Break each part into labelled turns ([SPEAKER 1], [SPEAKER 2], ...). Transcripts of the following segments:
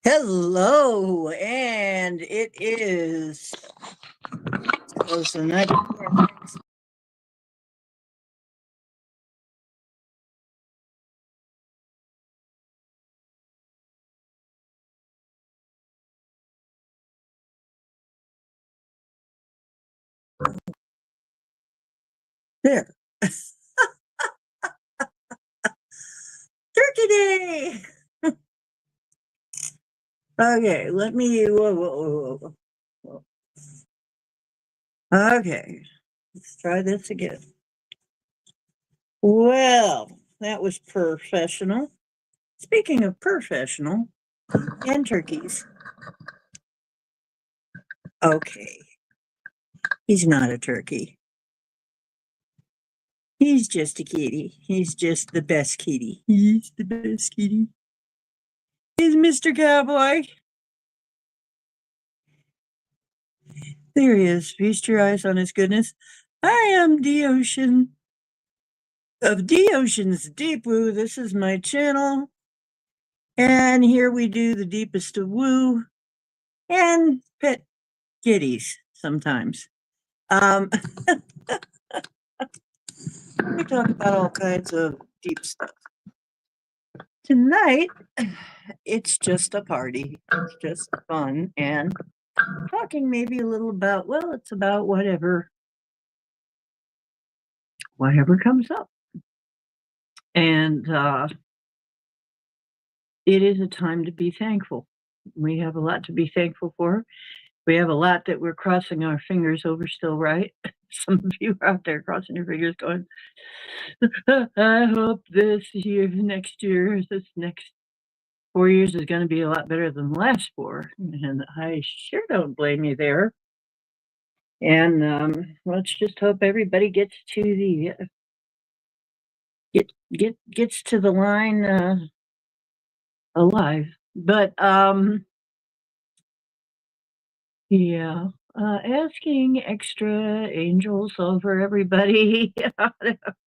[SPEAKER 1] Hello, and it is the night before. There. Turkey Day! Okay, let me. Whoa. Okay, let's try this again. Well, that was professional. Speaking of professional and turkeys. Okay, he's not a turkey. He's just a kitty. He's just the best kitty. He's the best kitty. He's Mr. Cowboy. There he is. Feast your eyes on his goodness. I am D-Ocean of D-Ocean's Deep Woo. This is my channel. And here we do the deepest of woo and pet kitties sometimes. We talk about all kinds of deep stuff. Tonight, it's just a party. It's just fun and talking maybe a little about, well, it's about whatever comes up. And it is a time to be thankful. We have a lot to be thankful for. We have a lot that we're crossing our fingers over still, right? Some of you are out there crossing your fingers going, I hope this next 4 years is going to be a lot better than the last 4. And I sure don't blame you there. And let's just hope everybody gets to the gets to the line alive. But yeah, asking extra angels over everybody,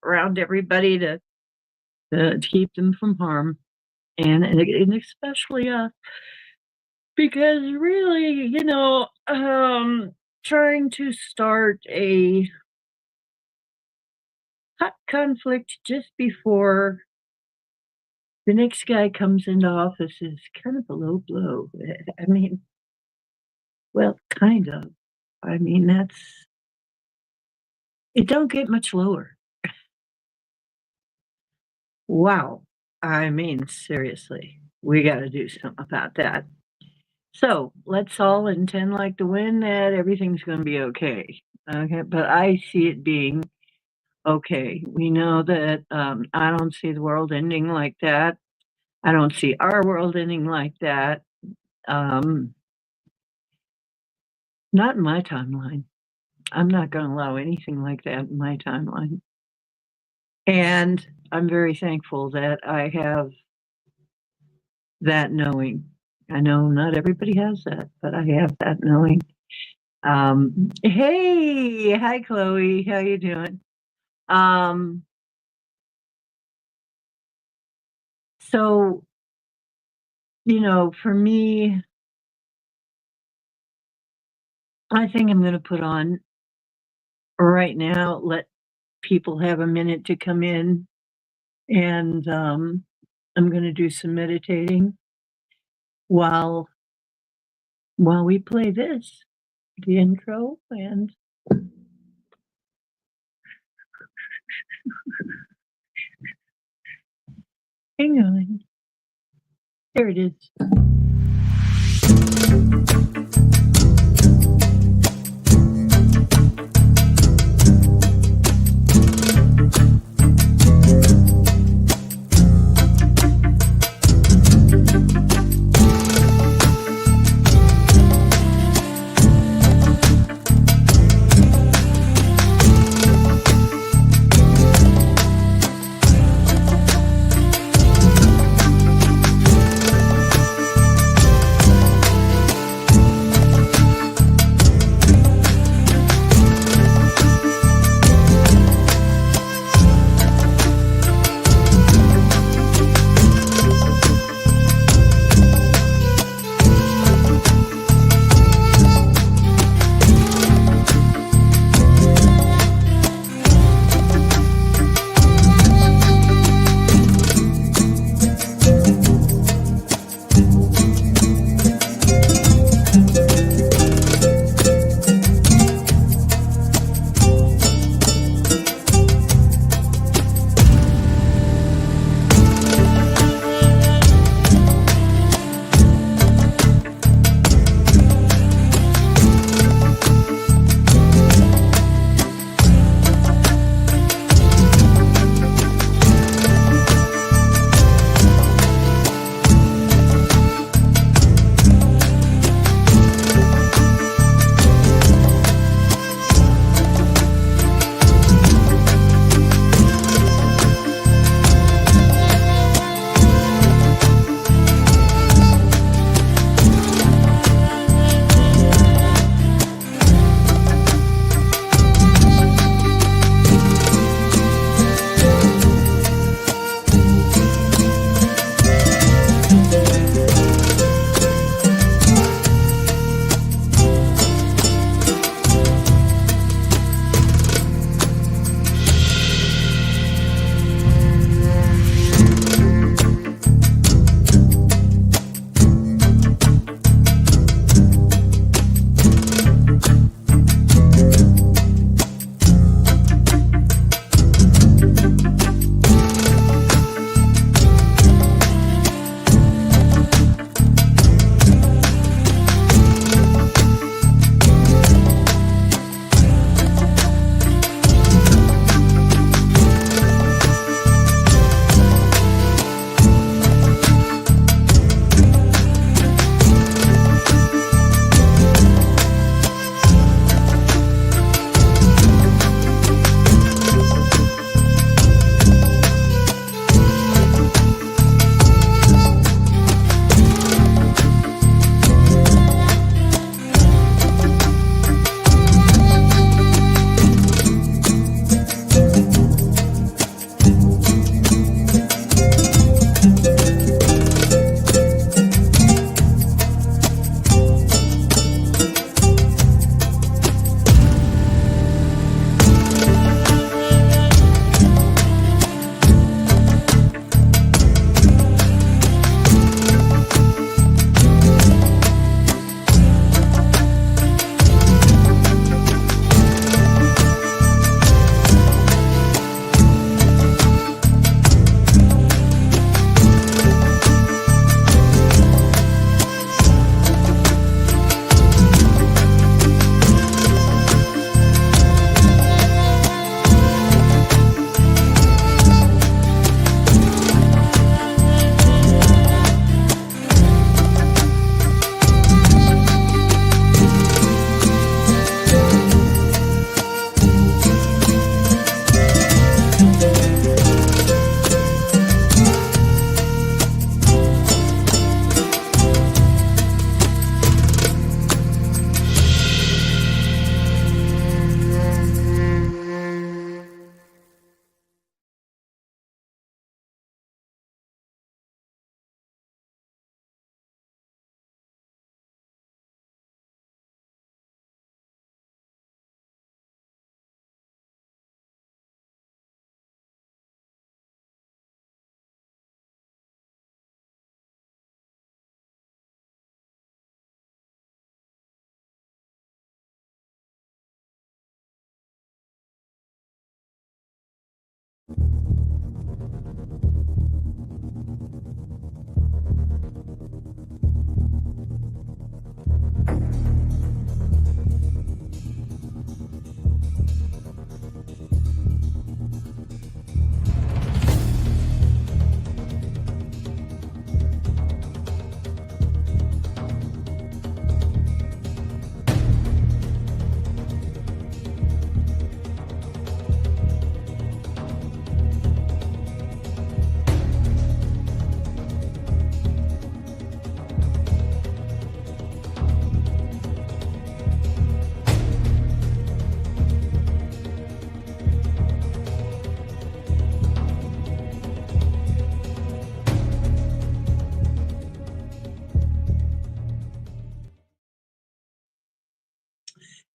[SPEAKER 1] around everybody to keep them from harm, and especially us, because really, trying to start a hot conflict just before the next guy comes into office is kind of a low blow. I mean, well, kind of. I mean, it don't get much lower. Wow. I mean, seriously, we got to do something about that. So let's all intend like to win that everything's going to be okay. Okay, but I see it being okay. We know that I don't see the world ending like that. I don't see our world ending like that. Not in my timeline. I'm not going to allow anything like that in my timeline. And I'm very thankful that I have that knowing. I know not everybody has that, but I have that knowing. Hey, hi Chloe, how you doing? So, for me, I think I'm going to put on right now, let people have a minute to come in, and I'm going to do some meditating while we play this, the intro, and hang on. There it is.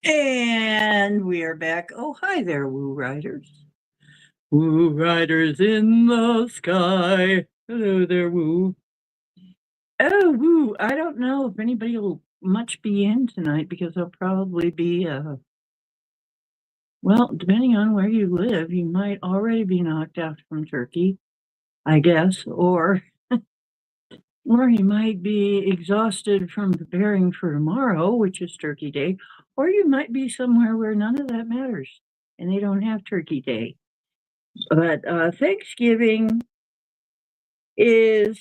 [SPEAKER 1] And we are back. Oh, hi there, Woo Riders. Woo Riders in the sky. Hello there, Woo. Oh, Woo. I don't know if anybody will much be in tonight because there'll probably be, well, depending on where you live, you might already be knocked out from turkey, I guess, or you might be exhausted from preparing for tomorrow, which is Turkey Day, or you might be somewhere where none of that matters and they don't have Turkey Day. But Thanksgiving is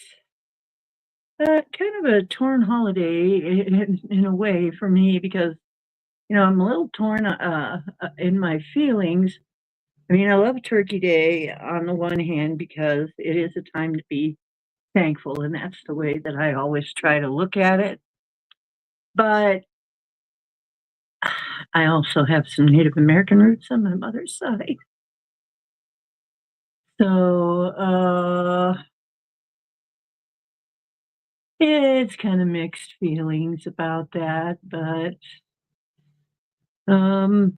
[SPEAKER 1] kind of a torn holiday in a way for me because, I'm a little torn in my feelings. I mean, I love Turkey Day on the one hand because it is a time to be thankful, and that's the way that I always try to look at it. But I also have some Native American roots on my mother's side. So, it's kinda mixed feelings about that, but, um,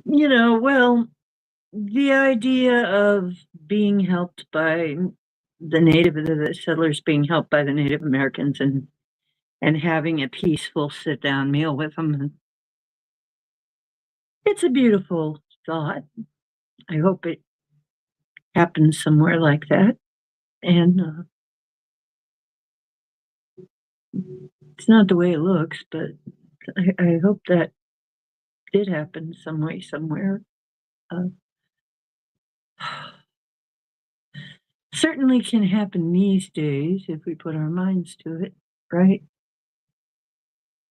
[SPEAKER 1] well, the idea of being helped by the settlers being helped by the Native Americans and having a peaceful sit-down meal with them, it's a beautiful thought. I hope it happens somewhere like that, and, it's not the way it looks, but I hope that did happen some way, somewhere. Uh, certainly can happen these days if we put our minds to it, right?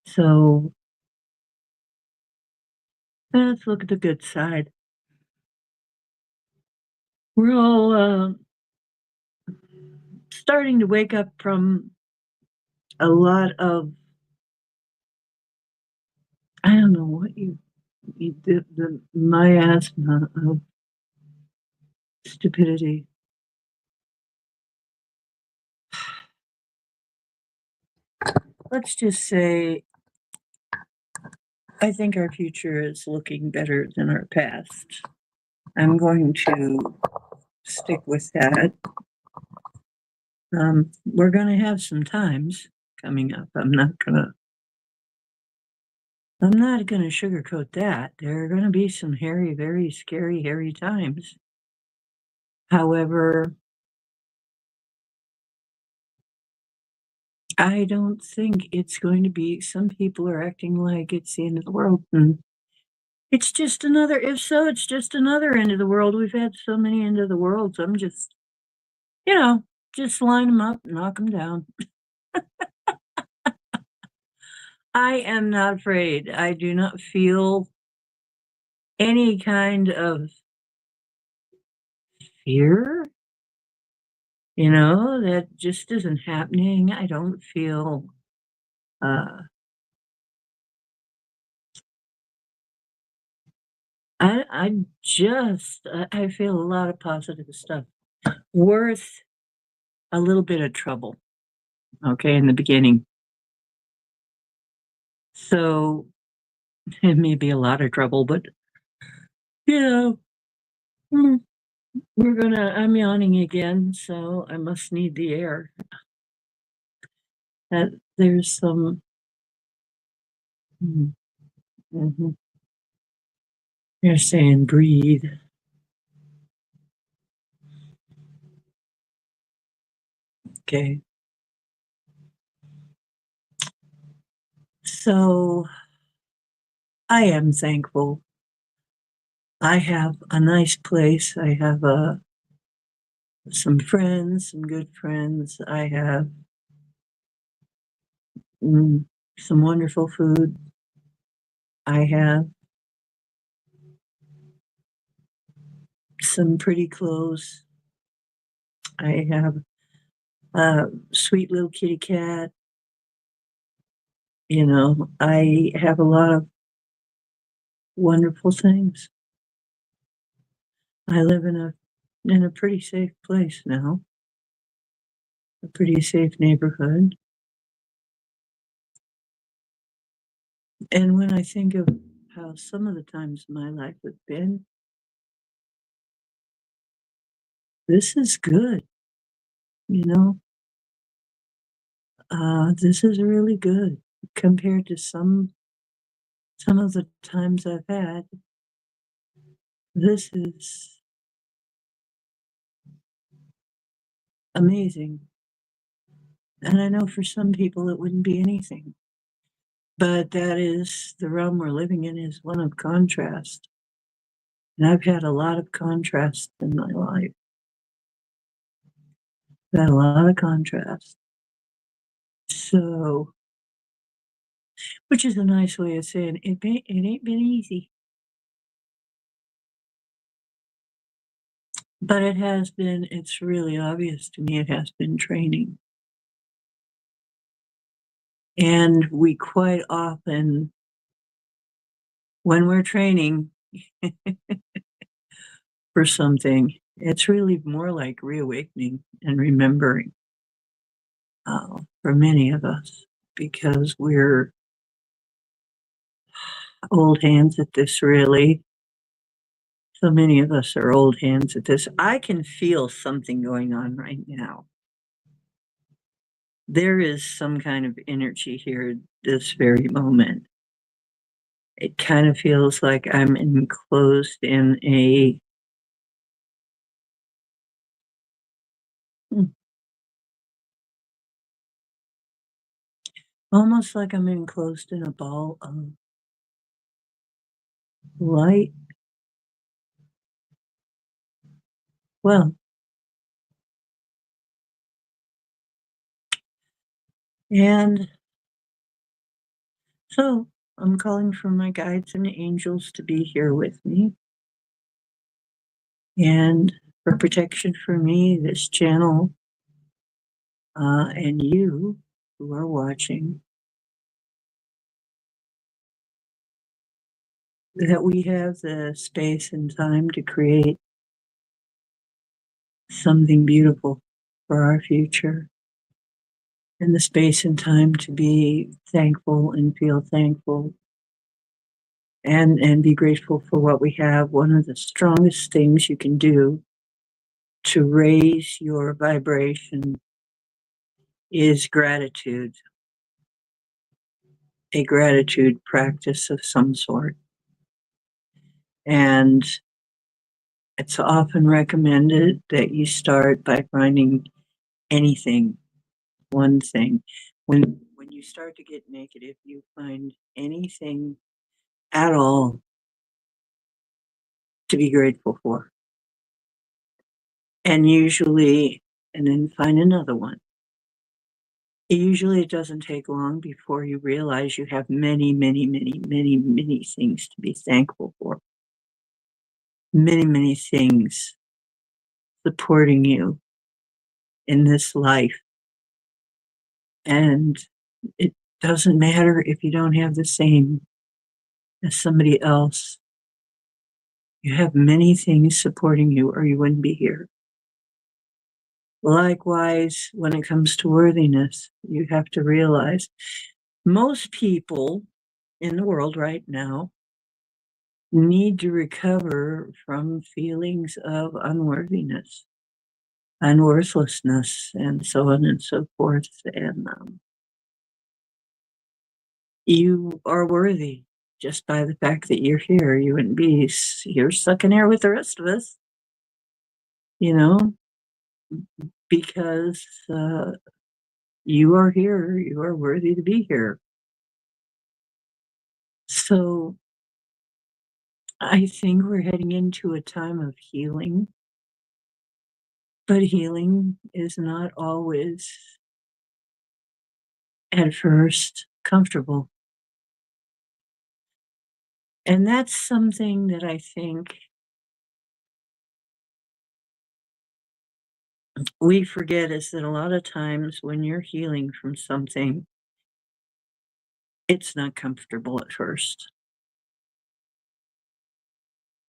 [SPEAKER 1] So let's look at the good side. We're all starting to wake up from a lot of, I don't know what the miasma of stupidity. Let's just say I think our future is looking better than our past. I'm going to stick with that. We're gonna have some times coming up. I'm not gonna sugarcoat that. There are gonna be some hairy, very scary, hairy times. However, I don't think it's going to be. Some people are acting like it's the end of the world, and it's just another if so, it's just another end of the world. We've had so many end of the worlds. I'm just, you know, just line them up, knock them down. I am not afraid. I do not feel any kind of fear, that just isn't happening. I don't feel, uh, I feel a lot of positive stuff worth a little bit of trouble, okay, in the beginning. So it may be a lot of trouble, but, you know, mm, I'm yawning again, so I must need the air. There's some, mm, mhm. They're saying breathe. Okay. So I am thankful. I have a nice place. I have some friends, some good friends. I have mm, some wonderful food. I have some pretty clothes. I have a sweet little kitty cat. I have a lot of wonderful things. I live in a pretty safe place now, a pretty safe neighborhood. And when I think of how some of the times my life have been, this is good, you know? This is really good compared to some of the times I've had. This is amazing. And I know for some people it wouldn't be anything, but that is the realm we're living in, is one of contrast. And I've had a lot of contrast in my life. I've had a lot of contrast. So, which is a nice way of saying it ain't been easy, but it has been, it's really obvious to me, it has been training. And we quite often, when we're training for something, it's really more like reawakening and remembering for many of us, because we're old hands at this, really. So many of us are old hands at this. I can feel something going on right now. There is some kind of energy here at this very moment. It kind of feels like I'm enclosed in a almost like I'm enclosed in a ball of light. Well, and so I'm calling for my guides and angels to be here with me and for protection for me, this channel, and you who are watching, that we have the space and time to create something beautiful for our future, and the space and time to be thankful and feel thankful and be grateful for what we have. One of the strongest things you can do to raise your vibration is gratitude, a gratitude practice of some sort. And it's often recommended that you start by finding anything, one thing. When you start to get negative, you find anything at all to be grateful for. And usually, and then find another one. Usually it doesn't take long before you realize you have many, many, many, many, many things to be thankful for. Many, many things supporting you in this life. And it doesn't matter if you don't have the same as somebody else. You have many things supporting you, or you wouldn't be here. Likewise, when it comes to worthiness, you have to realize most people in the world right now need to recover from feelings of unworthiness, unworthlessness, and so on and so forth. And you are worthy just by the fact that you're here. You wouldn't be here sucking air with the rest of us, you know, because you are here. You are worthy to be here. So I think we're heading into a time of healing, but healing is not always at first comfortable. And that's something that I think we forget, is that a lot of times when you're healing from something, it's not comfortable at first.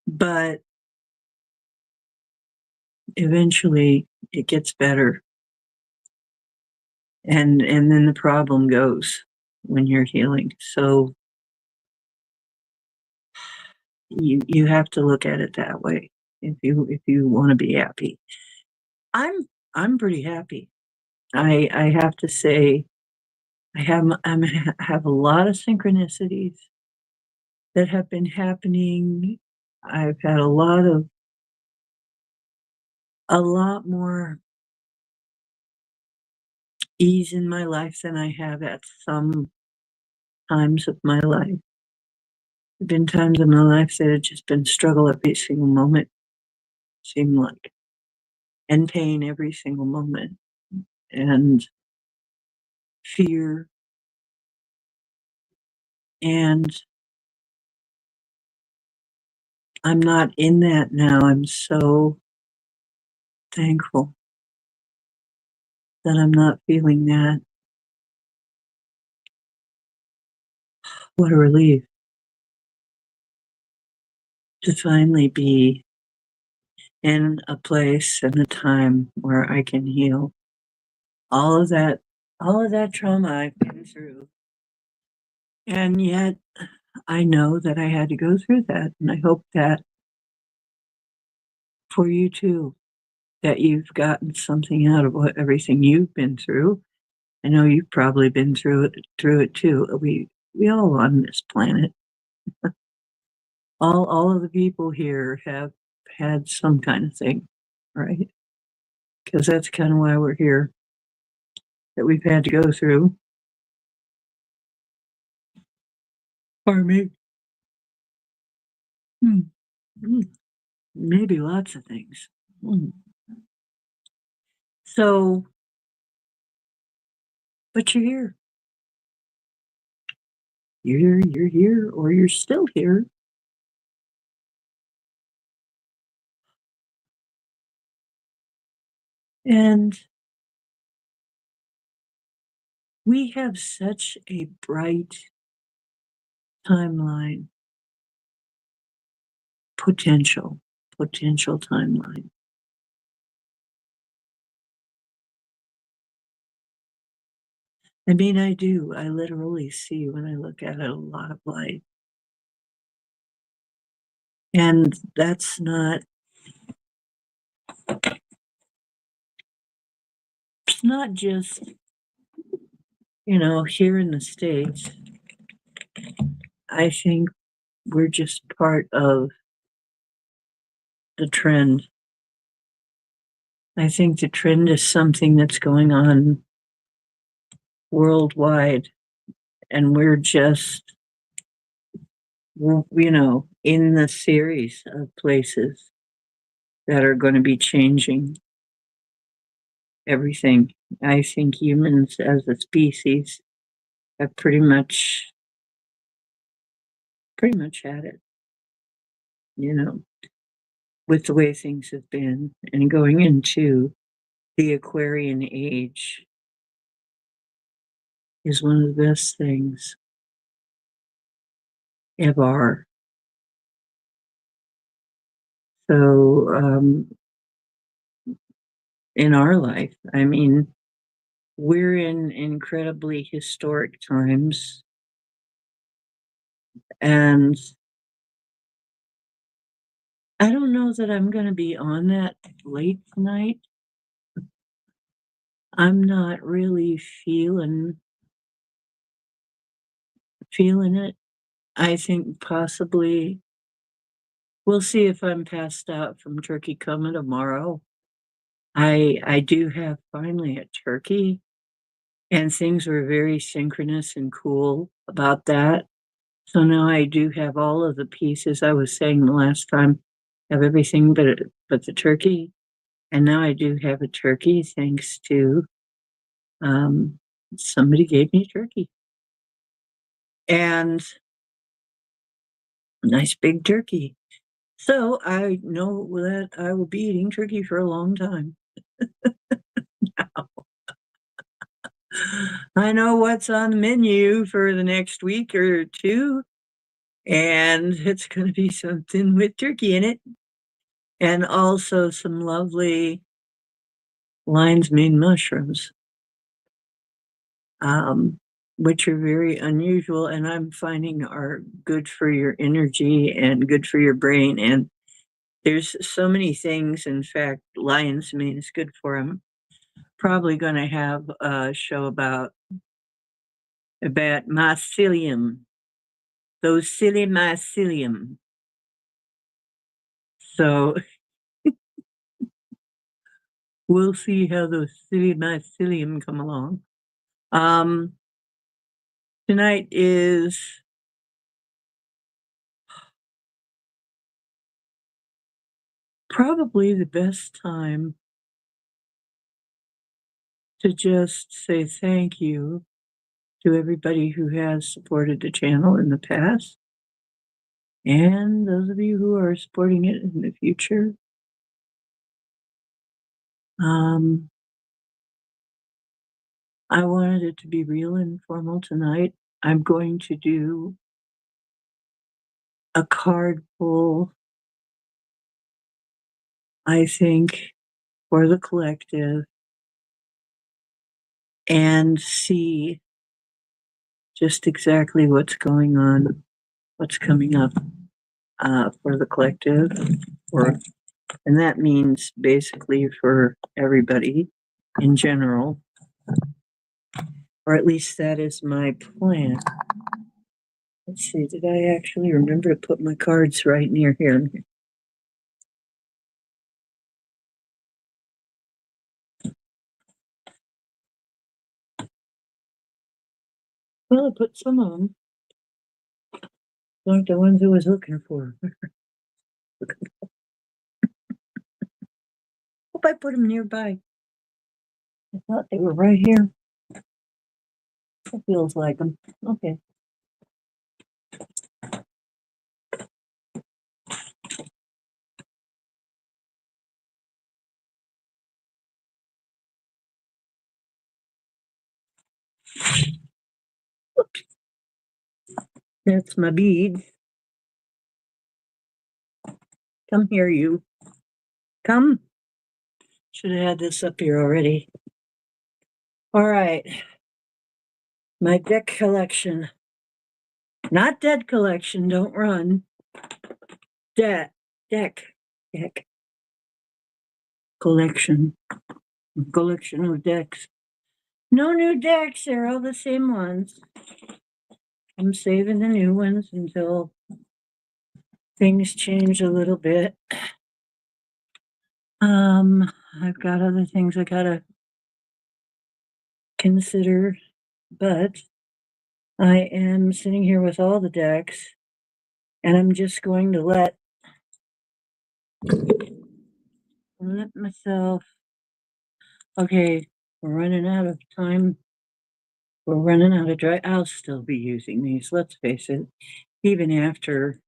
[SPEAKER 1] But eventually it gets better. And then the problem goes when you're healing. So you have to look at it that way if you want to be happy. I'm I'm pretty happy. I have to say have a lot of synchronicities that have been happening. I've had a lot more ease in my life than I have at some times of my life. There've been times in my life that have just been struggle every single moment, seemed like, and pain every single moment, and fear. And I'm not in that now. I'm so thankful that I'm not feeling that. What a relief to finally be in a place and a time where I can heal all of that, all of that trauma I've been through. And yet I know that I had to go through that. And I hope that for you too, that you've gotten something out of everything you've been through. I know you've probably been through it too. We all on this planet, all of the people here have had some kind of thing, right? Because that's kind of why we're here, that we've had to go through. Or maybe, hmm, hmm, maybe lots of things. Hmm. So, but you're here. You're here, or you're still here. And we have such a bright timeline, potential, potential timeline. I mean, I do. I literally see when I look at it a lot of light. And that's not, it's not just, here in the States. I think we're just part of the trend. I think the trend is something that's going on worldwide, and we're just, in the series of places that are going to be changing everything. I think humans as a species have pretty much had it, you know, with the way things have been, and going into the Aquarian age is one of the best things ever. So, in our life, I mean, we're in incredibly historic times, and I don't know that I'm going to be on that late tonight. I'm not really feeling it. I think possibly we'll see if I'm passed out from turkey coma tomorrow. I do have finally a turkey, and things were very synchronous and cool about that. So now I do have all of the pieces. I was saying the last time, have everything but the turkey, and now I do have a turkey thanks to um, somebody gave me turkey, and nice big turkey. So I know that I will be eating turkey for a long time. I know what's on the menu for the next week or two, and it's going to be something with turkey in it, and also some lovely lion's mane mushrooms. Um, which are very unusual and I'm finding are good for your energy and good for your brain. And there's so many things. In fact, lion's mane is good for them. Probably going to have a show about mycelium, those silly mycelium. So we'll see how those silly mycelium come along. Tonight is probably the best time to just say thank you to everybody who has supported the channel in the past and those of you who are supporting it in the future. I wanted it to be real informal tonight. I'm going to do a card pull, I think, for the collective and see just exactly what's going on, what's coming up for the collective, and that means basically for everybody in general, or at least that is my plan. Let's see, did I actually remember to put my cards right near here? Well, I put some of them. Like the ones I was looking for. Hope I put them nearby. I thought they were right here. It feels like them. Okay. Oops. That's my bead. Come here, you. Come. Should have had this up here already. All right. My deck collection. Not dead collection. Don't run. Deck. Collection. Collection of decks. No new decks. They're all the same ones. I'm saving the new ones until things change a little bit. I've got other things I gotta consider, but I am sitting here with all the decks, and I'm just going to let myself. Okay, we're running out of time. We're running out of dry. I'll still be using these. Let's face it, even after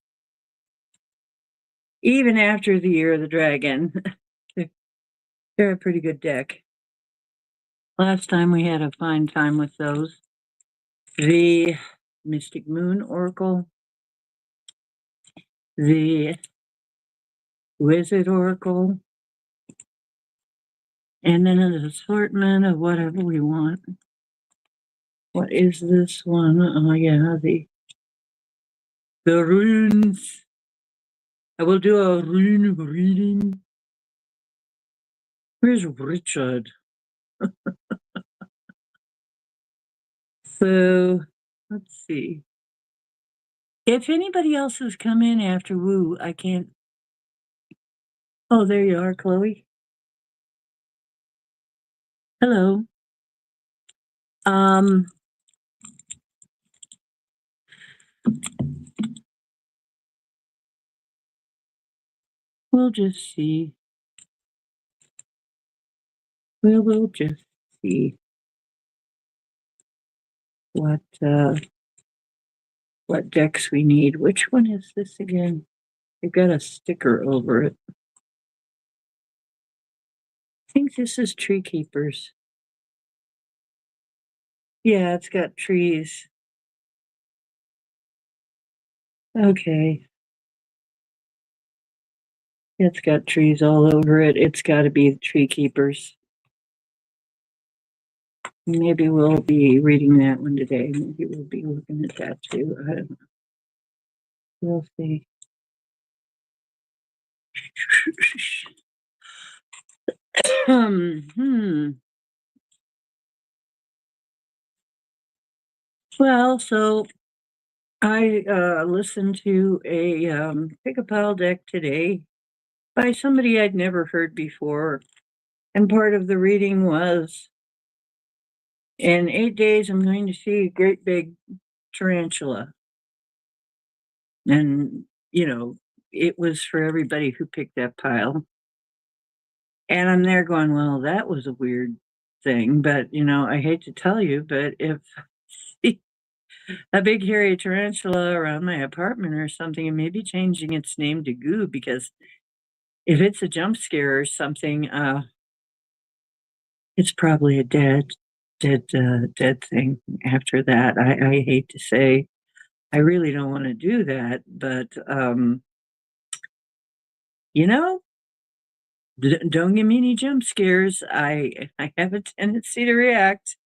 [SPEAKER 1] the Year of the Dragon, they're a pretty good deck. Last time we had a fine time with those. The Mystic Moon Oracle, the Wizard Oracle, and then an assortment of whatever we want. What is this one? Oh yeah, the runes. I will do a rune reading. Where's Richard? So let's see. If anybody else has come in after Woo, I can't. Oh, there you are, Chloe. Hello. We'll just see. We'll just see what decks we need. Which one is this again? They've got a sticker over it. I think this is Tree Keepers. Yeah, it's got trees. Okay. It's got trees all over it. It's got to be the Tree Keepers. Maybe we'll be reading that one today. Maybe we'll be looking at that too. I don't know. We'll see. Hmm. Well, so I listened to a pick a pile deck today by somebody I'd never heard before. And part of the reading was in 8 days, I'm going to see a great big tarantula. And, it was for everybody who picked that pile. And I'm there going, well, that was a weird thing. But, I hate to tell you, but if a big hairy tarantula around my apartment or something, it may be changing its name to Goo, because if it's a jump scare or something, it's probably a dead thing after that. I hate to say, I really don't want to do that, but you know, don't give me any jump scares. I have a tendency to react,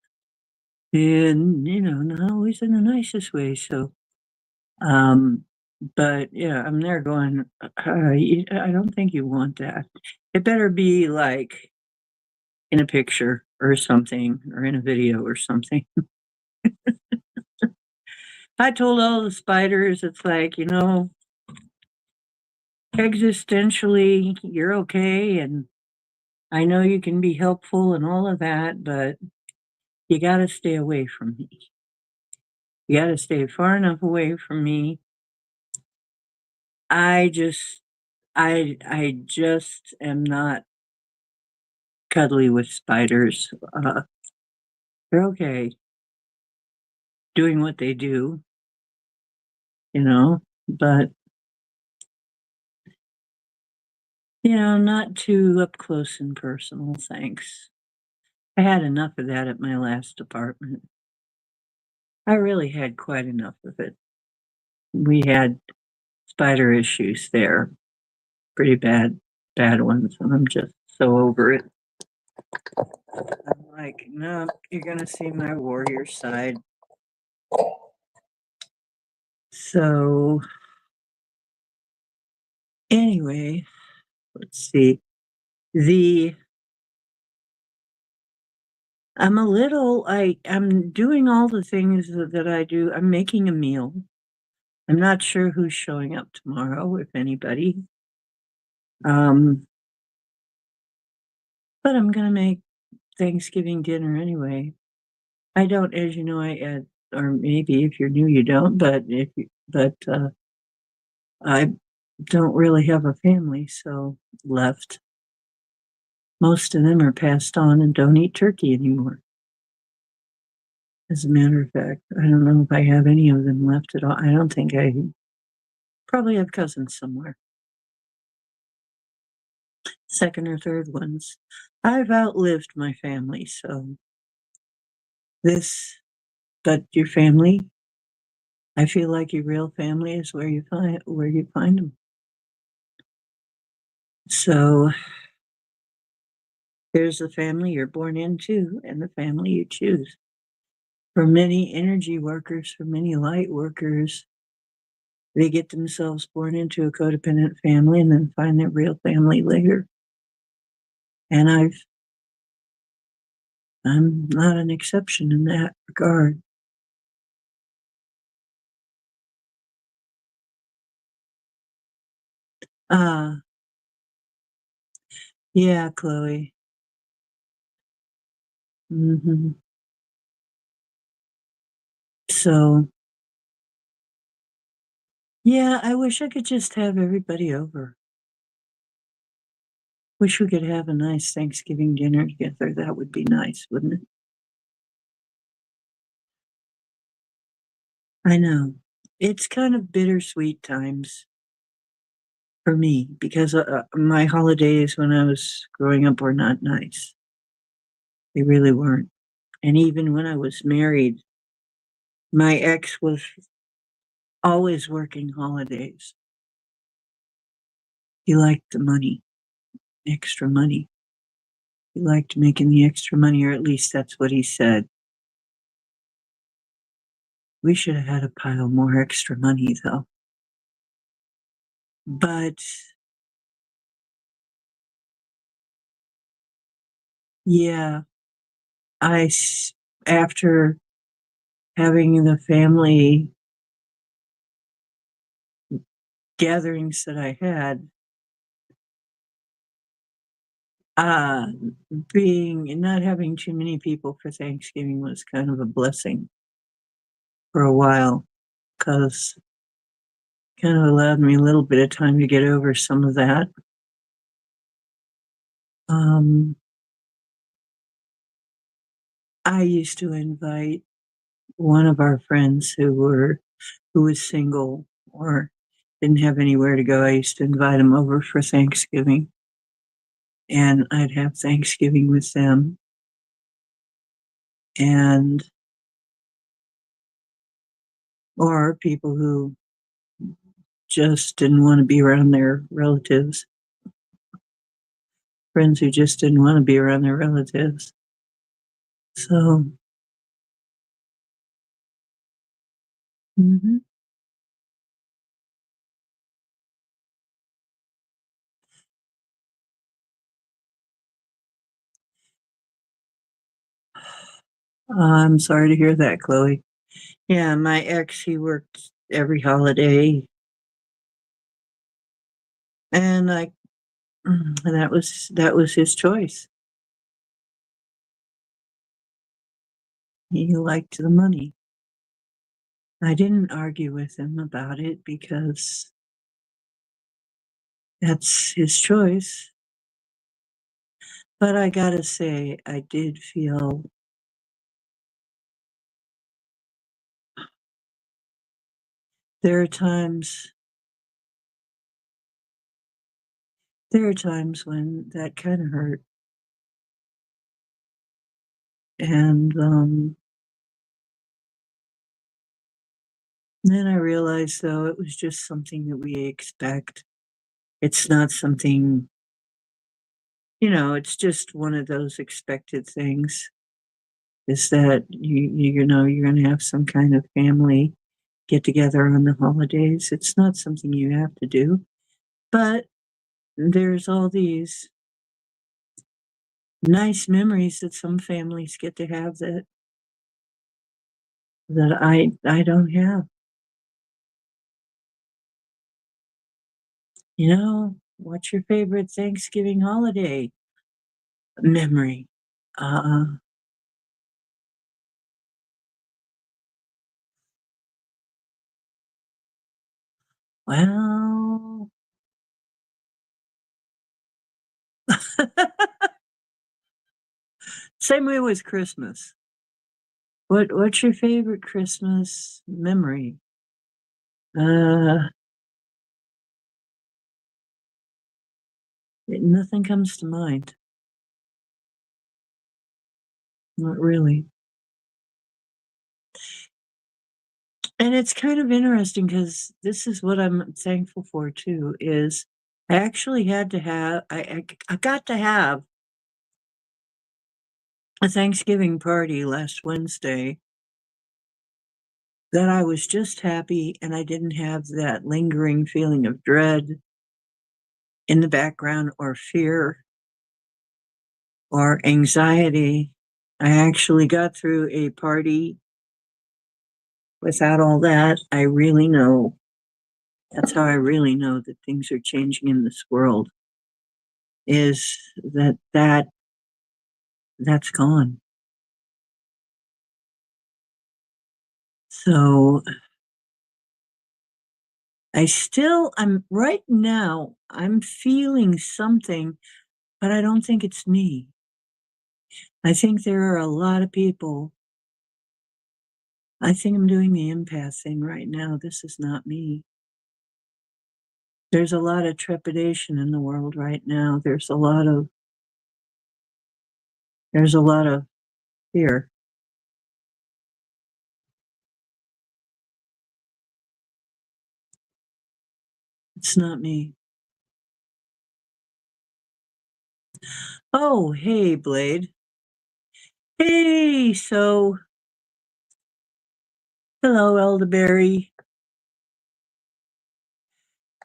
[SPEAKER 1] and not always in the nicest way. So, um, but yeah, I'm there going. I don't think you want that. It better be like in a picture or something, or in a video or something. I told all the spiders, it's like, existentially, you're okay, and I know you can be helpful and all of that, but you got to stay away from me. You got to stay far enough away from me. I just, I just am not cuddly with spiders. They're okay doing what they do, but not too up close and personal. Thanks. I had enough of that at my last apartment. I really had quite enough of it. We had spider issues there, pretty bad ones, and I'm just so over it. I'm like, no, you're gonna see my warrior side. So anyway, let's see. The I'm doing all the things that I do. I'm making a meal. I'm not sure who's showing up tomorrow, if anybody. Um, but I'm gonna make Thanksgiving dinner anyway. I don't, as you know, I add, or maybe if you're new, you don't, but I don't really have a family, so left. Most of them are passed on and don't eat turkey anymore. As a matter of fact, I don't know if I have any of them left at all. I don't think I probably have cousins somewhere, second or third ones. I've outlived my family, so this, but your family, I feel like your real family is where you find them. So there's the family you're born into and the family you choose. For many energy workers, for many light workers, they get themselves born into a codependent family and then find their real family later. And I'm not an exception in that regard. Ah, yeah, Chloe. Hmm. So, yeah, I wish I could just have everybody over. Wish we could have a nice Thanksgiving dinner together. That would be nice, wouldn't it? I know. It's kind of bittersweet times for me because my holidays when I was growing up were not nice. They really weren't. And even when I was married, my ex was always working holidays. He liked the money, extra money. He liked making the extra money, or at least that's what he said. We should have had a pile more extra money, though. But yeah, after having the family gatherings that I had, uh, not having too many people for Thanksgiving was kind of a blessing for a while, because kind of allowed me a little bit of time to get over some of that. Um, I used to invite one of our friends who was single or didn't have anywhere to go. I used to invite him over for Thanksgiving, and I'd have Thanksgiving with them. And or people who just didn't want to be around their relatives, friends who just didn't want to be around their relatives. So, mhm. I'm sorry to hear that, Chloe. Yeah, my ex, he worked every holiday, and and that was his choice. He liked the money. I didn't argue with him about it because that's his choice. But I gotta say, I did feel there are times there are times when that kind of hurt. And then I realized, though, it was just something that we expect. It's not something, it's just one of those expected things, is that you're going to have some kind of family get together on the holidays. It's not something you have to do, but there's all these nice memories that some families get to have that I don't have. What's your favorite Thanksgiving holiday memory? Uh, well, same way with Christmas. What's your favorite Christmas memory? Uh, Nothing comes to mind. Not really. And it's kind of interesting because this is what I'm thankful for too, is I actually had to have I got to have a Thanksgiving party last Wednesday that I was just happy, and I didn't have that lingering feeling of dread in the background, or fear or anxiety. I actually got through a party without all that. I really know that's how I really know that things are changing in this world, is that's gone. So I'm right now, I'm feeling something, but I don't think it's me. I think there are a lot of people. I think I'm doing the empath thing right now. This is not me. There's a lot of trepidation in the world right now. There's a lot of fear. It's not me. Oh, hey, Blade. Hey, so hello, Elderberry.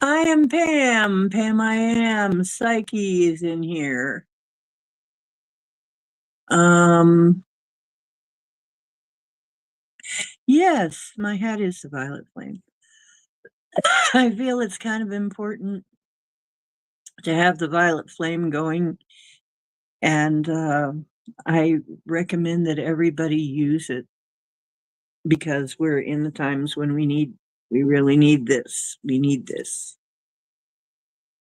[SPEAKER 1] I am Pam. Pam, I am. Psyche is in here. Um, yes, my hat is the violet flame. I feel it's kind of important to have the violet flame going, and I recommend that everybody use it because we're in the times when we really need this. We need this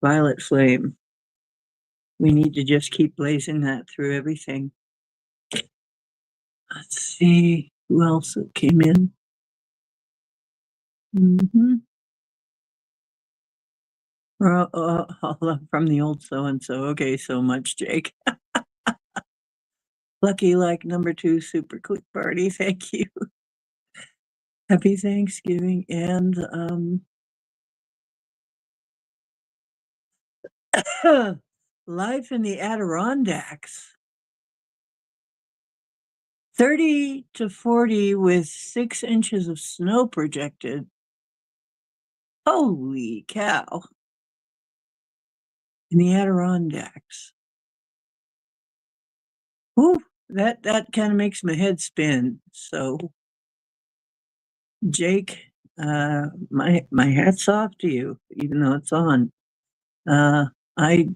[SPEAKER 1] violet flame. We need to just keep blazing that through everything. Let's see who else came in. Mm-hmm. From the old so and so. Okay, so much, Jake. Lucky like number two super quick party. Thank you. Happy Thanksgiving and life in the Adirondacks. 30 to 40 with 6 inches of snow projected. Holy cow. In the Adirondacks. Ooh, that kind of makes my head spin. So, Jake, my hat's off to you, even though it's on. I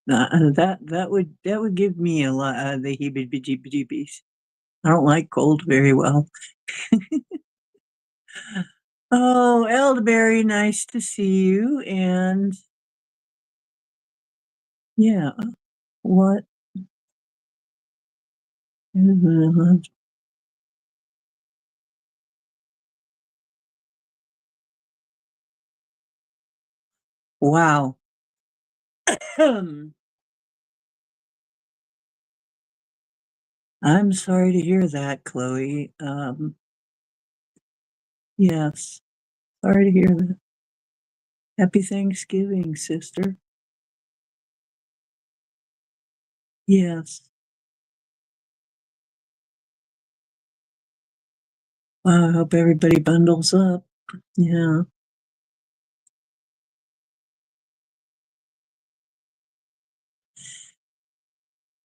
[SPEAKER 1] that would give me a lot the heebie-jeebies. I don't like cold very well. Oh, Elderberry, nice to see you. And yeah, what? Wow. I'm sorry to hear that, Chloe. Yes, sorry to hear that. Happy Thanksgiving, sister. Yes. I hope everybody bundles up. Yeah.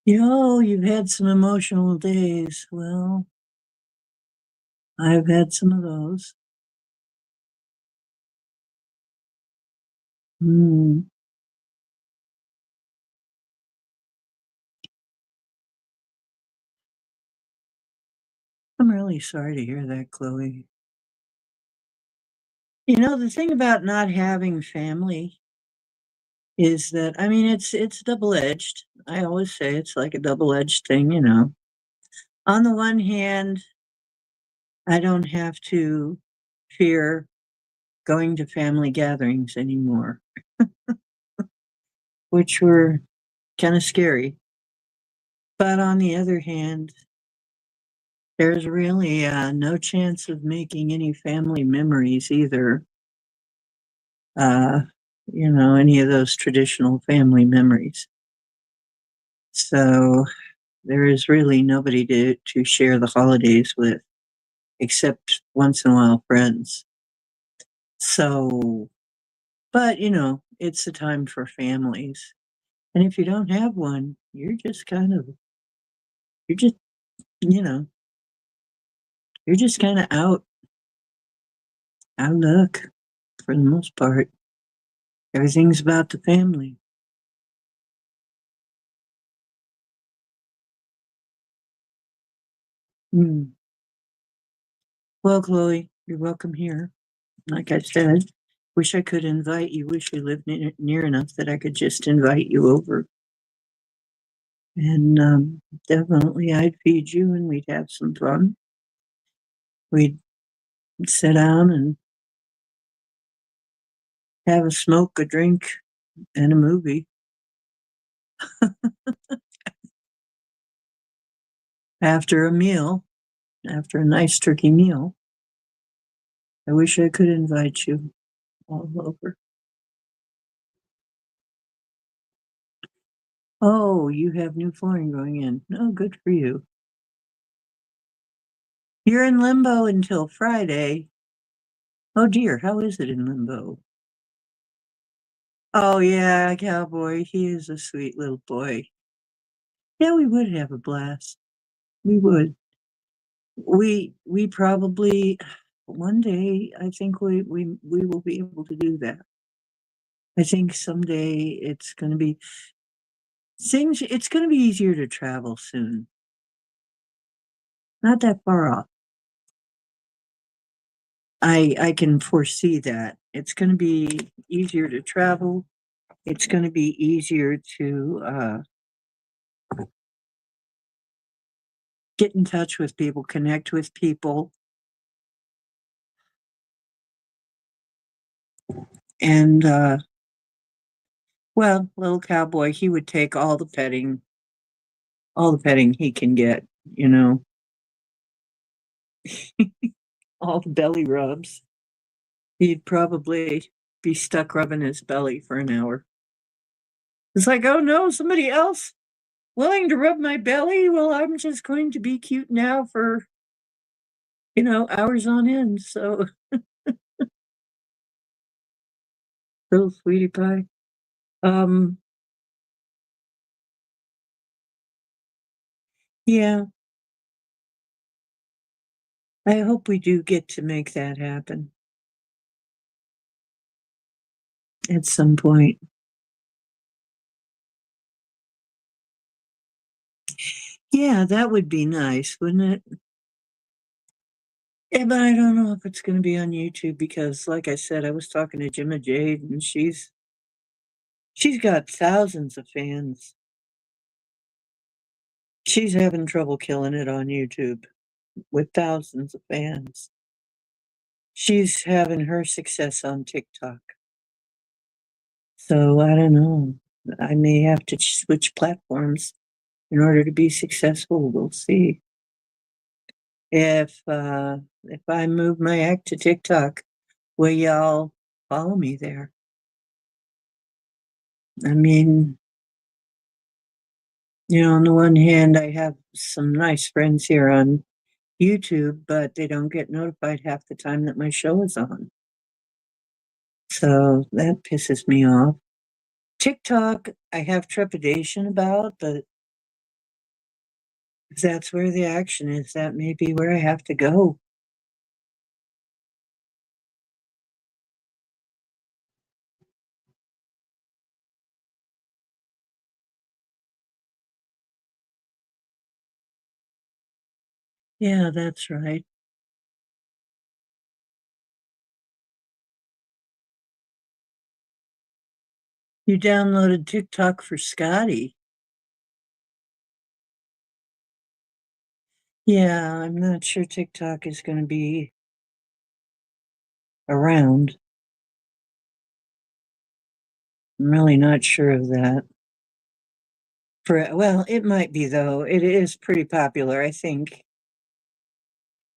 [SPEAKER 1] Yo, you've had some emotional days. Well, I've had some of those. Hmm. I'm really sorry to hear that, Chloe. You know, the thing about not having family is that I mean it's double edged. I always say it's like a double edged thing, you know. On the one hand, I don't have to fear going to family gatherings anymore, which were kind of scary. But on the other hand, there's really no chance of making any family memories either. Uh, any of those traditional family memories. So there is really nobody to share the holidays with except once in a while friends. So, but it's a time for families. And if you don't have one, you're just, you know, you're just kind of out of luck for the most part. Everything's about the family. Mm. Well, Chloe, you're welcome here. Like I said, wish I could invite you. Wish you lived near enough that I could just invite you over. And definitely I'd feed you and we'd have some fun. We'd sit down and have a smoke, a drink, and a movie after a meal, after a nice turkey meal. I wish I could invite you all over. Oh, you have new flooring going in. Oh, good for you. You're in limbo until Friday. Oh dear, how is it in limbo? Oh yeah, cowboy, he is a sweet little boy. Yeah, we would have a blast. We would. We probably one day I think we will be able to do that. I think someday it's gonna be easier to travel soon. Not that far off. I can foresee that. It's gonna be easier to travel. It's gonna be easier to get in touch with people, connect with people. And well, little cowboy, he would take all the petting he can get, you know, all the belly rubs. He'd probably be stuck rubbing his belly for an hour. It's like, oh no, somebody else willing to rub my belly? Well, I'm just going to be cute now for, hours on end. So, little sweetie pie. Um, yeah, I hope we do get to make that happen at some point. Yeah, that would be nice, wouldn't it? Yeah, but I don't know if it's going to be on YouTube because, like I said, I was talking to Gemma Jade, and she's got thousands of fans. She's having trouble killing it on YouTube with thousands of fans. She's having her success on TikTok. So I don't know. I may have to switch platforms in order to be successful. We'll see. If I move my act to TikTok, will y'all follow me there? I mean, on the one hand, I have some nice friends here on YouTube, but they don't get notified half the time that my show is on. So that pisses me off. TikTok, I have trepidation about, but if that's where the action is, that may be where I have to go. Yeah, that's right. You downloaded TikTok for Scotty. Yeah, I'm not sure TikTok is going to be around. I'm really not sure of that. Well, it might be though. It is pretty popular, I think.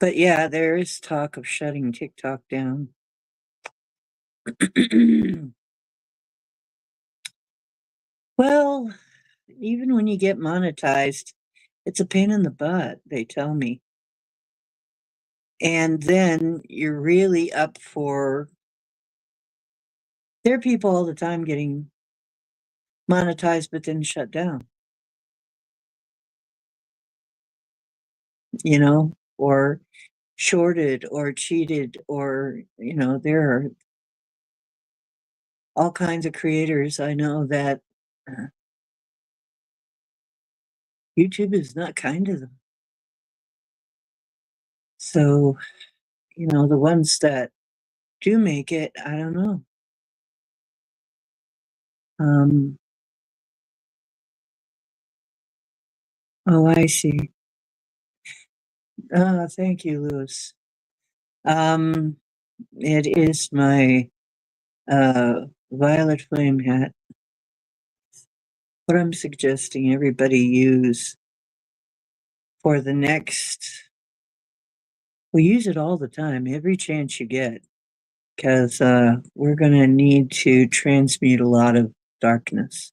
[SPEAKER 1] But yeah, there is talk of shutting TikTok down. Well, even when you get monetized, it's a pain in the butt, they tell me. And then you're really up for there are people all the time getting monetized but then shut down, or shorted or cheated, or there are all kinds of creators I know that uh, YouTube is not kind to them. So, the ones that do make it, I don't know. Um, oh, I see. Thank you, Lewis. Um, it is my violet flame hat. What I'm suggesting everybody use for the next, we use it all the time, every chance you get, because we're going to need to transmute a lot of darkness.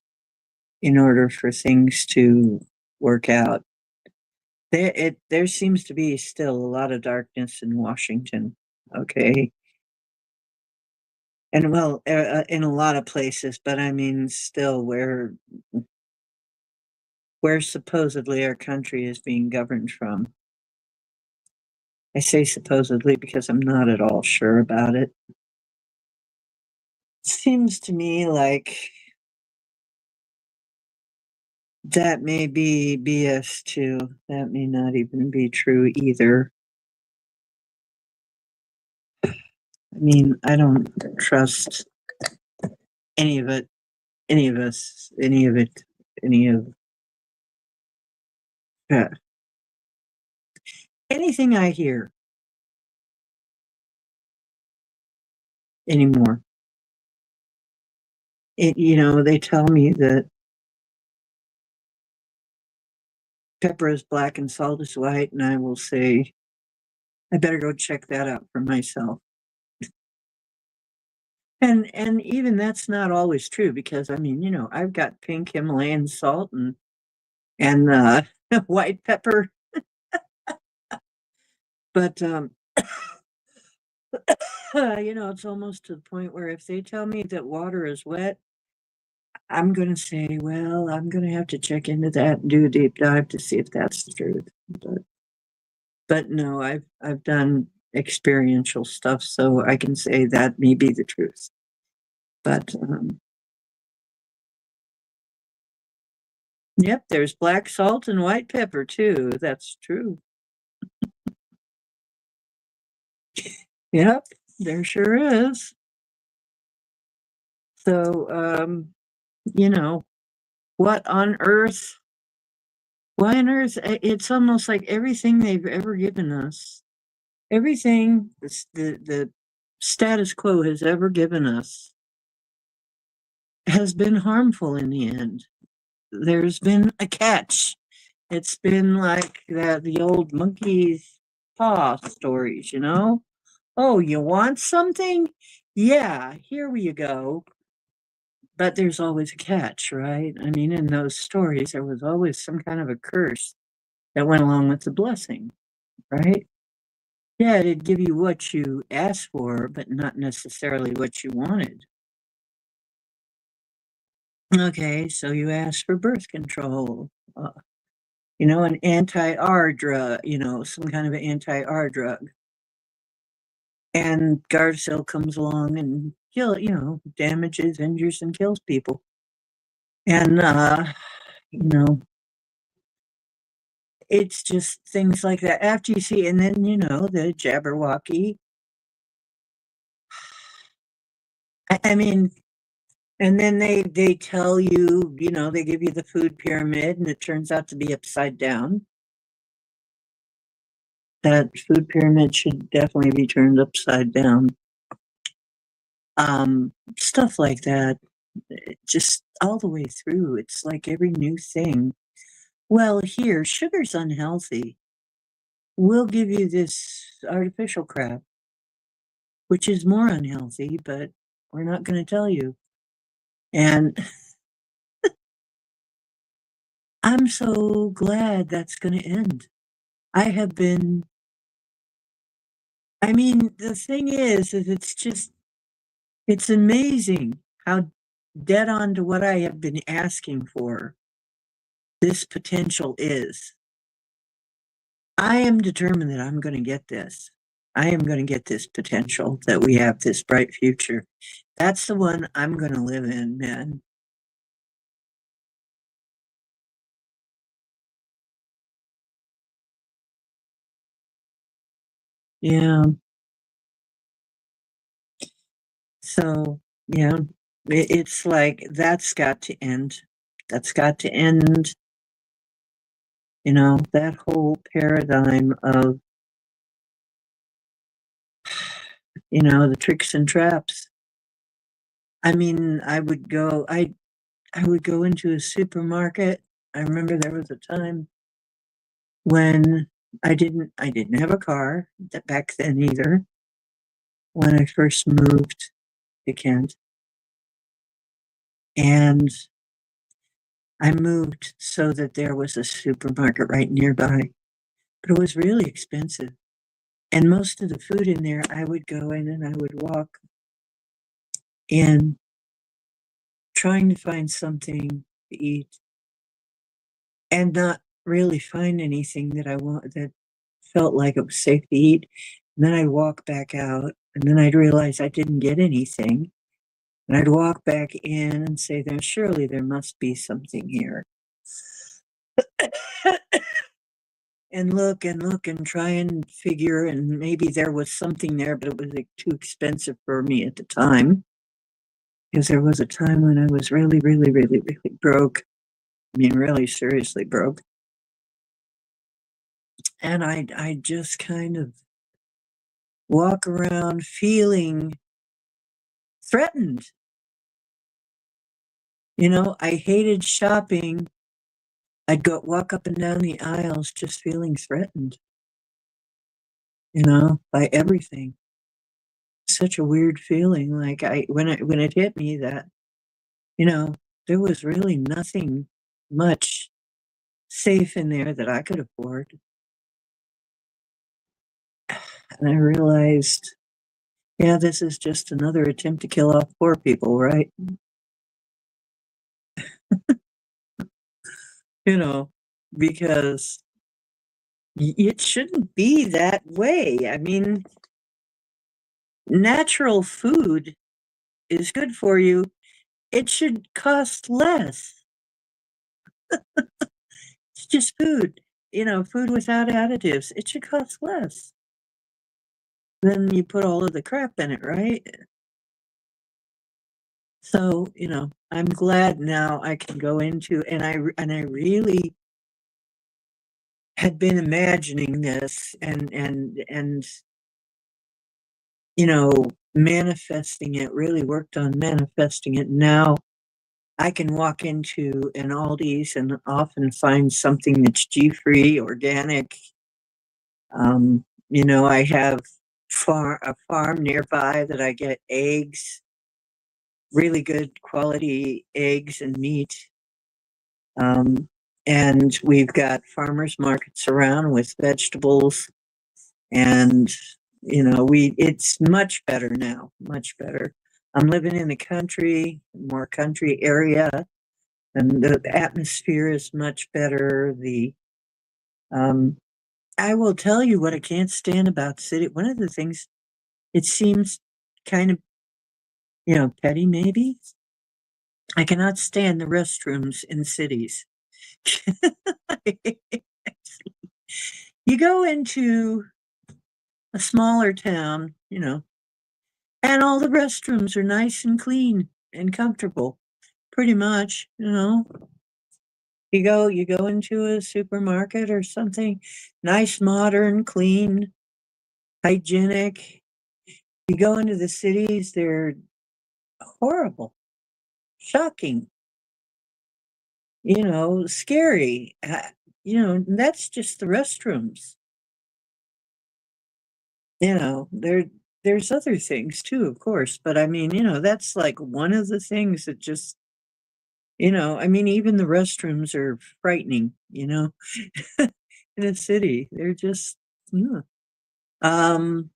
[SPEAKER 1] in order for things to work out. There seems to be still a lot of darkness in Washington, okay? And well, in a lot of places, but I mean, still where supposedly our country is being governed from. I say supposedly because I'm not at all sure about it. Seems to me like that may be BS too. That may not even be true either. I mean, I don't trust any of it, any of us, any of it, any of uh, anything I hear anymore. They tell me that pepper is black and salt is white, and I will say, I better go check that out for myself. And even that's not always true because I mean, I've got pink Himalayan salt and white pepper, but it's almost to the point where if they tell me that water is wet, I'm going to say, well, I'm going to have to check into that and do a deep dive to see if that's the truth. But no, I've done experiential stuff, so I can say that may be the truth. But yep, there's black salt and white pepper too. That's true. Yep, there sure is. So, what on earth? Why on earth? It's almost like everything they've ever given us, everything the status quo has ever given us has been harmful in the end. There's been a catch. It's been like the old monkey's paw stories, Oh, you want something? Yeah, here you go. But there's always a catch, right? I mean, in those stories, there was always some kind of a curse that went along with the blessing, right? Yeah, it'd give you what you asked for, but not necessarily what you wanted. Okay, so you asked for birth control, an anti-R drug, some kind of an anti-R drug. And Gardasil comes along and damages, injures, and kills people. And you know, it's just things like that. After you see, and then the Jabberwocky. I mean, and then they tell you, they give you the food pyramid, and it turns out to be upside down. That food pyramid should definitely be turned upside down. Stuff like that, just all the way through. It's like every new thing. Well, here, sugar's unhealthy. We'll give you this artificial crap, which is more unhealthy, but we're not going to tell you. And I'm so glad that's going to end. I have been, I mean, the thing is it's amazing how dead on to what I have been asking for this potential is. I am determined that I'm going to get this. I am going to get this potential that we have this bright future. That's the one I'm going to live in, man. Yeah. So, yeah, it's like that's got to end. That's got to end. That whole paradigm of, the tricks and traps. I mean, I would go into a supermarket. I remember there was a time when I didn't have a car back then either, when I first moved to Kent. And I moved so that there was a supermarket right nearby, but it was really expensive. And most of the food in there, I would go in and I would walk in trying to find something to eat and not really find anything that I want that felt like it was safe to eat. And then I'd walk back out and then I'd realize I didn't get anything. And I'd walk back in and say, there surely there must be something here. And look and try and figure, and maybe there was something there, but it was like, too expensive for me at the time. Because there was a time when I was really, really, really, really broke. I mean, really seriously broke. And I just kind of walk around feeling threatened. You know, I hated shopping. I'd go walk up and down the aisles just feeling threatened, you know, by everything. Such a weird feeling. Like when it hit me that, you know, there was really nothing much safe in there that I could afford. And I realized, yeah, this is just another attempt to kill off poor people, right? You know, because it shouldn't be that way. I mean, natural food is good for you. It should cost less. It's just food, you know, food without additives. It should cost less than you put all of the crap in it, right? So, you know, I'm glad now I can go into, and I really had been imagining this and you know, manifesting it, really worked on manifesting it. Now I can walk into an Aldi's and often find something that's G-free, organic. You know, I have a farm nearby that I get eggs, really good quality eggs and meat. Um, and we've got farmers markets around with vegetables, and you know, we it's much better now, much better. I'm living in the country, more country area, and the atmosphere is much better. The um, I will tell you what I can't stand about city. One of the things, it seems kind of, you know, petty maybe. I cannot stand the restrooms in cities. You go into a smaller town, you know, and all the restrooms are nice and clean and comfortable, pretty much, you know. You go into a supermarket or something, nice, modern, clean, hygienic. You go into the cities, they're horrible, shocking, you know, scary. You know, that's just the restrooms. You know, there's other things too, of course, but I mean, you know, that's like one of the things that just, you know, I mean, even the restrooms are frightening, you know, in a city. They're just, yeah. Um,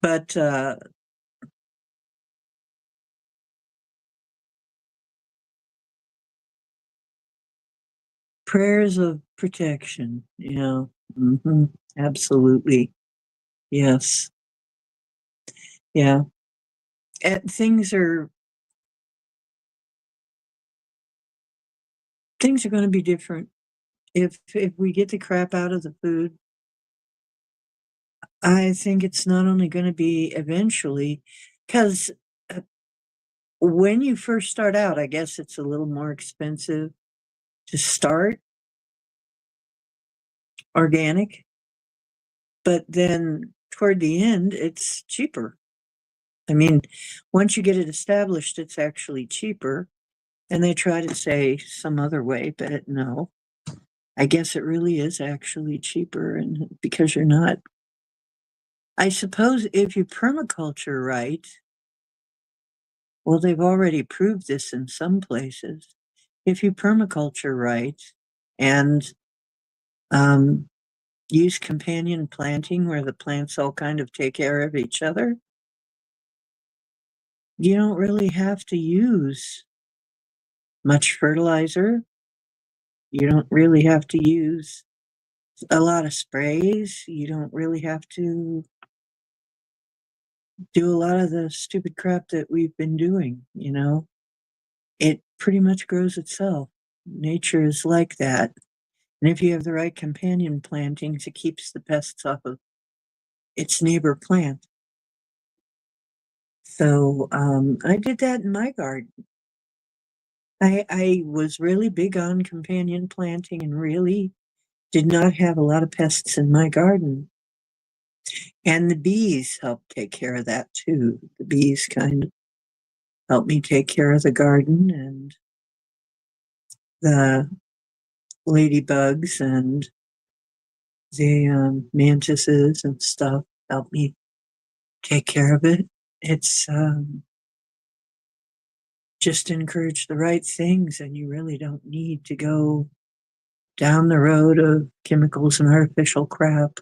[SPEAKER 1] but prayers of protection, you know, absolutely. Yes. Yeah. And things are going to be different if we get the crap out of the food. I think it's not only going to be eventually, because when you first start out, I guess it's a little more expensive to start organic, but then toward the end, it's cheaper. I mean, once you get it established, it's actually cheaper. And they try to say some other way, but no, I guess it really is actually cheaper. And because you're not, I suppose if you permaculture right, Well, they've already proved this in some places. If you permaculture right and um, use companion planting where the plants all kind of take care of each other, you don't really have to use much fertilizer. You don't really have to use a lot of sprays. You don't really have to do a lot of the stupid crap that we've been doing. It pretty much grows itself. Nature is like that. And if you have the right companion plantings, it keeps the pests off of its neighbor plant. So I did that in my garden. I was really big on companion planting and really did not have a lot of pests in my garden. And the bees helped take care of that too. The bees kind of helped me take care of the garden, and the ladybugs and the mantises and stuff helped me take care of it. It's just encourage the right things, and you really don't need to go down the road of chemicals and artificial crap.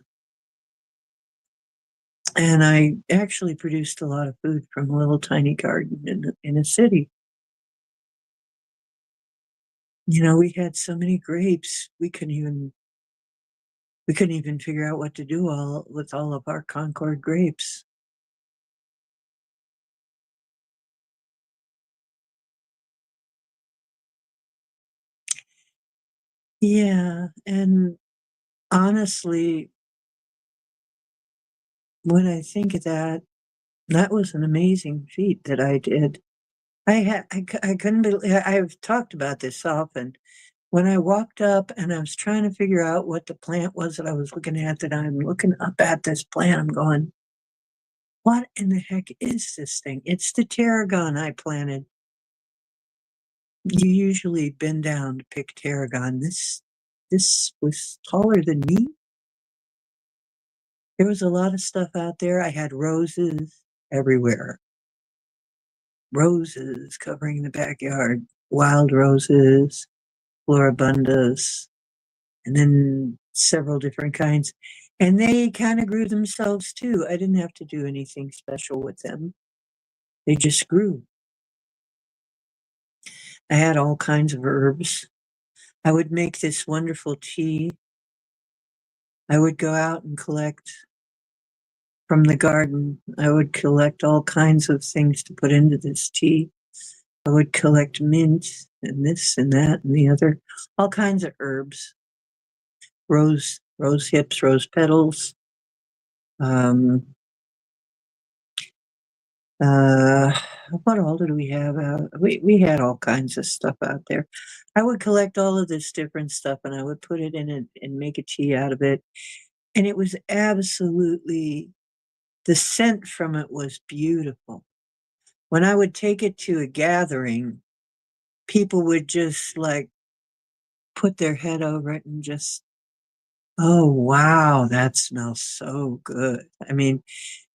[SPEAKER 1] And I actually produced a lot of food from a little tiny garden in a city. We had so many grapes, we couldn't even figure out what to do with all of our Concord grapes. Yeah, and honestly, when I think of that, that was an amazing feat that I did. I couldn't believe, I've talked about this often. When I walked up and I was trying to figure out what the plant was that I was looking at, that I'm looking up at this plant, I'm going, what in the heck is this thing? It's the tarragon I planted. You usually bend down to pick tarragon. This was taller than me. There was a lot of stuff out there. I had roses everywhere. Roses covering the backyard, wild roses, floribundas, and then several different kinds. And they kind of grew themselves too. I didn't have to do anything special with them. They just grew. I had all kinds of herbs. I would make this wonderful tea. I would go out and collect from the garden. I would collect all kinds of things to put into this tea. I would collect mint and this and that and the other, all kinds of herbs, rose hips, rose petals. Um, uh, what all did we have? We had all kinds of stuff out there. I would collect all of this different stuff and I would put it in it and make a tea out of it. And it was absolutely, the scent from it was beautiful. When I would take it to a gathering, people would just like put their head over it and just, oh, wow, that smells so good. I mean,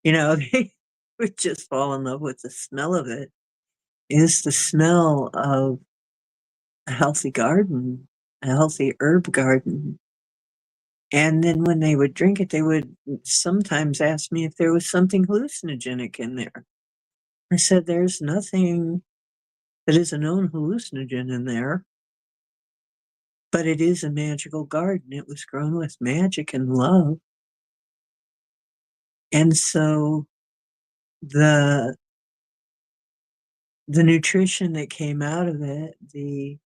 [SPEAKER 1] they would just fall in love with the smell of it. Is the smell of a healthy garden, a healthy herb garden. And then when they would drink it, they would sometimes ask me if there was something hallucinogenic in there. I said, there's nothing that is a known hallucinogen in there, but it is a magical garden. It was grown with magic and love. And so the the nutrition that came out of it, the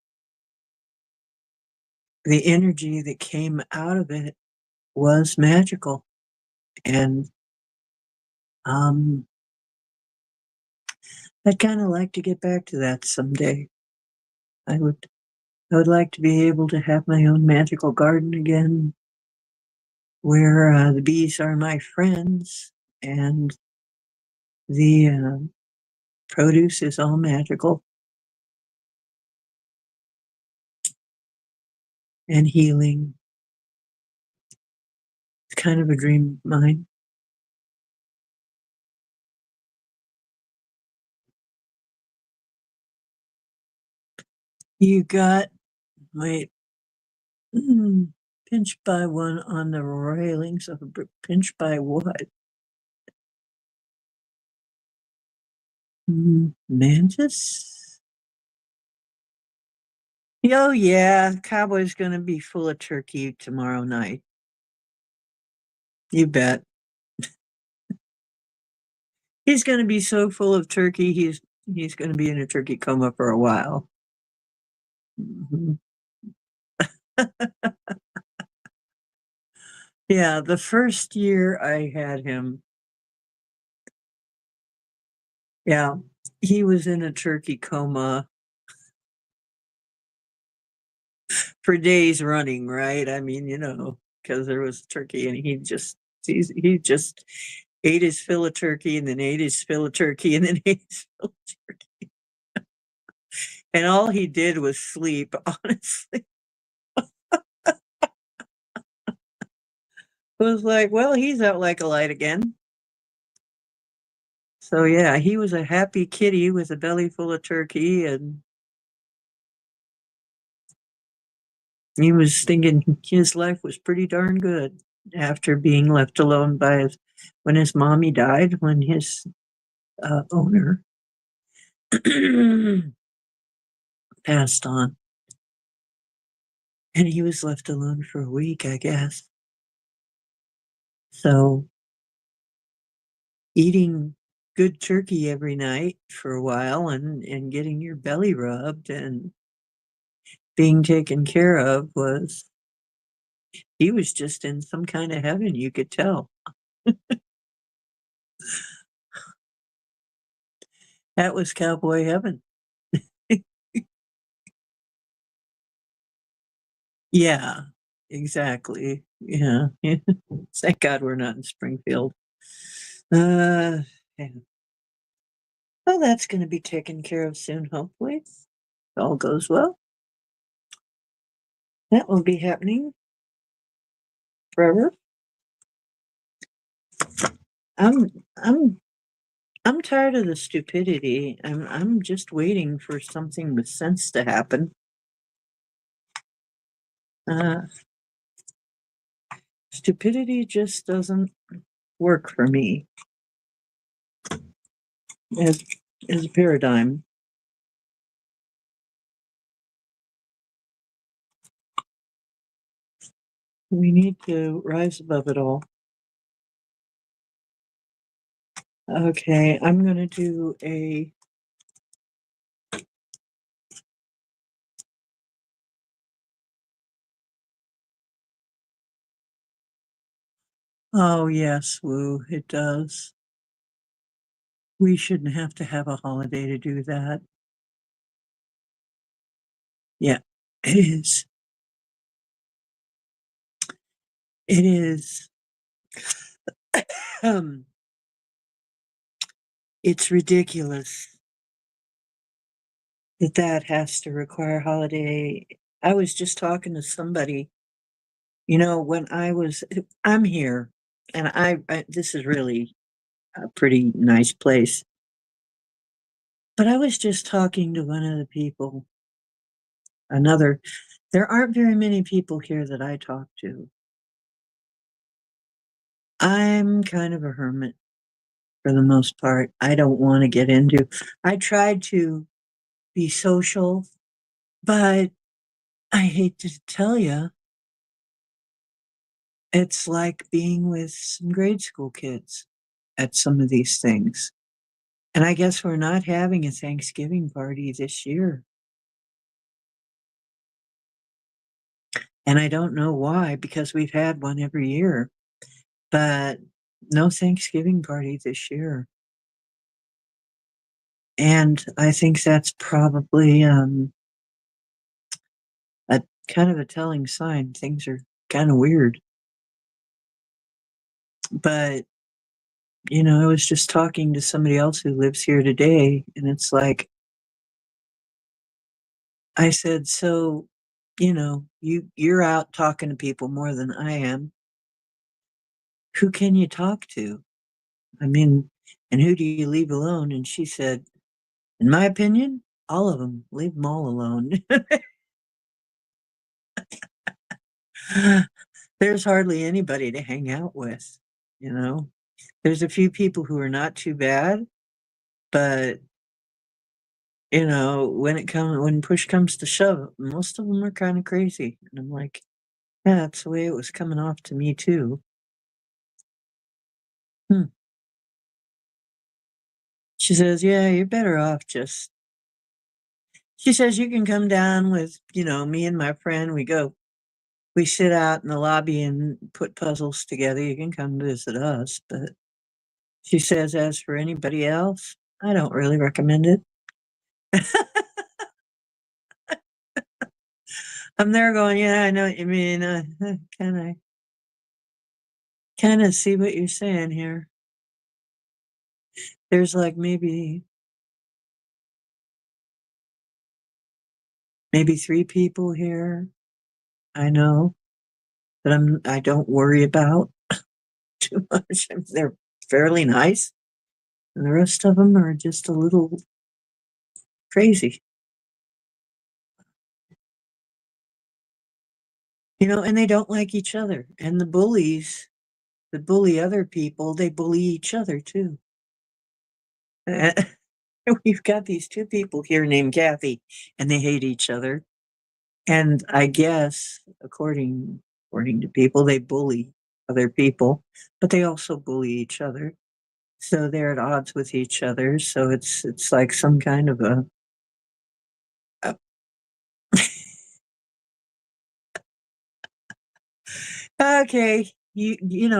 [SPEAKER 1] energy that came out of it was magical. And um I'd kind of like to get back to that someday. I would I would like to be able to have my own magical garden again where the bees are my friends and the produce is all magical and healing. It's kind of a dream of mine. You got, wait, pinched by one on the railings of a pinched by what? Mantis? Oh yeah, Cowboy's gonna be full of turkey tomorrow night. You bet. He's gonna be so full of turkey, he's gonna be in a turkey coma for a while. Mhm. Yeah, the first year I had him, yeah, he was in a turkey coma for days running, right? I mean, because there was turkey and he just ate his fill of turkey and then ate his fill of turkey and then ate his fill of turkey. And all he did was sleep, honestly. It was like, well, he's out like a light again. So yeah, he was a happy kitty with a belly full of turkey, and he was thinking his life was pretty darn good after being left alone by when his mommy died, when his owner passed on. And he was left alone for a week, I guess. So eating good turkey every night for a while and getting your belly rubbed and being taken care of he was just in some kind of heaven, you could tell. That was cowboy heaven. Yeah, exactly. Yeah. Thank God we're not in Springfield. Yeah. Well, that's going to be taken care of soon, hopefully. If all goes well. That will be happening forever. I'm I'm I'm tired of the stupidity. I'm just waiting for something with sense to happen. Uh, Stupidity just doesn't work for me as as a paradigm. We need to rise above it all. Okay, I'm gonna do a oh yes, Woo, it does. We shouldn't have to have a holiday to do that. Yeah, it is. It is. Um, it's ridiculous that has to require holiday. I was just talking to somebody, when I'm here, and this is really a pretty nice place. But I was just talking to one of the people, another, there aren't very many people here that I talk to. I'm kind of a hermit for the most part. I don't want to get into, I tried to be social, but I hate to tell you, it's like being with some grade school kids at some of these things. And I guess we're not having a Thanksgiving party this year. And I don't know why, because we've had one every year, but no Thanksgiving party this year. And I think that's probably a kind of a telling sign. Things are kind of weird. But, I was just talking to somebody else who lives here today, and it's like, I said, so, you're out talking to people more than I am. Who can you talk to? I mean, and who do you leave alone? And she said, in my opinion, all of them, leave them all alone. There's hardly anybody to hang out with, you know? There's a few people who are not too bad, but, when push comes to shove, most of them are kinda crazy, and I'm like, "Yeah, that's the way it was coming off to me too." Hmm. She says, "Yeah, you're better off just." She says, "You can come down with, me and my friend, we sit out in the lobby and put puzzles together, you can come visit us," but she says, "As for anybody else, I don't really recommend it." I'm there going, "Yeah, I know what you mean, kinda see what you're saying here." There's, like, maybe 3 people here I know that I don't worry about too much, they're fairly nice, and the rest of them are just a little crazy, and they don't like each other, and the bullies that bully other people, they bully each other too. We've got these 2 people here named Kathy, and they hate each other. And I guess, according to people, they bully other people, but they also bully each other. So they're at odds with each other. So it's like some kind of a okay.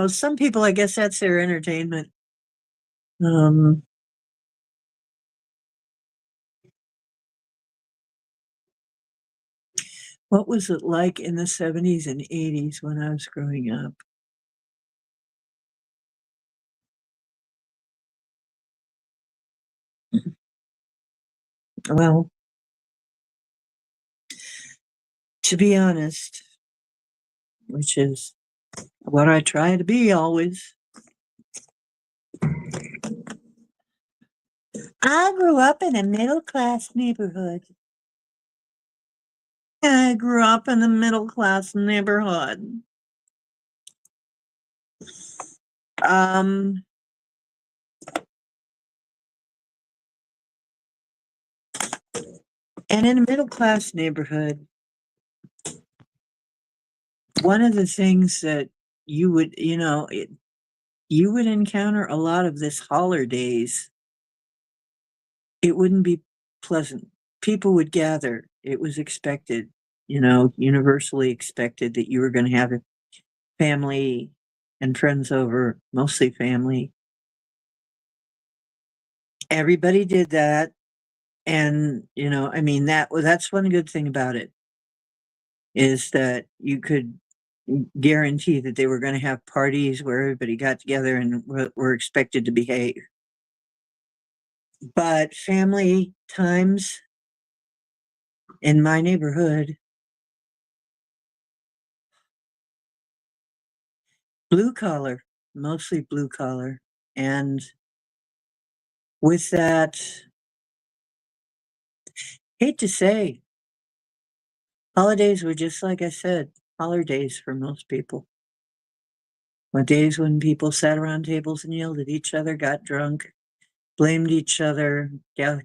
[SPEAKER 1] Some people, I guess that's their entertainment. Um, what was it like in the 70s and 80s when I was growing up? Well, to be honest, which is what I try to be always, I grew up in a middle class neighborhood. I grew up in a middle class neighborhood. Um, and in a middle class neighborhood, one of the things that you would encounter a lot of this holler days. It wouldn't be pleasant. People would gather. It was expected, universally expected that you were going to have a family and friends over, mostly family. Everybody did that. And, that's one good thing about it is that you could guarantee that they were going to have parties where everybody got together and were expected to behave. But family times in my neighborhood, blue collar, mostly blue collar. And with that, hate to say, holidays were just like I said, holidays for most people. When days when people sat around tables and yelled at each other, got drunk, blamed each other,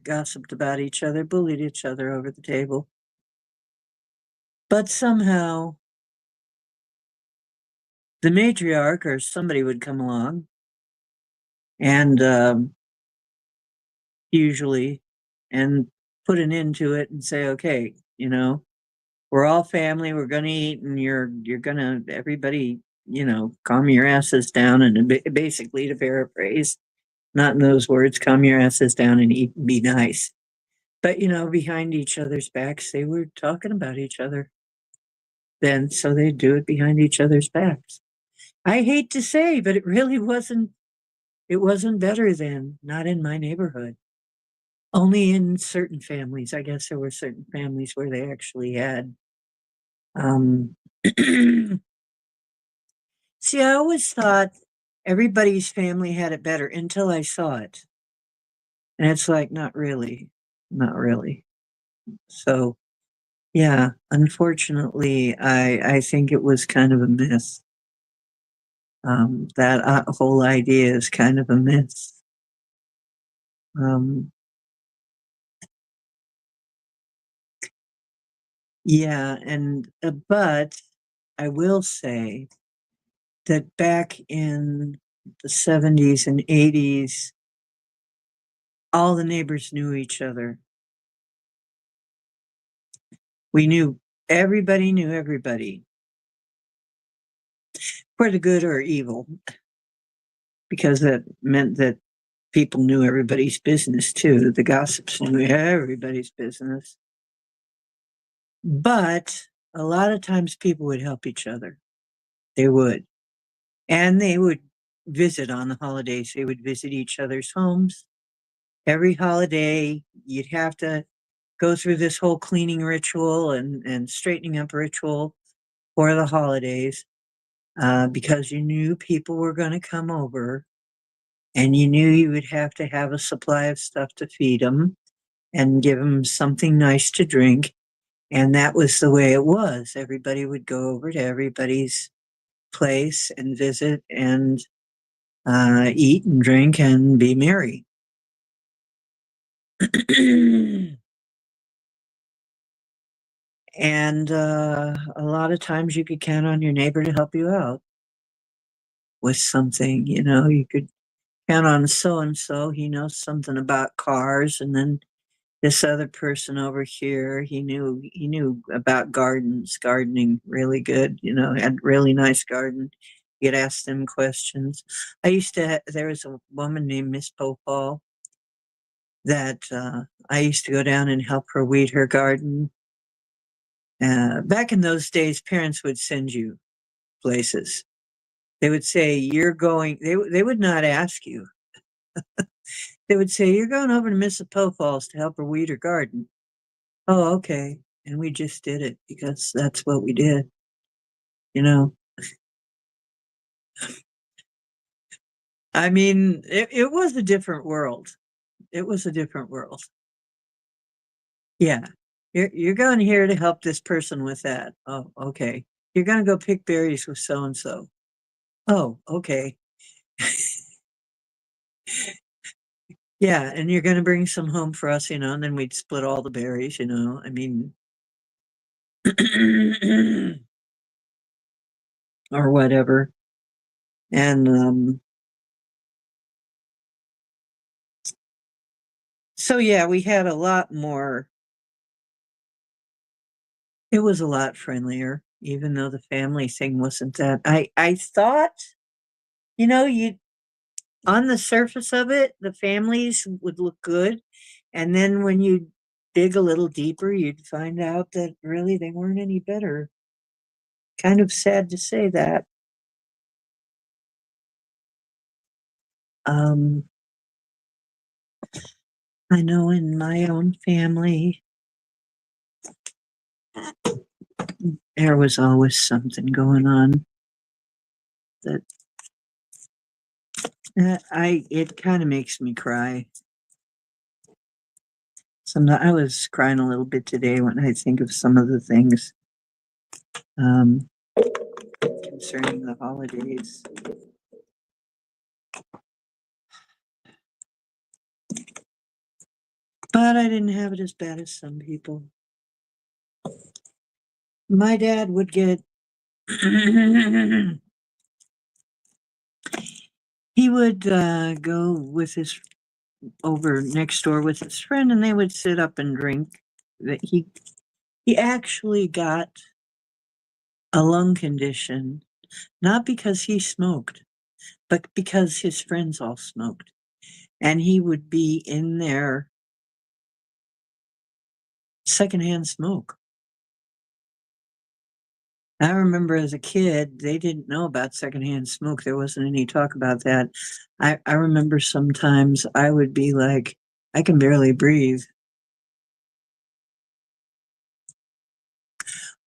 [SPEAKER 1] gossiped about each other, bullied each other over the table. But somehow, the matriarch or somebody would come along and usually and put an end to it and say, okay, we're all family, we're gonna eat, and you're gonna everybody, calm your asses down, and basically, to paraphrase, not in those words, calm your asses down and eat and be nice. But, behind each other's backs, they were talking about each other then, so they do it behind each other's backs. I hate to say, but it wasn't better then, not in my neighborhood. Only in certain families. I guess there were certain families where they actually had, um see, I always thought everybody's family had it better until I saw it. And it's like, not really, not really. So, yeah, unfortunately, I think it was kind of a myth. That whole idea is kind of a myth. Um, yeah, and but I will say that back in the 70s and 80s, all the neighbors knew each other. We knew everybody knew everybody for the good or evil, because that meant that people knew everybody's business too. The gossips knew everybody's business. But a lot of times people would help each other. They would. And they would visit on the holidays. They would visit each other's homes. Every holiday, you'd have to go through this whole cleaning ritual and straightening up ritual for the holidays, because you knew people were going to come over, and you knew you would have to have a supply of stuff to feed them and give them something nice to drink. And that was the way it was. Everybody would go over to everybody's place and visit and eat and drink and be merry. And a lot of times you could count on your neighbor to help you out with something. You could count on so and so. He knows something about cars, and then this other person over here, he knew about gardening really good. Had really nice garden. You'd ask them questions. There was a woman named Miss Popal that I used to go down and help her weed her garden. Back in those days, parents would send you places. They would say, "You're going," they would not ask you. They would say, "You're going over to Miss Popal's to help her weed her garden." Oh, okay. And we just did it because that's what we did, you know. I mean, it was a different world. It was a different world. Yeah. You're going here to help this person with that. Oh, okay. You're going to go pick berries with so and so. Oh, okay. Yeah, and you're gonna bring some home for us, and then we'd split all the berries. I mean, or whatever. And so yeah, we had a lot more. It was a lot friendlier, even though the family thing wasn't that. I thought, you on the surface of it, the families would look good, and then when you dig a little deeper, you'd find out that really they weren't any better. Kind of sad to say that. Um, I know in my own family, there was always something going on that it kind of makes me cry. I was crying a little bit today when I think of some of the things um, concerning the holidays. But I didn't have it as bad as some people. My dad would get, he would go with his over next door with his friend, and they would sit up and drink. That he actually got a lung condition, not because he smoked, but because his friends all smoked. And he would be in their secondhand smoke. I remember as a kid, they didn't know about secondhand smoke. There wasn't any talk about that. I remember sometimes I would be like, I can barely breathe.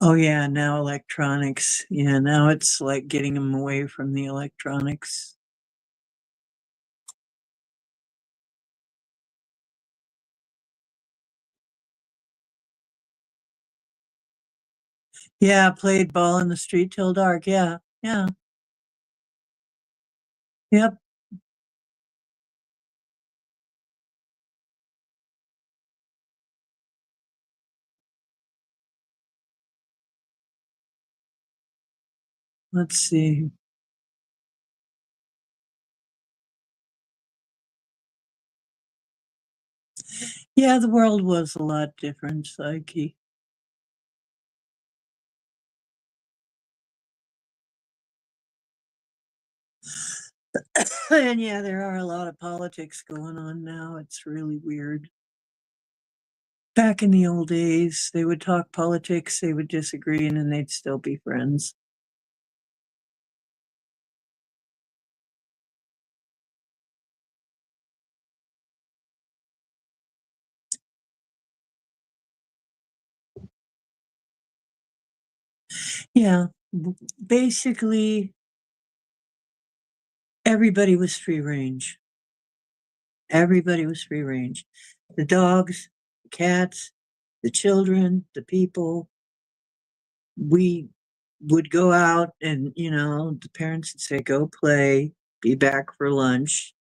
[SPEAKER 1] Oh, yeah, now electronics. Yeah, now it's like getting them away from the electronics. Yeah, played ball in the street till dark. Yeah, yeah, yep. Let's see. Yeah, the world was a lot different, Psyche. And yeah, there are a lot of politics going on now. It's really weird. Back in the old days, they would talk politics, they would disagree, and then they'd still be friends. Yeah, basically, everybody was free range. Everybody was free range. The dogs, the cats, the children, the people. We would go out and, the parents would say, go play, be back for lunch.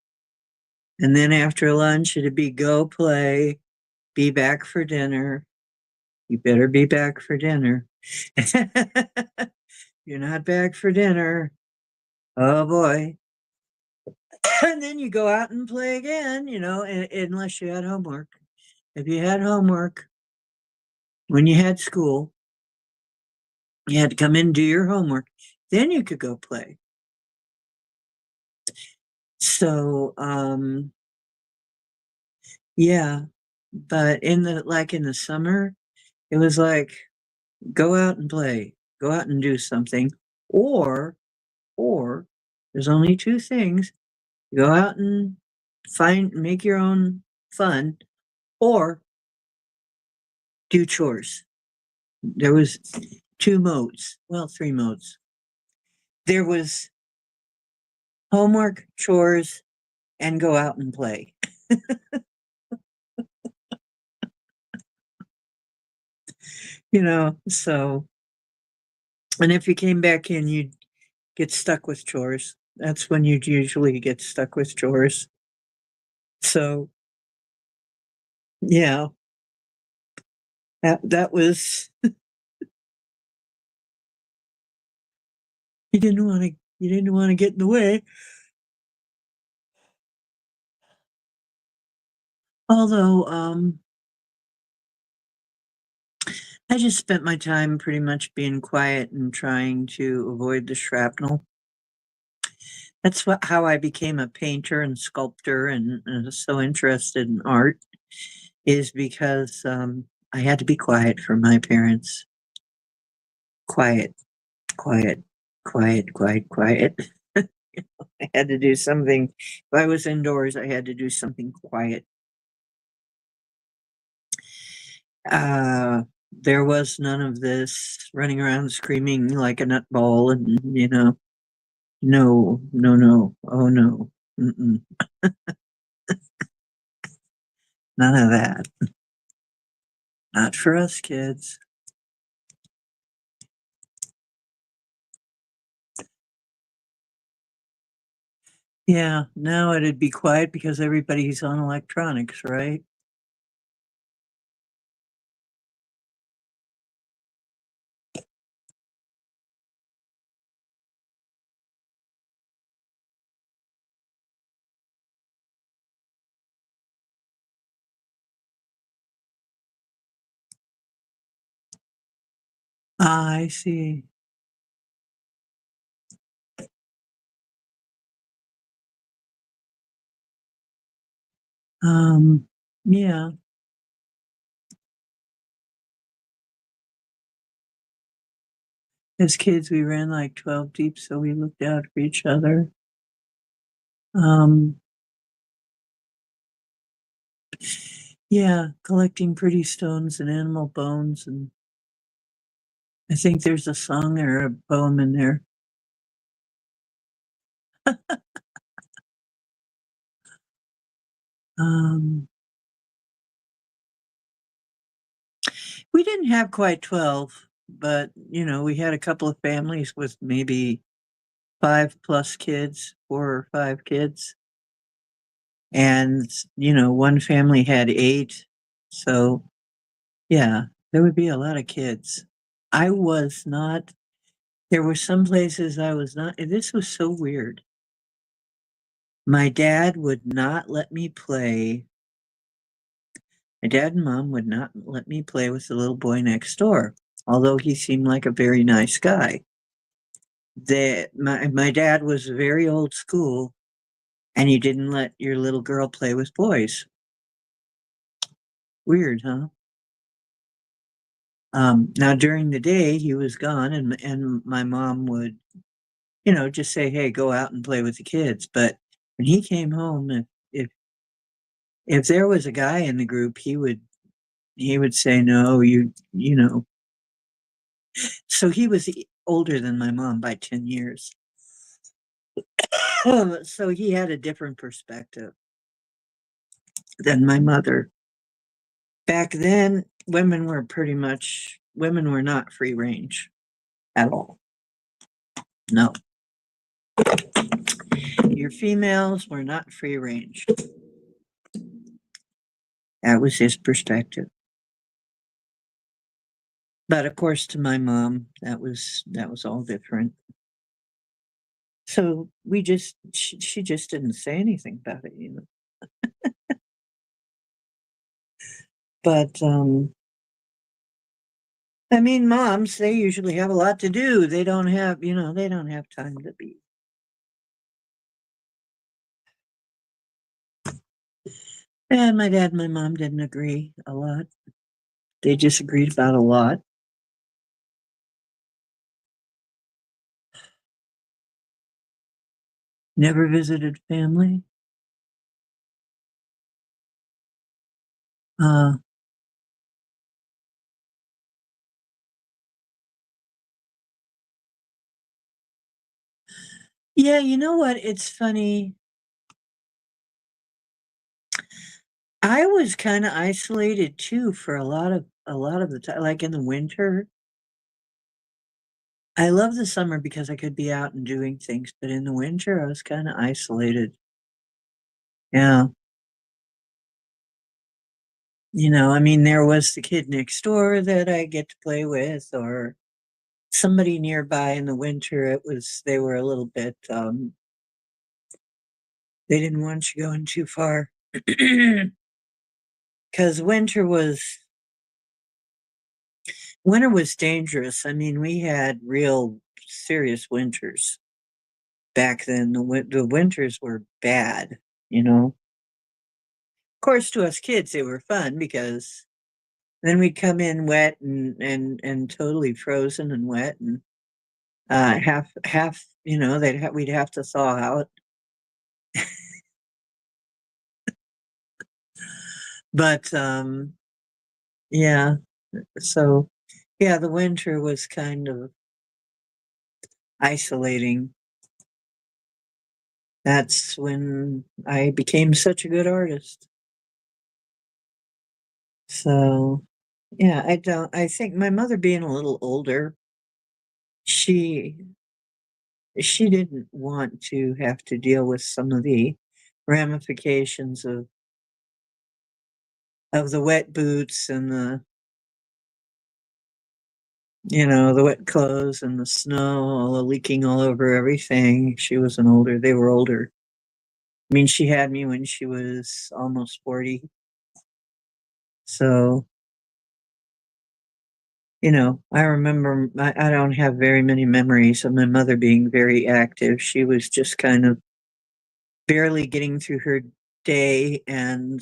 [SPEAKER 1] And then after lunch, it'd be go play, be back for dinner. You better be back for dinner. You're not back for dinner. Oh boy. And then you go out and play again, unless you had homework. If you had homework, when you had school, you had to come in and do your homework. Then you could go play. So, yeah. But in the summer, it was like go out and play, go out and do something, or or there's only two things: go out and make your own fun, or do chores. There was two modes, well, three modes. There was homework, chores, and go out and play. So, and if you came back in, you'd get stuck with chores. That's when you'd usually get stuck with chores. So, yeah, that was you didn't want to get in the way. Although, I just spent my time pretty much being quiet and trying to avoid the shrapnel. That's how I became a painter and sculptor and so interested in art is because I had to be quiet for my parents. Quiet, quiet, quiet, quiet, quiet. I had to do something. If I was indoors, I had to do something quiet. There was none of this running around screaming like a nutball and, no, no, no, oh no, mm-mm, none of that. Not for us kids. Yeah, now it'd be quiet because everybody's on electronics, right? I see. Um, yeah, as kids, we ran like 12 deep, so we looked out for each other. Um, yeah, collecting pretty stones and animal bones. And I think there's a song or a poem in there. Um, we didn't have quite 12. but, we had a couple of families with maybe 5 plus kids, 4 or 5 kids, and, one family had 8, so, yeah, there would be a lot of kids. I was not There were some places I was not this was so weird. My dad would not let me play My dad and mom would not let me play with the little boy next door, although he seemed like a very nice guy. My dad was very old school, and you didn't let your little girl play with boys. Weird, huh? Now during the day, he was gone, and my mom would, just say, "Hey, go out and play with the kids." But when he came home, if if there was a guy in the group, he would say, "No, you know." So he was older than my mom by 10 years. So he had a different perspective than my mother. Back then, women were not free range at all. No, your females were not free range. That was his perspective. But of course, to my mom, that was all different. So she just didn't say anything about it. But I mean, moms, they usually have a lot to do. They don't have time to be. And my dad and my mom didn't agree a lot. They disagreed about a lot. Never visited family. Uh, yeah, you know what? It's funny. I was kind of isolated too for a lot of the time, like in the winter. I love the summer because I could be out and doing things, but in the winter I was kind of isolated. Yeah. I mean, there was the kid next door that I get to play with, or somebody nearby in the winter. They were a little bit, they didn't want you going too far. Because winter was dangerous. I mean, we had real serious winters back then. The winters were bad, you know. Of course, to us kids, they were fun because then we'd come in wet and totally frozen and wet, and half, we'd have to thaw out. But yeah, so yeah, the winter was kind of isolating. That's when I became such a good artist. So, yeah, I think my mother being a little older, she she didn't want to have to deal with some of the ramifications of the wet boots and the wet clothes and the snow all leaking all over everything. They were older. I mean, she had me when she was almost 40. So, I remember I don't have very many memories of my mother being very active. She was just kind of barely getting through her day, and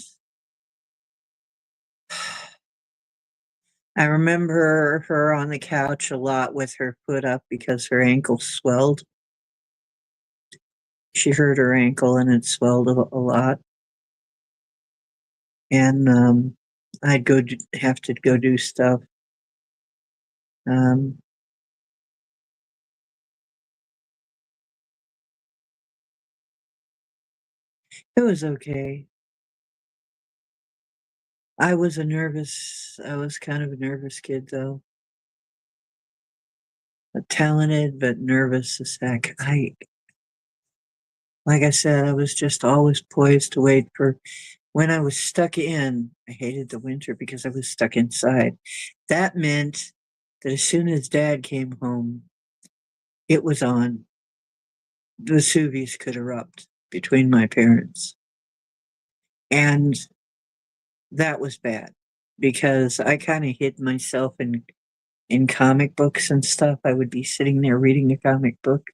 [SPEAKER 1] I remember her on the couch a lot with her foot up because her ankle swelled. She hurt her ankle and it swelled a lot, and I'd have to go do stuff. Um, it was okay. I was kind of a nervous kid though. talented but nervous as heck. Like I said, I was just always poised to wait for when I was stuck in. I hated the winter because I was stuck inside. That meant that as soon as Dad came home, it was on. Vesuvius could erupt between my parents. And that was bad because I kind of hid myself in comic books and stuff. I would be sitting there reading a comic book.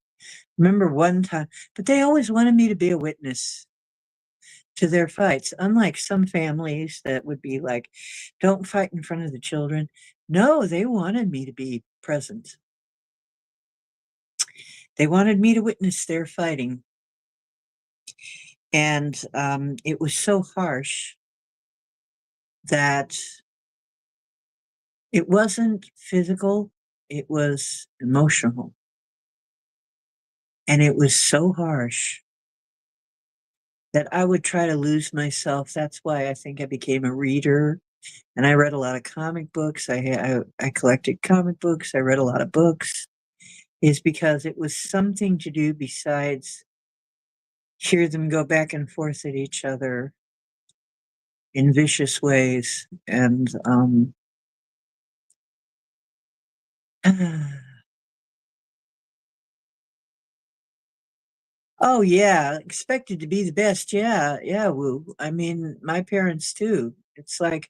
[SPEAKER 1] Remember one time, but they always wanted me to be a witness to their fights. Unlike some families that would be like, don't fight in front of the children. No, they wanted me to be present. They wanted me to witness their fighting. And it was so harsh that it wasn't physical, it was emotional. And it was so harsh that I would try to lose myself. That's why I think I became a reader. And I read a lot of comic books. I collected comic books. I read a lot of books. Is because it was something to do besides hear them go back and forth at each other in vicious ways. And oh yeah, expected to be the best. Yeah, yeah, Woo. I mean, my parents too. It's like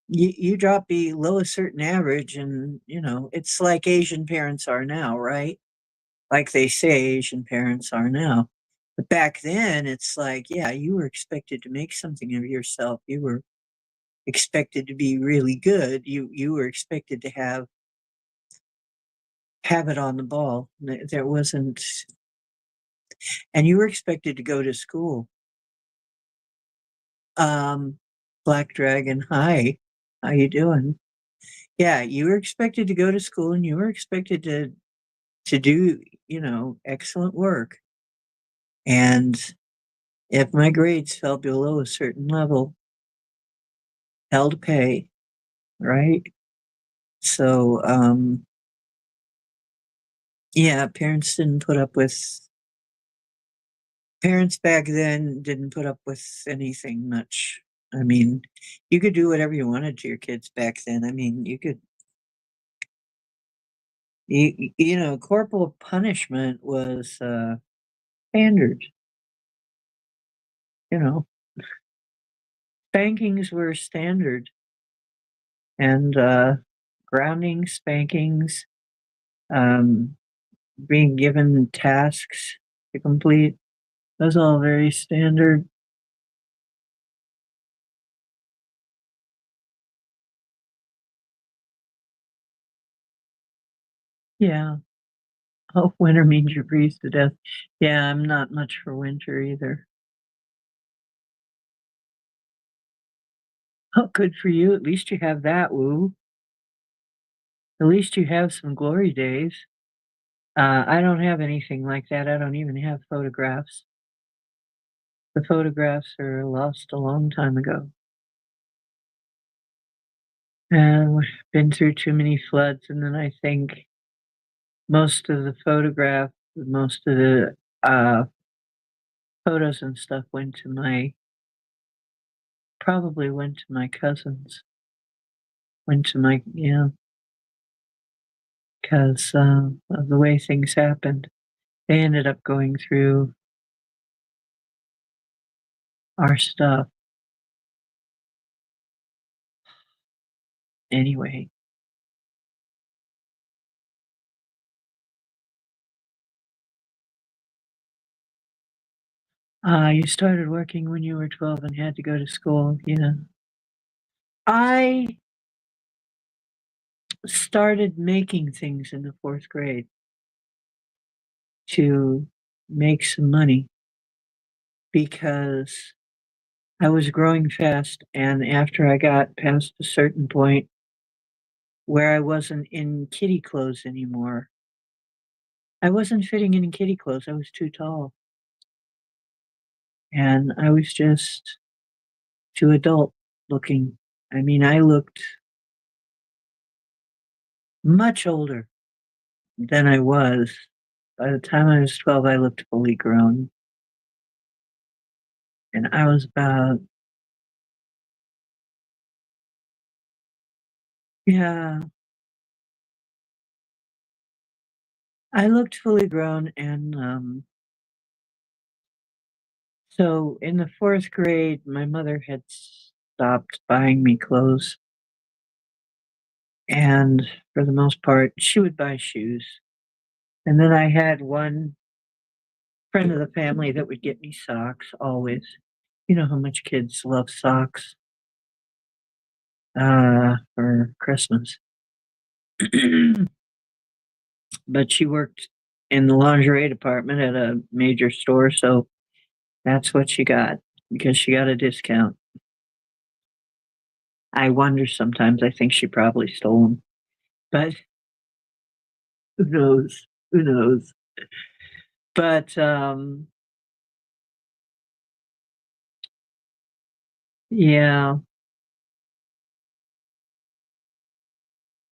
[SPEAKER 1] you drop below a certain average, and it's like Asian parents are now, right? Like they say Asian parents are now. But back then, it's like, yeah, you were expected to make something of yourself. You were expected to be really good. You were expected to have it on the ball. There wasn't, and you were expected to go to school. Um, Black Dragon, hi, how you doing? Yeah, you were expected to go to school, and you were expected to do excellent work. And if my grades fell below a certain level, hell to pay, right? So yeah, parents back then didn't put up with anything much. I mean, you could do whatever you wanted to your kids back then. I mean, corporal punishment was standard. You know, spankings were standard, and grounding, spankings, um, being given tasks to complete. That's all very standard. Yeah. Oh, winter means you freeze to death. Yeah, I'm not much for winter either. Oh, good for you. At least you have that, woo. At least you have some glory days. I don't have anything like that. I don't even have photographs. The photographs are lost a long time ago. And we've been through too many floods, and then I think most of the photos and stuff probably went to my cousins, went to my, because of the way things happened. They ended up going through our stuff anyway. You started working when you were 12 and had to go to school. Yeah. I started making things in the fourth grade to make some money because I was growing fast. And after I got past a certain point where I wasn't in kitty clothes anymore, I wasn't fitting in kitty clothes. I was too tall. And I was just too adult looking. I mean, I looked much older than I was. By the time I was 12, I looked fully grown. And I was about, yeah, I looked fully grown. And so in the fourth grade, my mother had stopped buying me clothes. And for the most part, she would buy shoes. And then I had one friend of the family that would get me socks always. You know how much kids love socks for Christmas. But she worked in the lingerie department at a major store, so that's what she got because she got a discount. I wonder sometimes, I think she probably stole them, but who knows? Who knows? But yeah,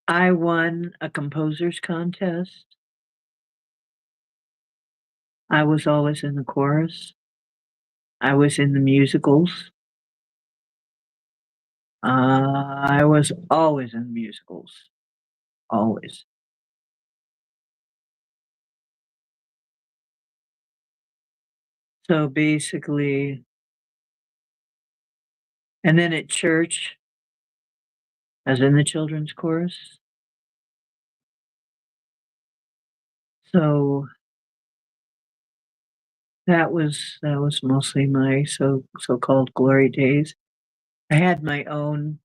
[SPEAKER 1] I won a composers contest. I was always in the chorus. I was in the musicals. I was always in musicals, always. So basically, and then at church, I was in the children's chorus. So that was mostly my so-called glory days. I had my own.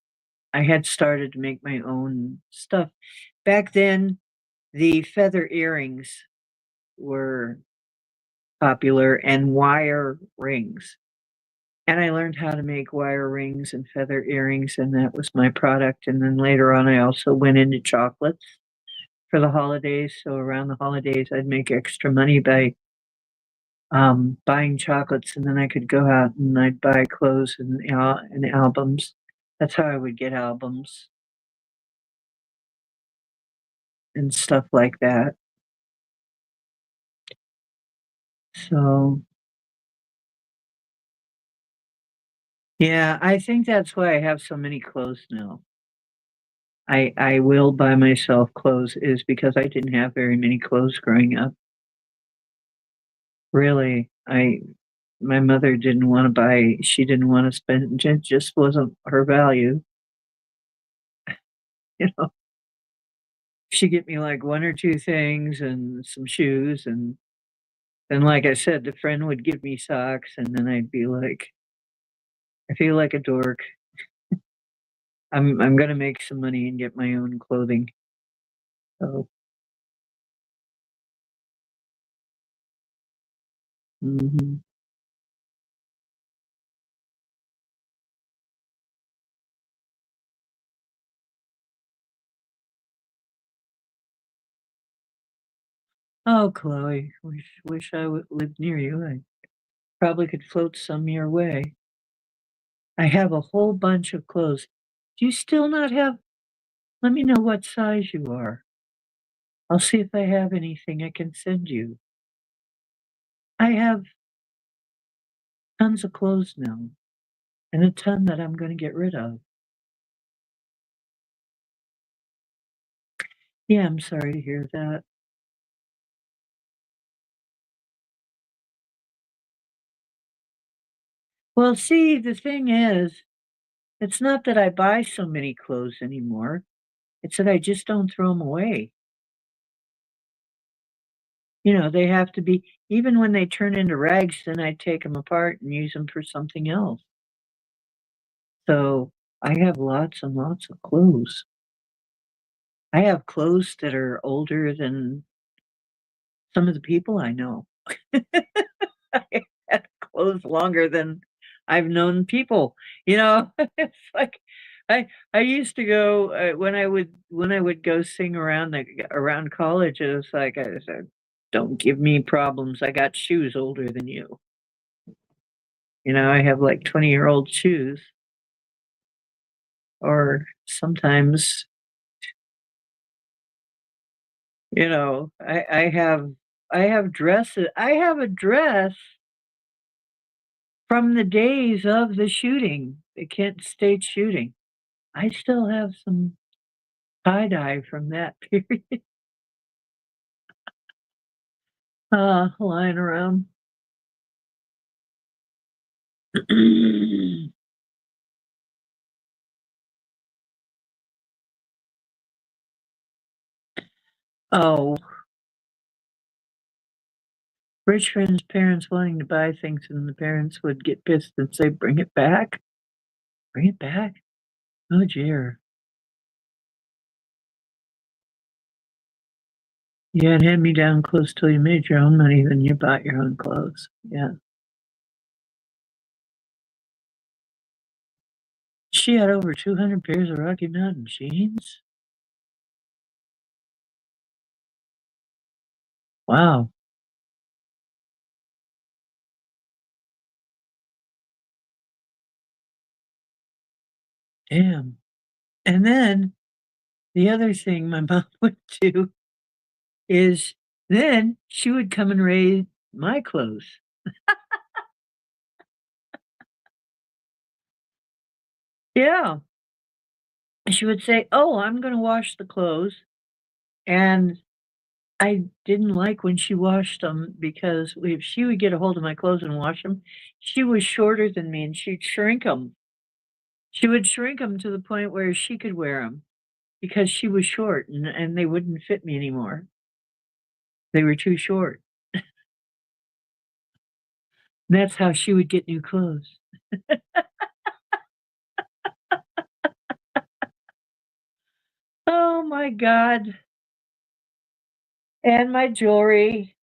[SPEAKER 1] I had started to make my own stuff. Back then, the feather earrings were popular and wire rings. And I learned how to make wire rings and feather earrings, and that was my product. And then later on, I also went into chocolates for the holidays. So around the holidays, I'd make extra money by buying chocolates, and then I could go out and I'd buy clothes and albums. That's how I would get albums and stuff like that. So yeah, I think that's why I have so many clothes now. I will buy myself clothes is because I didn't have very many clothes growing up. Really, I my mother didn't want to buy. She didn't want to spend. It just wasn't her value. You know, she'd get me like one or two things and some shoes, and like I said, the friend would give me socks, and then I'd be like, I feel like a dork. I'm gonna make some money and get my own clothing. So, mhm. Oh, Chloe, wish I lived near you. I probably could float some your way. I have a whole bunch of clothes. Do you still not have? Let me know what size you are. I'll see if I have anything I can send you. I have tons of clothes now and a ton that I'm going to get rid of. Yeah, I'm sorry to hear that. Well, see, the thing is, it's not that I buy so many clothes anymore. It's that I just don't throw them away. They have to be, even when they turn into rags, then I take them apart and use them for something else. So I have lots and lots of clothes. I have clothes that are older than some of the people I know. I had clothes longer than I've known people. It's like I used to go when I would go sing around college. It was like I said, "Don't give me problems. I got shoes older than you." I have like 20-year-old shoes, or sometimes You know, I have dresses. I have a dress from the days of the shooting, the Kent State shooting. I still have some tie-dye from that period, lying around. Oh, rich friends' parents wanting to buy things, and the parents would get pissed and say, "Bring it back? Bring it back?" Oh, dear. You had hand-me-down clothes till you made your own money, then you bought your own clothes. Yeah. She had over 200 pairs of Rocky Mountain jeans? Wow, damn. And then the other thing my mom would do is then she would come and raid my clothes. Yeah. She would say, "Oh, I'm gonna wash the clothes," and I didn't like when she washed them because if she would get a hold of my clothes and wash them, she was shorter than me and she'd shrink them. She would shrink them to the point where she could wear them because she was short and they wouldn't fit me anymore. They were too short. And that's how she would get new clothes. Oh my god. And my jewelry.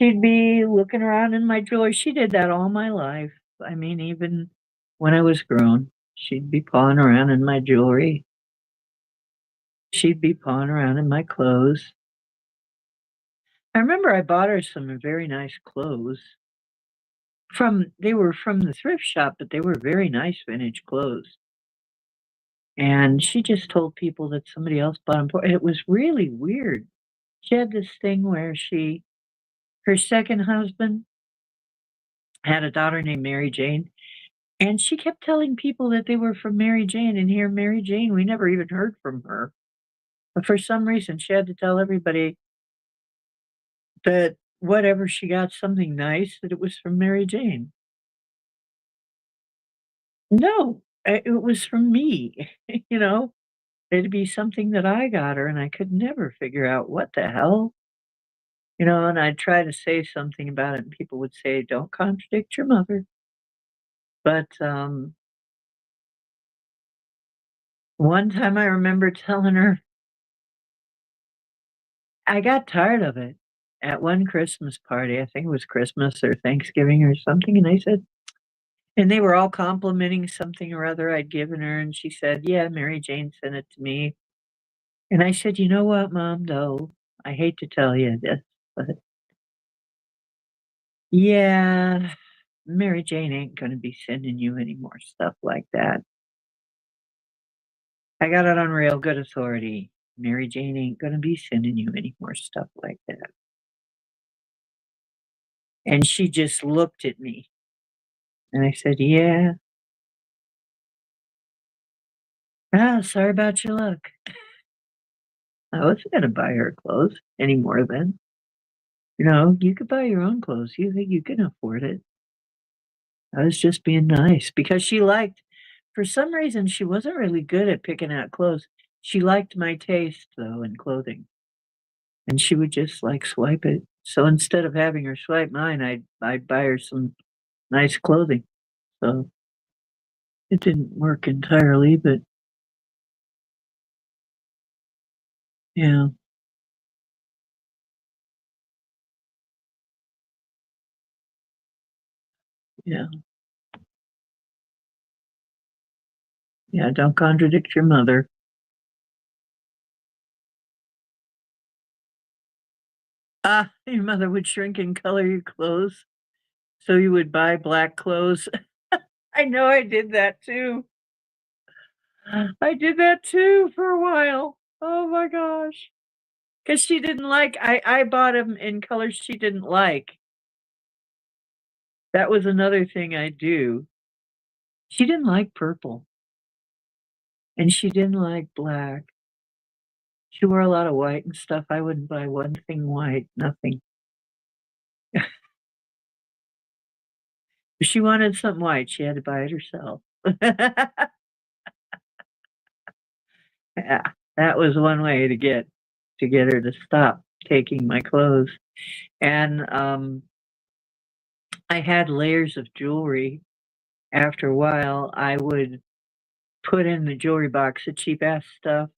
[SPEAKER 1] She'd be looking around in my jewelry. She did that all my life. I mean, even when I was grown, she'd be pawing around in my jewelry. She'd be pawing around in my clothes. I remember I bought her some very nice clothes they were from the thrift shop, but they were very nice vintage clothes. And she just told people that somebody else bought them for her. It was really weird. She had this thing where her second husband had a daughter named Mary Jane, and she kept telling people that they were from Mary Jane, and here Mary Jane, we never even heard from her. But for some reason, she had to tell everybody that whatever she got something nice, that it was from Mary Jane. No, it was from me, you know? It'd be something that I got her, and I could never figure out what the hell, and I'd try to say something about it, and people would say, "Don't contradict your mother." But, one time I remember telling her I got tired of it at one Christmas party. I think it was Christmas or Thanksgiving or something, and I said and they were all complimenting something or other I'd given her, and she said, "Yeah, Mary Jane sent it to me." And I said, "You know what, Mom, though? I hate to tell you this, but yeah, Mary Jane ain't gonna be sending you any more stuff like that. I got it on real good authority. Mary Jane ain't gonna be sending you any more stuff like that." And she just looked at me, and I said, "Yeah, sorry about your luck." I wasn't gonna buy her clothes anymore then. You could buy your own clothes. You think you can afford it. I was just being nice because for some reason, she wasn't really good at picking out clothes. She liked my taste, though, in clothing, and she would just, like, swipe it. So instead of having her swipe mine, I'd buy her some nice clothing. So it didn't work entirely, but yeah, yeah, yeah, don't contradict your mother. Your mother would shrink and color your clothes, so you would buy black clothes. I know I did that too. I did that too for a while. Oh my gosh. 'Cause she didn't like I bought 'em in colors she didn't like. That was another thing I do. She didn't like purple, and she didn't like black. She wore a lot of white and stuff. I wouldn't buy one thing white, nothing. If she wanted something white, she had to buy it herself. Yeah, that was one way to get her to stop taking my clothes, and, I had layers of jewelry. After a while, I would put in the jewelry box the cheap-ass stuff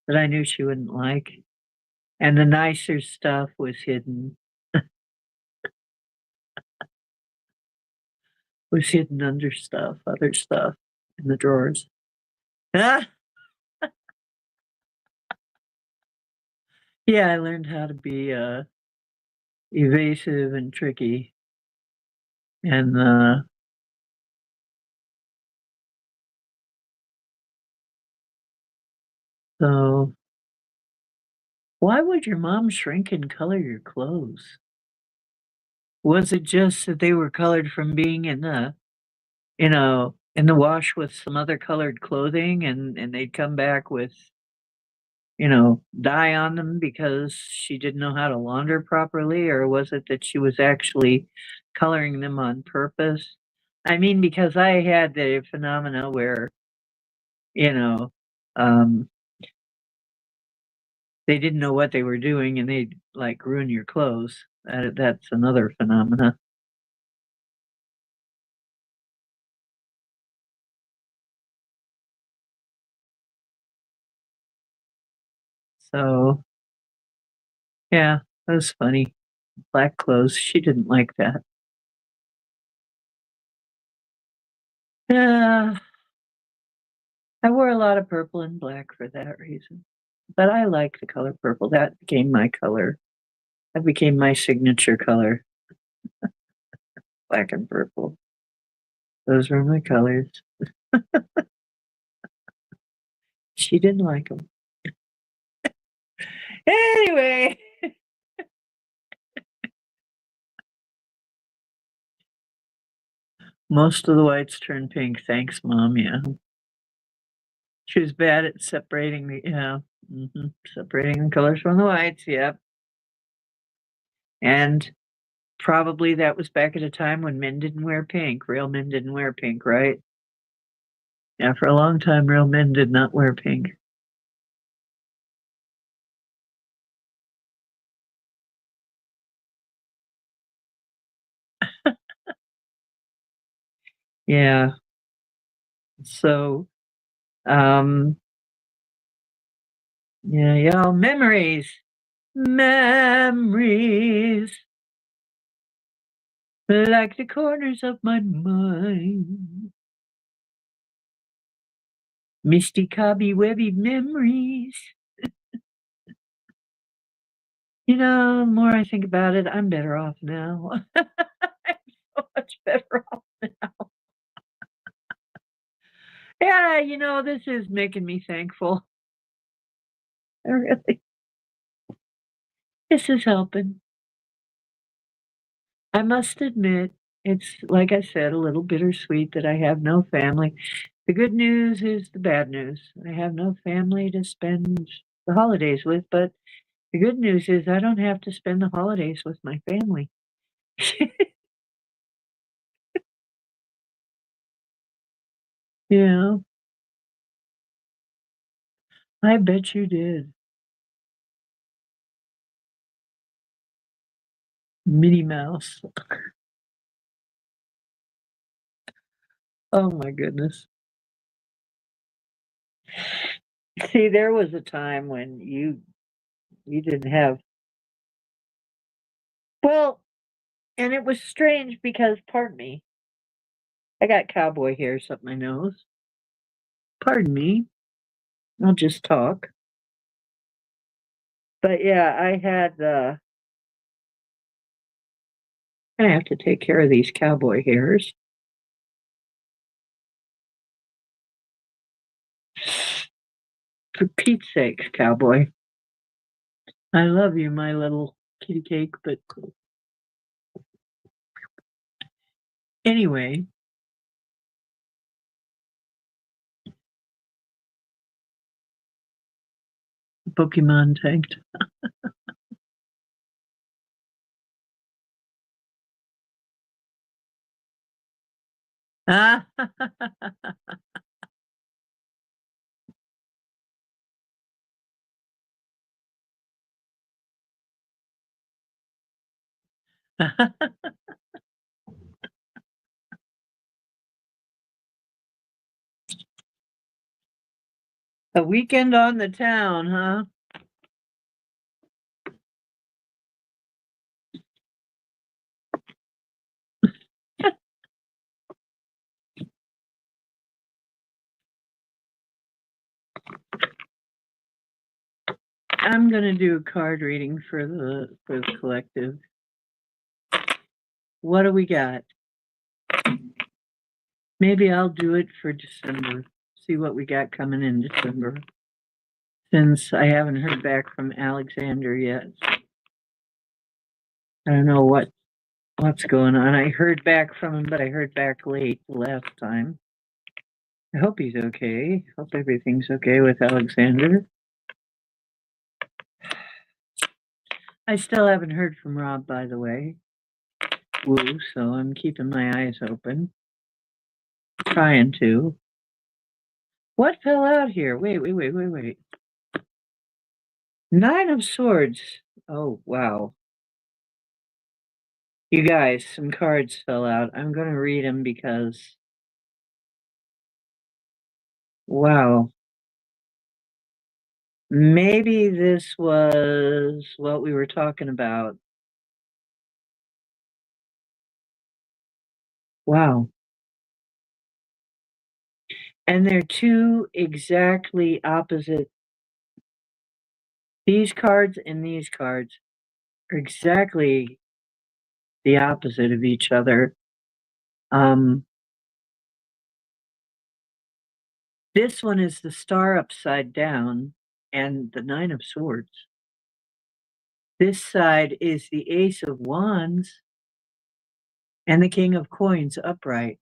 [SPEAKER 1] that I knew she wouldn't like, and the nicer stuff was hidden under stuff, other stuff in the drawers. Ah! Yeah, I learned how to be, evasive and tricky, and, so why would your mom shrink and color your clothes? Was it just that they were colored from being in the in the wash with some other colored clothing and they'd come back with, dye on them because she didn't know how to launder properly, or was it that she was actually coloring them on purpose? I mean, because I had the phenomena where, you know, um, they didn't know what they were doing and they'd, like, ruin your clothes. That's another phenomena. So, yeah, that was funny. Black clothes, she didn't like that. Yeah, I wore a lot of purple and black for that reason, but I like the color purple. That became my color. That became my signature color, black and purple. Those were my colors. She didn't like them. Anyway, most of the whites turned pink. Thanks, mom. Yeah. She was bad at separating separating the colors from the whites. Yep. And probably that was back at a time when men didn't wear pink. Real men didn't wear pink, right? Yeah, for a long time, real men did not wear pink. Yeah. So, um, yeah, yeah, memories, memories, like the corners of my mind. Misty, cobby-webby memories. The more I think about it, I'm better off now. I'm so much better off now. Yeah, this is making me thankful. Really, this is helping. I must admit, it's like I said, a little bittersweet that I have no family. The good news is the bad news. I have no family to spend the holidays with, but the good news is I don't have to spend the holidays with my family. Yeah, I bet you did. Minnie Mouse. Oh my goodness. See, there was a time when you didn't have well, and it was strange because pardon me, I got cowboy hairs up my nose. Pardon me. I'll just talk. But yeah, I have to take care of these cowboy hairs. For Pete's sake, cowboy. I love you, my little kitty cake, but anyway. Pokemon tanked. Ah. A weekend on the town, huh? I'm gonna do a card reading for the collective. What do we got? Maybe I'll do it for December. See what we got coming in December. Since I haven't heard back from Alexander yet. I don't know what's going on. I heard back from him, but I heard back late the last time. I hope he's okay. Hope everything's okay with Alexander. I still haven't heard from Rob, by the way. Woo, so I'm keeping my eyes open. Trying to. What fell out here? Wait. 9 of Swords. Oh, wow. You guys, some cards fell out. I'm going to read them because. Wow. Maybe this was what we were talking about. Wow. And they're two exactly opposite. These cards and these cards are exactly the opposite of each other. This one is the Star upside down and the 9 of Swords. This side is the Ace of Wands and the King of Coins upright.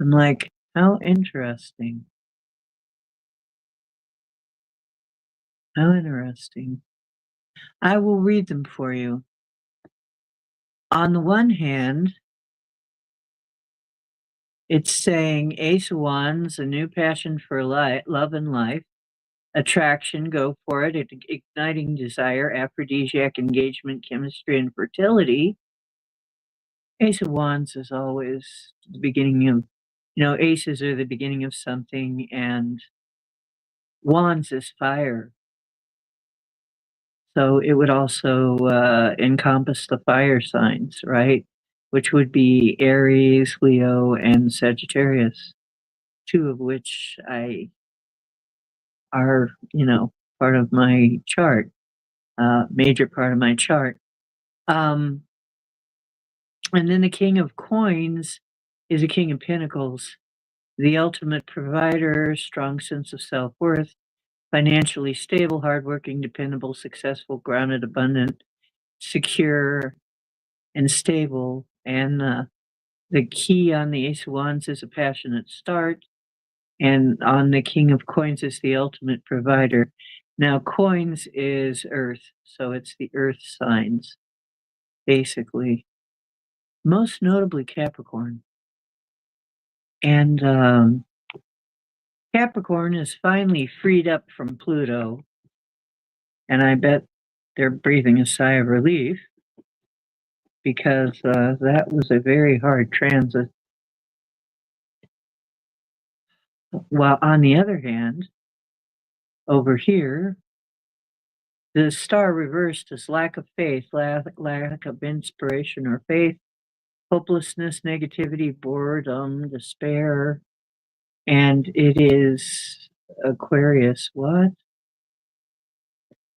[SPEAKER 1] I'm like, how interesting. How interesting. I will read them for you. On the one hand, it's saying Ace of Wands, a new passion for love and life, attraction, go for it, igniting desire, aphrodisiac engagement, chemistry, and fertility. Ace of Wands is always the beginning of, aces are the beginning of something, and Wands is fire. So it would also encompass the fire signs, right? Which would be Aries, Leo, and Sagittarius, two of which I are, part of my chart, major part of my chart. And then the King of Coins is a King of Pentacles, the ultimate provider, strong sense of self-worth, financially stable, hardworking, dependable, successful, grounded, abundant, secure, and stable. And the key on the Ace of Wands is a passionate start. And on the King of Coins is the ultimate provider. Now, coins is earth, so it's the earth signs, basically. Most notably Capricorn. And Capricorn is finally freed up from Pluto. And I bet they're breathing a sigh of relief because that was a very hard transit. While on the other hand, over here, the star reversed is lack of faith, lack of inspiration or faith, hopelessness, negativity, boredom, despair, and it is Aquarius. What?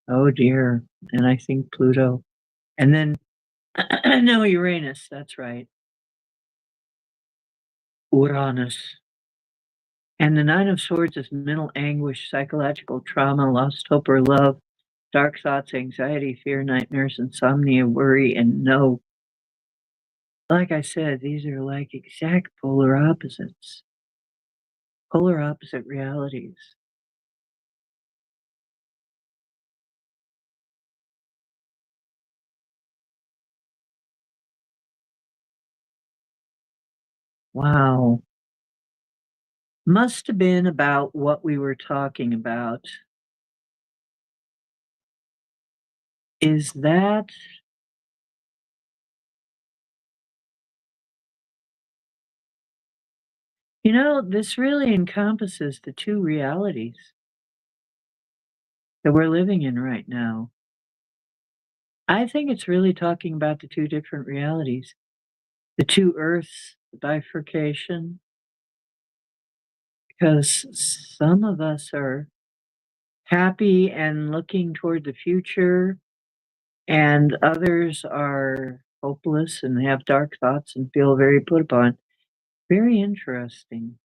[SPEAKER 1] Oh dear. And I think Pluto. And then, no, Uranus. That's right. Uranus. And the Nine of Swords is mental anguish, psychological trauma, lost hope or love, dark thoughts, anxiety, fear, nightmares, insomnia, worry, and no. Like I said, these are like exact polar opposites, polar opposite realities. Wow. Must have been about what we were talking about. Is that, this really encompasses the two realities that we're living in right now. I think it's really talking about the two different realities, the two earths, the bifurcation, because some of us are happy and looking toward the future, and others are hopeless and have dark thoughts and feel very put upon. Very interesting.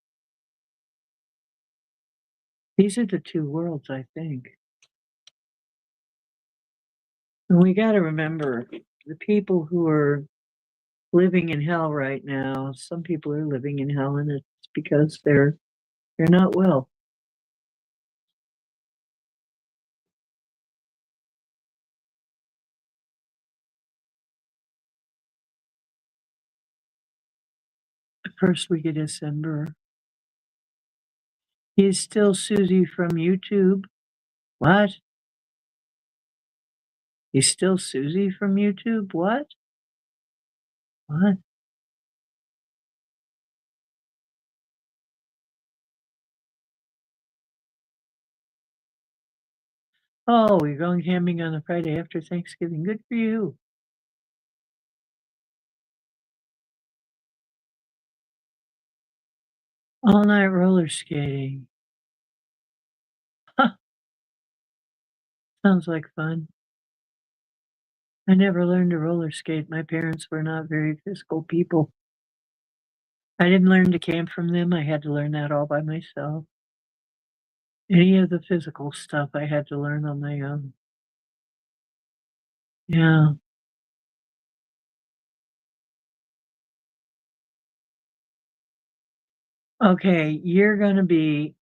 [SPEAKER 1] These are the two worlds, I think. And we got to remember the people who are living in hell right now. Some people are living in hell, and it's because they're not well. First week of December. He's still Susie from YouTube. What? He's still Susie from YouTube? What? What? Oh, you're going camping on the Friday after Thanksgiving. Good for you. All night roller skating. Huh, sounds like fun. I never learned to roller skate. My parents were not very physical people. I didn't learn to camp from them. I had to learn that all by myself. Any of the physical stuff I had to learn on my own. Yeah. Okay, you're gonna be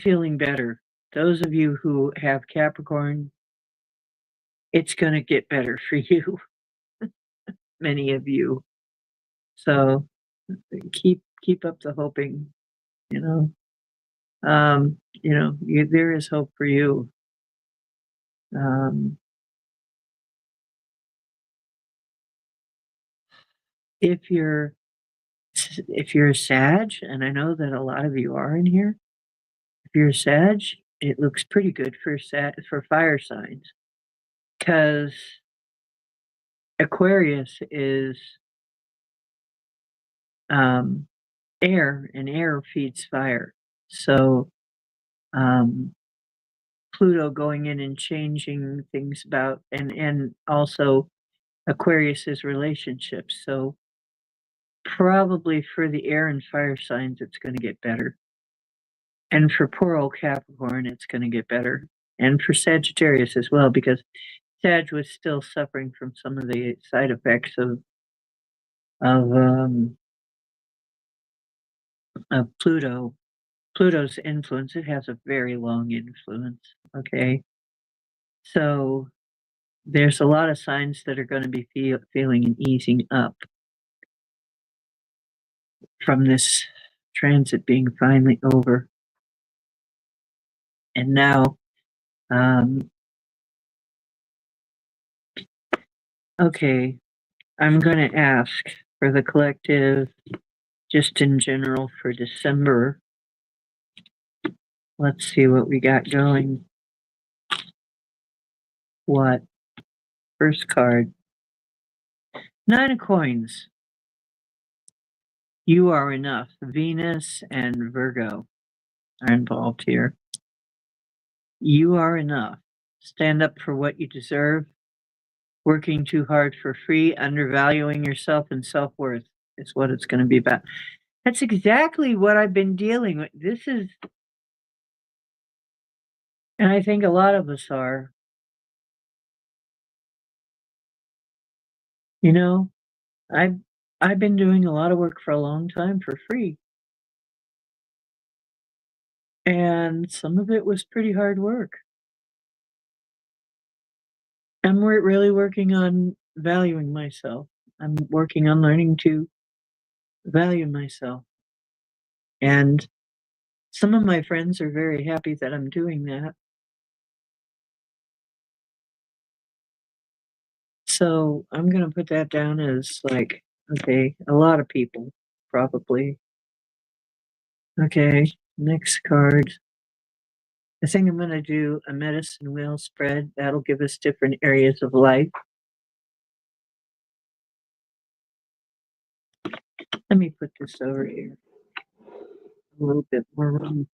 [SPEAKER 1] feeling better. Those of you who have Capricorn, it's gonna get better for you, many of you. So keep up the hoping, you know. There is hope for you. Um, if you're if you're a Sag, and I know that a lot of you are in here, if you're a Sag, it looks pretty good for fire signs, because Aquarius is um, air, and air feeds fire. So um, Pluto going in and changing things about, and also Aquarius's relationships. So probably for the air and fire signs, it's going to get better. And for poor old Capricorn, it's going to get better. And for Sagittarius as well, because Sag was still suffering from some of the side effects of um, of Pluto's influence. It has a very long influence. Okay, so there's a lot of signs that are going to be feeling an easing up from this transit being finally over. And now, um, okay, I'm going to ask for the collective, just in general for December. Let's see what we got going. What? First card. Nine of Coins. You are enough. Venus and Virgo are involved here. You are enough. Stand up for what you deserve. Working too hard for free, undervaluing yourself and self worth. is what it's gonna be about. That's exactly what I've been dealing with. And I think a lot of us are, you know, I've I've been doing a lot of work for a long time for free, and some of it was pretty hard work. I'm really working on valuing myself. I'm working on learning to value myself, and some of my friends are very happy that I'm doing that. So I'm gonna put that down as like, okay, a lot of people probably. Okay, next card. I think I'm gonna do a medicine wheel spread. That'll give us different areas of life. Let me put this over here. A little bit more room.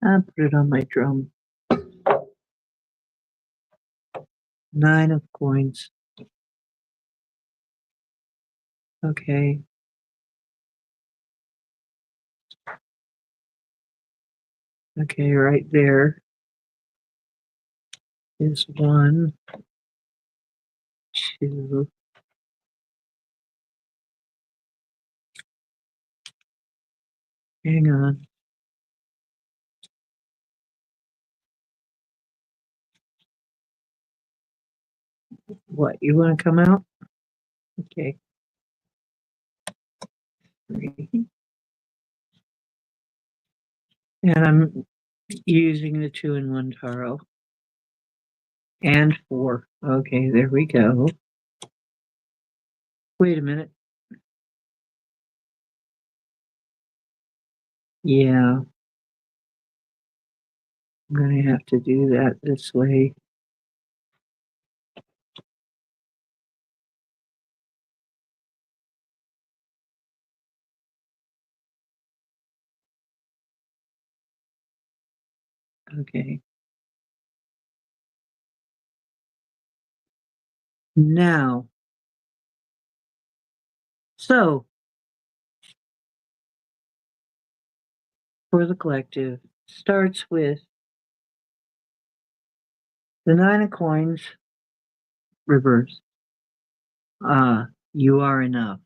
[SPEAKER 1] I'll put it on my drum. 9 of coins. Okay. Okay, right there is 1, 2. Hang on. What, you wanna come out? Okay. 3. And I'm using the 2 and 1 taro. And 4. Okay, there we go. Wait a minute. Yeah, I'm gonna have to do that this way. Okay. Now, so for the collective, starts with the 9 of coins reversed. You are enough.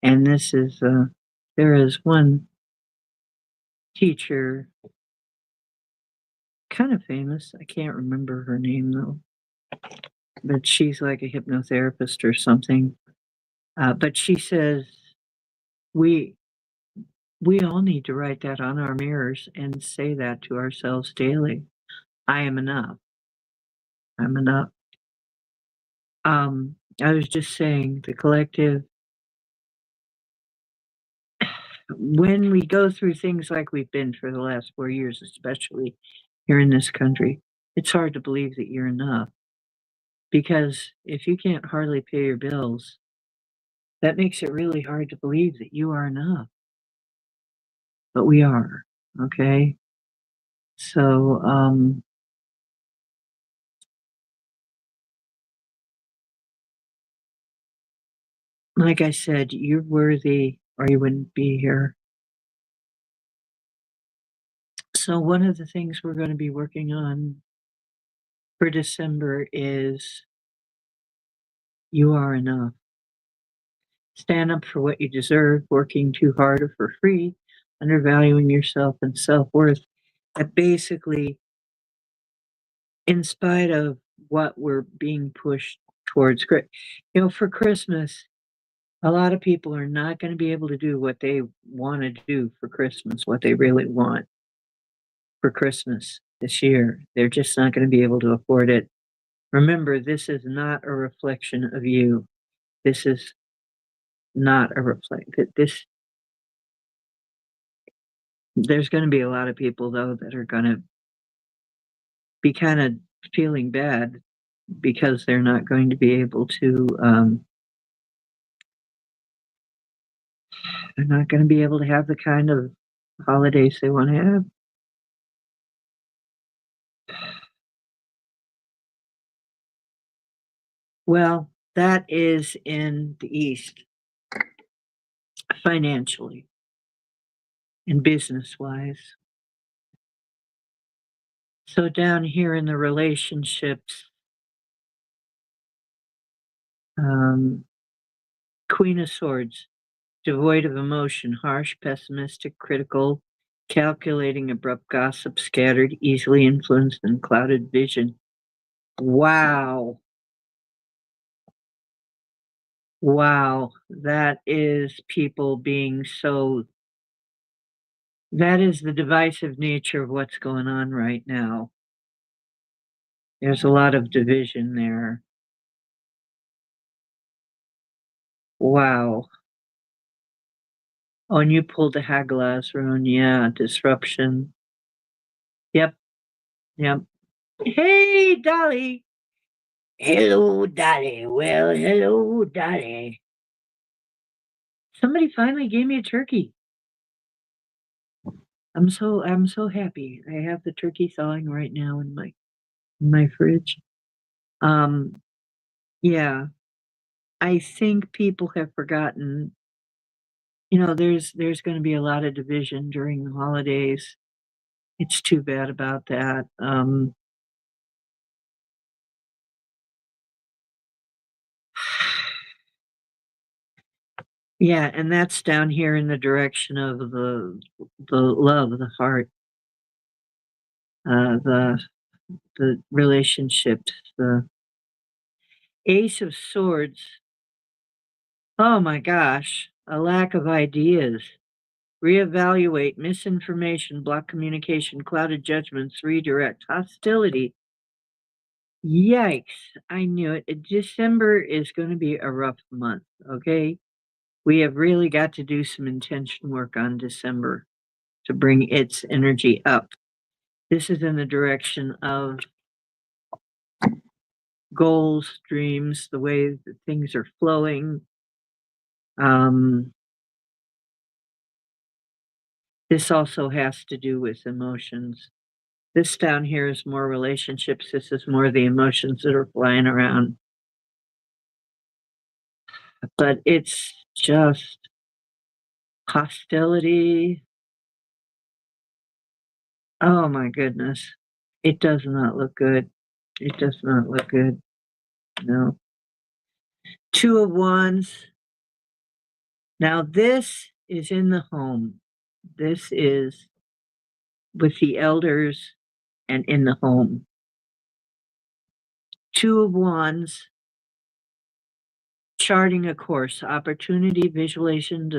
[SPEAKER 1] And this is, there is one teacher, kind of famous. I can't remember her name though, but she's like a hypnotherapist or something. But she says we we all need to write that on our mirrors and say that to ourselves daily. I am enough. I'm enough. I was just saying the collective, when we go through things like we've been for the last 4 years, especially here in this country, it's hard to believe that you're enough. Because if you can't hardly pay your bills, that makes it really hard to believe that you are enough. But we are, okay? So, like I said, you're worthy or you wouldn't be here. So, one of the things we're going to be working on for December is you are enough. Stand up for what you deserve, working too hard or for free, undervaluing yourself and self worth. That basically, in spite of what we're being pushed towards, for Christmas, a lot of people are not going to be able to do what they want to do for Christmas, what they really want for Christmas this year. They're just not going to be able to afford it. Remember, this is not a reflection of you. This is not a reflect that this there's going to be a lot of people though that are going to be kind of feeling bad because they're not going to be able to they're not going to be able to have the kind of holidays they want to have. Well, That is in the East, financially and business-wise. So down here in the relationships, um, Queen of Swords, devoid of emotion, harsh, pessimistic, critical, calculating, abrupt gossip, scattered, easily influenced, and clouded vision. Wow. Wow. That is people being so. That is the divisive nature of what's going on right now. There's a lot of division there. Wow. Oh, and you pulled the Hagalaz rune. Yeah, disruption. Yep, yep. Hey, Dolly. Hello, Dolly. Well, hello, Dolly. Somebody finally gave me a turkey. I'm so happy. I have the turkey thawing right now in my fridge. Um, yeah, I think people have forgotten. There's going to be a lot of division during the holidays. It's too bad about that. Yeah, and that's down here in the direction of the love, the heart, the relationships, the Ace of Swords. Oh my gosh, a lack of ideas. Reevaluate, misinformation, block communication, clouded judgments, redirect, hostility. Yikes, I knew it. December is going to be a rough month, okay? We have really got to do some intention work on December to bring its energy up. This is in the direction of goals, dreams, the way that things are flowing. Um, this also has to do with emotions. This down here is more relationships. This is more the emotions that are flying around. But it's just hostility. Oh my goodness. It does not look good. It does not look good. No. Two of Wands. Now, this is in the home. This is with the elders and in the home. Two of Wands, charting a course, opportunity, visualization,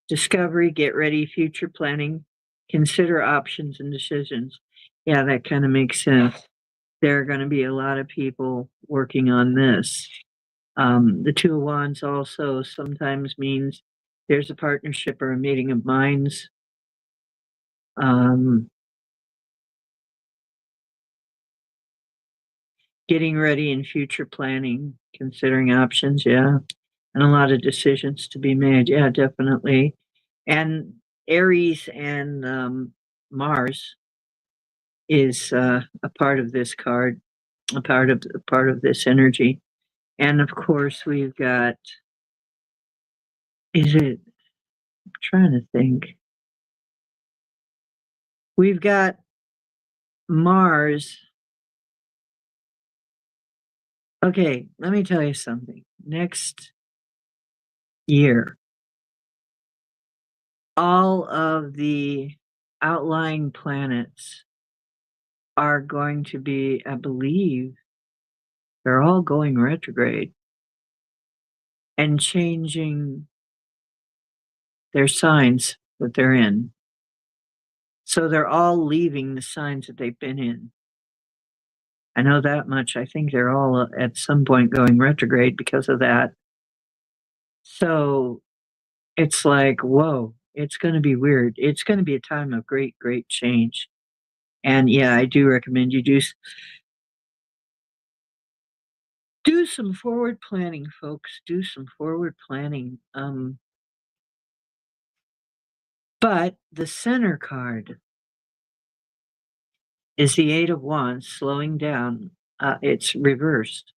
[SPEAKER 1] discovery, get ready, future planning, consider options and decisions. Yeah, that kind of makes sense. There are going to be a lot of people working on this. The Two of Wands also sometimes means there's a partnership or a meeting of minds. Um, Getting ready and future planning, considering options, yeah, and a lot of decisions to be made, yeah, definitely. And Aries and Mars is a part of this card, a part of this energy, and of course we've got. Is it? I'm trying to think. We've got Mars. Okay, let me tell you something. Next year, all of the outlying planets are going to be, I believe, they're all going retrograde and changing their signs that they're in. So they're all leaving the signs that they've been in. I know that much. I think they're all at some point going retrograde because of that. So it's like, whoa, it's going to be weird. It's going to be a time of great, great change. And yeah, I do recommend you do some forward planning, folks. Do some forward planning. But the center card is the Eight of Wands, slowing down. It's reversed.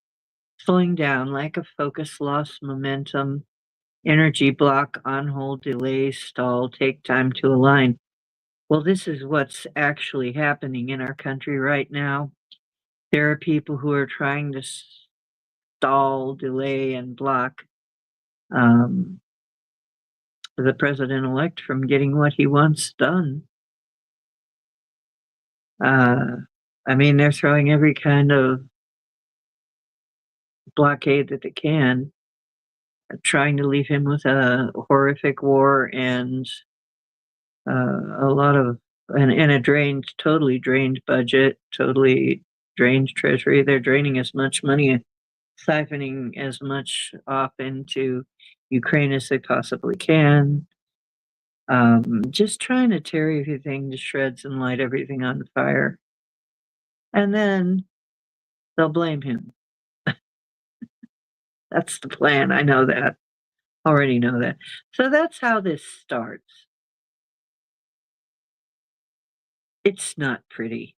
[SPEAKER 1] slowing down, lack of focus, lost momentum, energy block, on hold, delay, stall, take time to align. Well, this is what's actually happening in our country right now. There are people who are trying to stall, delay, and block um, the president elect from getting what he wants done. Uh, I mean, they're throwing every kind of blockade that they can, trying to leave him with a horrific war and a lot of and a drained, totally drained budget, totally drained treasury. They're draining as much money, siphoning as much off into Ukraine as they possibly can. Just trying to tear everything to shreds and light everything on fire. And then they'll blame him. That's the plan. I know that. Already know that. So that's how this starts. It's not pretty.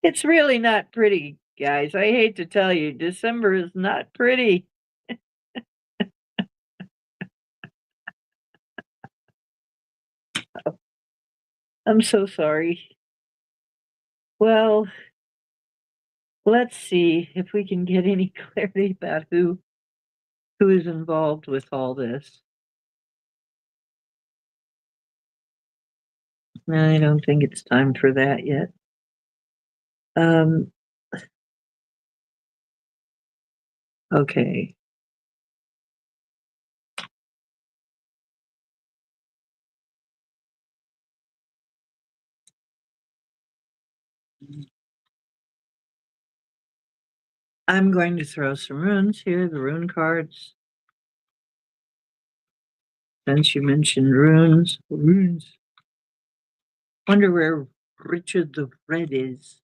[SPEAKER 1] It's really not pretty, guys. I hate to tell you, December is not pretty. I'm so sorry. Well, let's see if we can get any clarity about who is involved with all this. I don't think it's time for that yet. Um, okay. I'm going to throw some runes here, the rune cards. Since you mentioned runes. Wonder where Richard the Red is.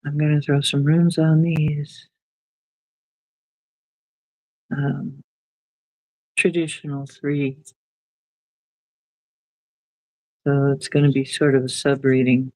[SPEAKER 1] I'm going to throw some runes on these. Traditional 3. So it's going to be sort of a sub reading.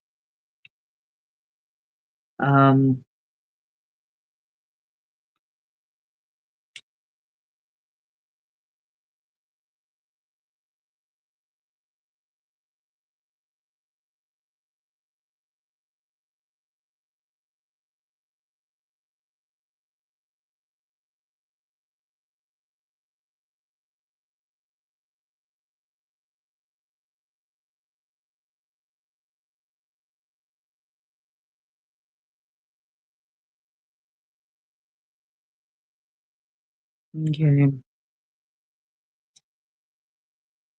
[SPEAKER 1] Okay.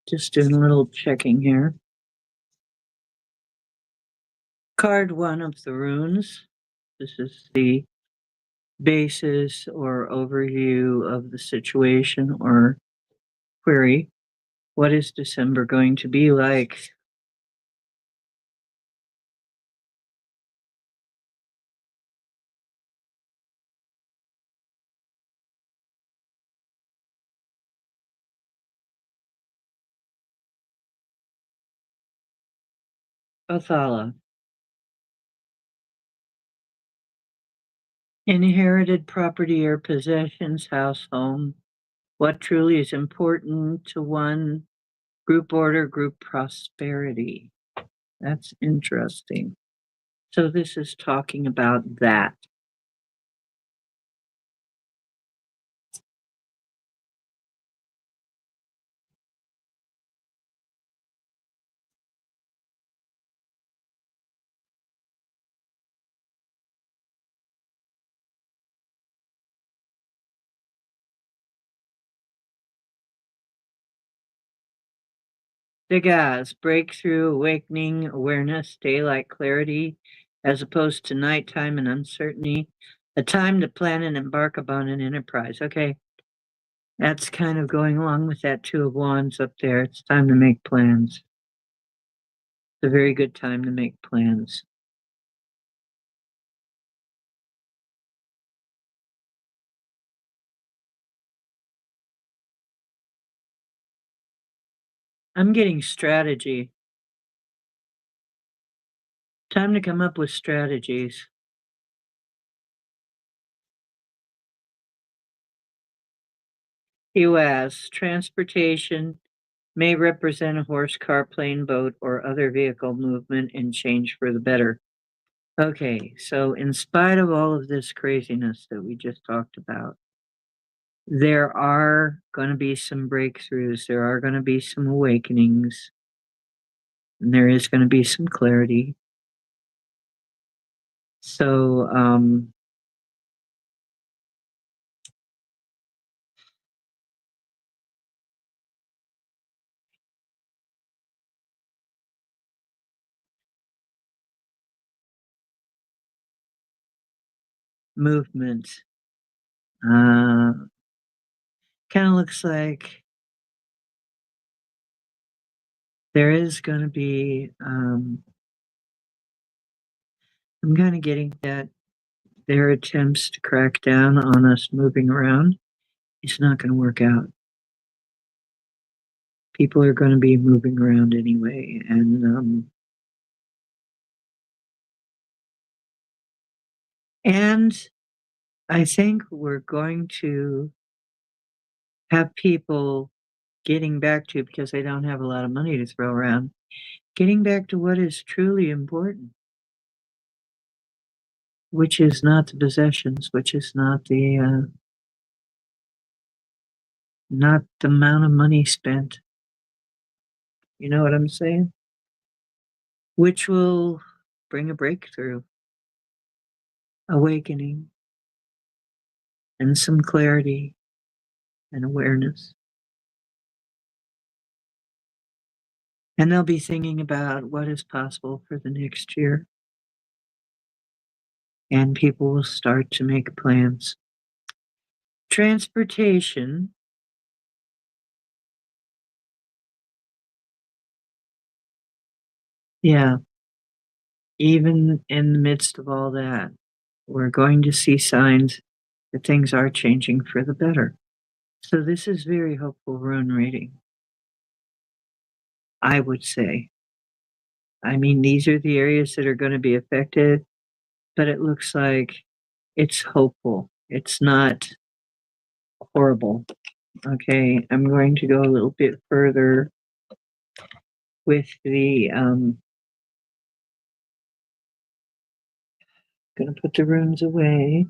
[SPEAKER 1] Just doing a little checking here. Card 1 of the runes. This is the basis or overview of the situation or query. What is December going to be like? Othala. Inherited property or possessions, house, home. What truly is important to one? Group order, group prosperity. That's interesting. So this is talking about that. Degas, breakthrough, awakening, awareness, daylight clarity, as opposed to nighttime and uncertainty. A time to plan and embark upon an enterprise. Okay. That's kind of going along with that 2 of Wands up there. It's time to make plans. It's a very good time to make plans. I'm getting strategy. Time to come up with strategies. U.S. Transportation may represent a horse, car, plane, boat, or other vehicle movement and change for the better. Okay, so in spite of all of this craziness that we just talked about, there are going to be some breakthroughs, there are going to be some awakenings, and there is going to be some clarity. So, movement. Kind of looks like there is going to be, I'm kind of getting that their attempts to crack down on us moving around is not going to work out. People are going to be moving around anyway, and I think we're going to have people getting back to, because they don't have a lot of money to throw around, getting back to what is truly important, which is not the possessions, which is not the amount of money spent. You know what I'm saying? Which will bring a breakthrough, awakening, and some clarity and awareness. And they'll be thinking about what is possible for the next year. And people will start to make plans. Transportation. Yeah. Even in the midst of all that, we're going to see signs that things are changing for the better. So this is very hopeful rune reading, I would say. I mean, these are the areas that are going to be affected, but it looks like it's hopeful. It's not horrible. Okay, I'm going to go a little bit further with the gonna put the runes away.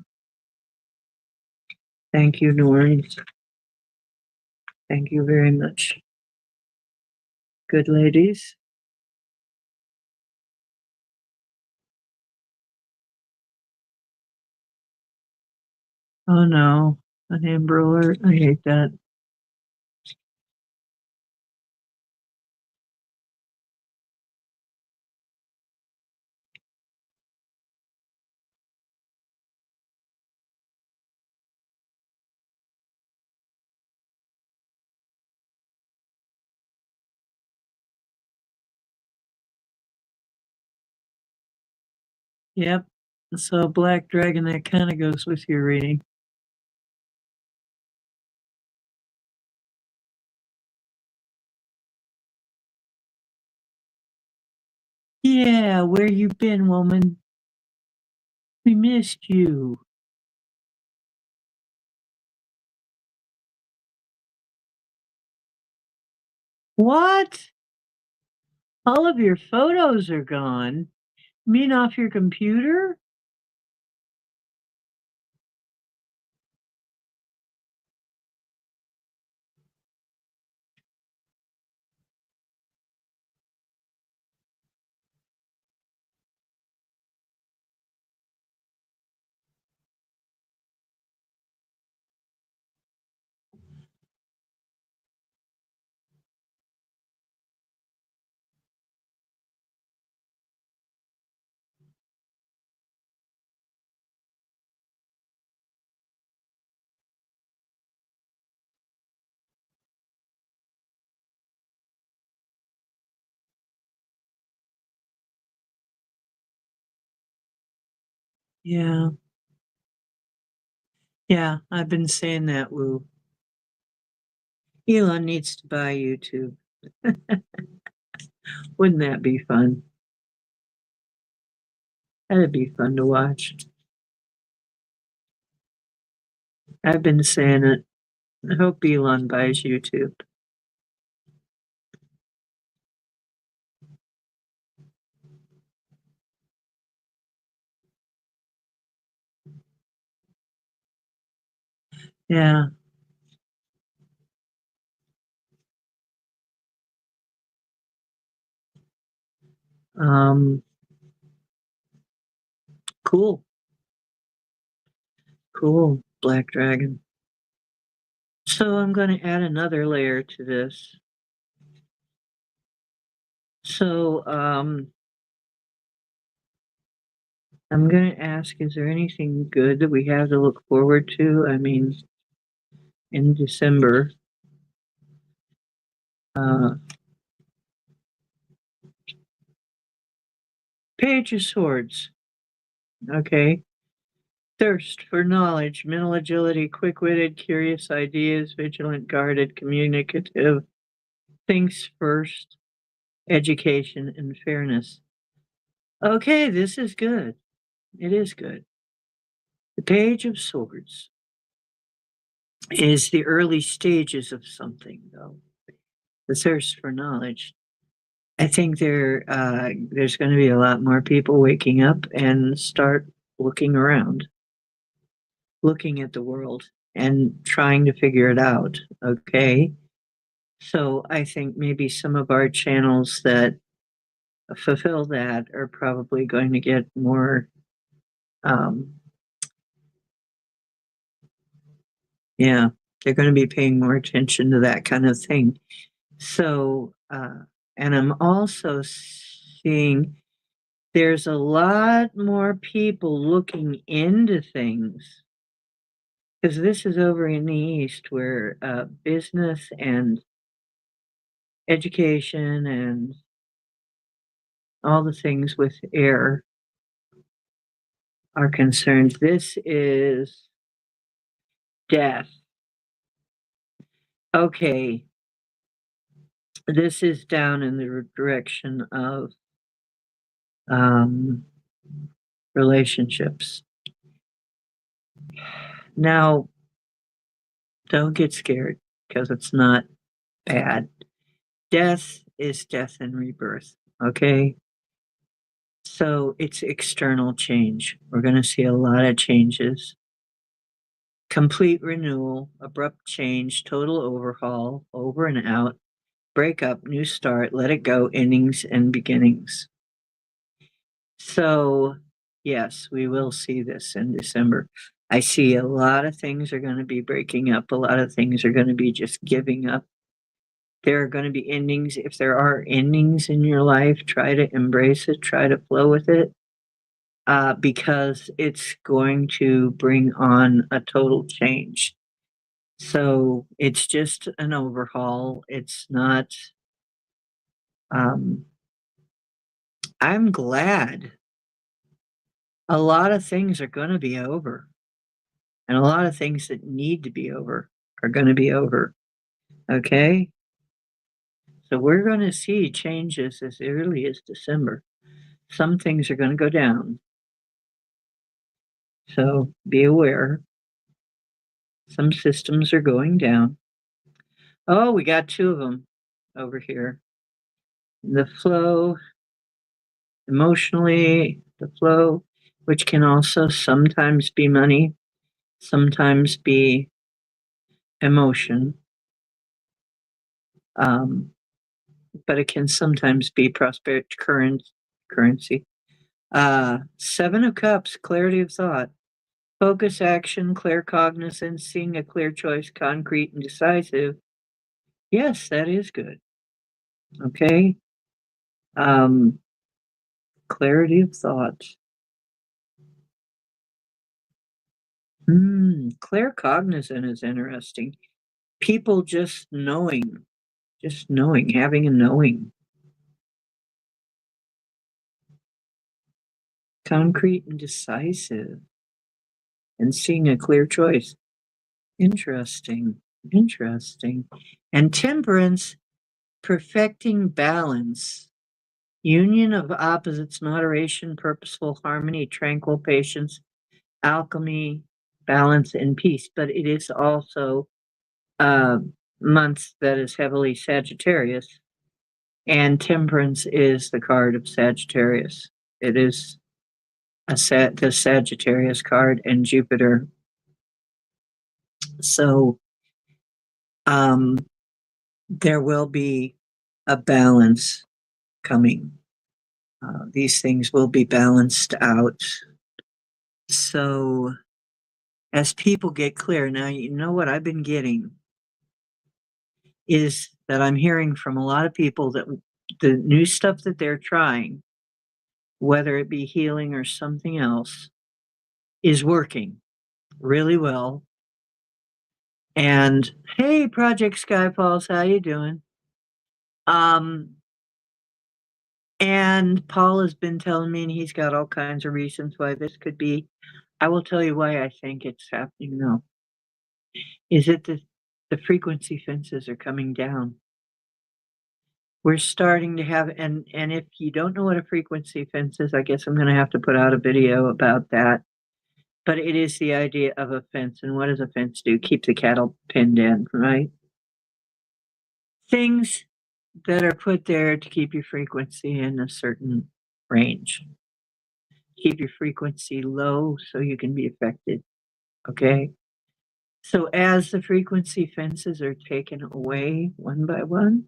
[SPEAKER 1] Thank you, Norns. Thank you very much. Good ladies. Oh no, an Amber Alert. I hate that. Yep. So Black Dragon, that kind of goes with your reading. Yeah, where you been, woman? We missed you. What? All of your photos are gone? You mean off your computer? Yeah. Yeah, I've been saying that, Woo. Elon needs to buy YouTube. Wouldn't that be fun? That'd be fun to watch. I've been saying it. I hope Elon buys YouTube. Yeah. Um, cool. Cool. Black Dragon. So I'm going to add another layer to this. So I'm going to ask, is there anything good that we have to look forward to? I mean, in December. Page of Swords. Okay. Thirst for knowledge, mental agility, quick witted, curious ideas, vigilant, guarded, communicative, thinks first, education, and fairness. Okay, this is good. It is good. The Page of Swords is the early stages of something, though. The thirst for knowledge. I think there's going to be a lot more people waking up and start looking around, looking at the world and trying to figure it out. Okay. So I think maybe some of our channels that fulfill that are probably going to get more, um, yeah, they're going to be paying more attention to that kind of thing. So, and I'm also seeing there's a lot more people looking into things because this is over in the East where business and education and all the things with air are concerned. This is death. Okay. This is down in the direction of um, relationships. Now, don't get scared because it's not bad. Death is death and rebirth. Okay. So it's external change. We're going to see a lot of changes. Complete renewal, abrupt change, total overhaul, over and out, break up, new start, let it go, endings and beginnings. So, yes, we will see this in December. I see a lot of things are going to be breaking up, a lot of things are going to be just giving up. There are going to be endings. If there are endings in your life, try to embrace it, try to flow with it. Because it's going to bring on a total change. So it's just an overhaul. It's not, I'm glad a lot of things are going to be over, and a lot of things that need to be over are going to be over. Okay. So we're going to see changes as early as December. Some things are going to go down. So be aware. Some systems are going down. Oh, we got two of them over here. The flow, emotionally, the flow, which can also sometimes be money, sometimes be emotion, um, but it can sometimes be prosperity currency. Seven of Cups, clarity of thought, focus, action, clear cognizance, seeing a clear choice, concrete and decisive. Yes, that is good. Okay. Um, clarity of thought. Clear cognizant is interesting. People just knowing, having a knowing. Concrete and decisive, and seeing a clear choice. Interesting, interesting. And temperance, perfecting balance. Union of opposites, moderation, purposeful harmony, tranquil patience, alchemy, balance, and peace. But it is also a month that is heavily Sagittarius, and temperance is the card of Sagittarius. It is the Sagittarius card and Jupiter. So there will be a balance coming. These things will be balanced out. So as people get clear, now you know what I've been getting is that I'm hearing from a lot of people that the new stuff that they're trying, whether it be healing or something else, is working really well. And hey, Project Skyfalls, how you doing? And Paul has been telling me, and he's got all kinds of reasons why this could be. I will tell you why I think it's happening now. Is it the frequency fences are coming down? We're starting to have, and if you don't know what a frequency fence is, I guess I'm going to have to put out a video about that. But it is the idea of a fence. And what does a fence do? Keep the cattle pinned in, right? Things that are put there to keep your frequency in a certain range. Keep your frequency low so you can be affected. Okay? So as the frequency fences are taken away one by one,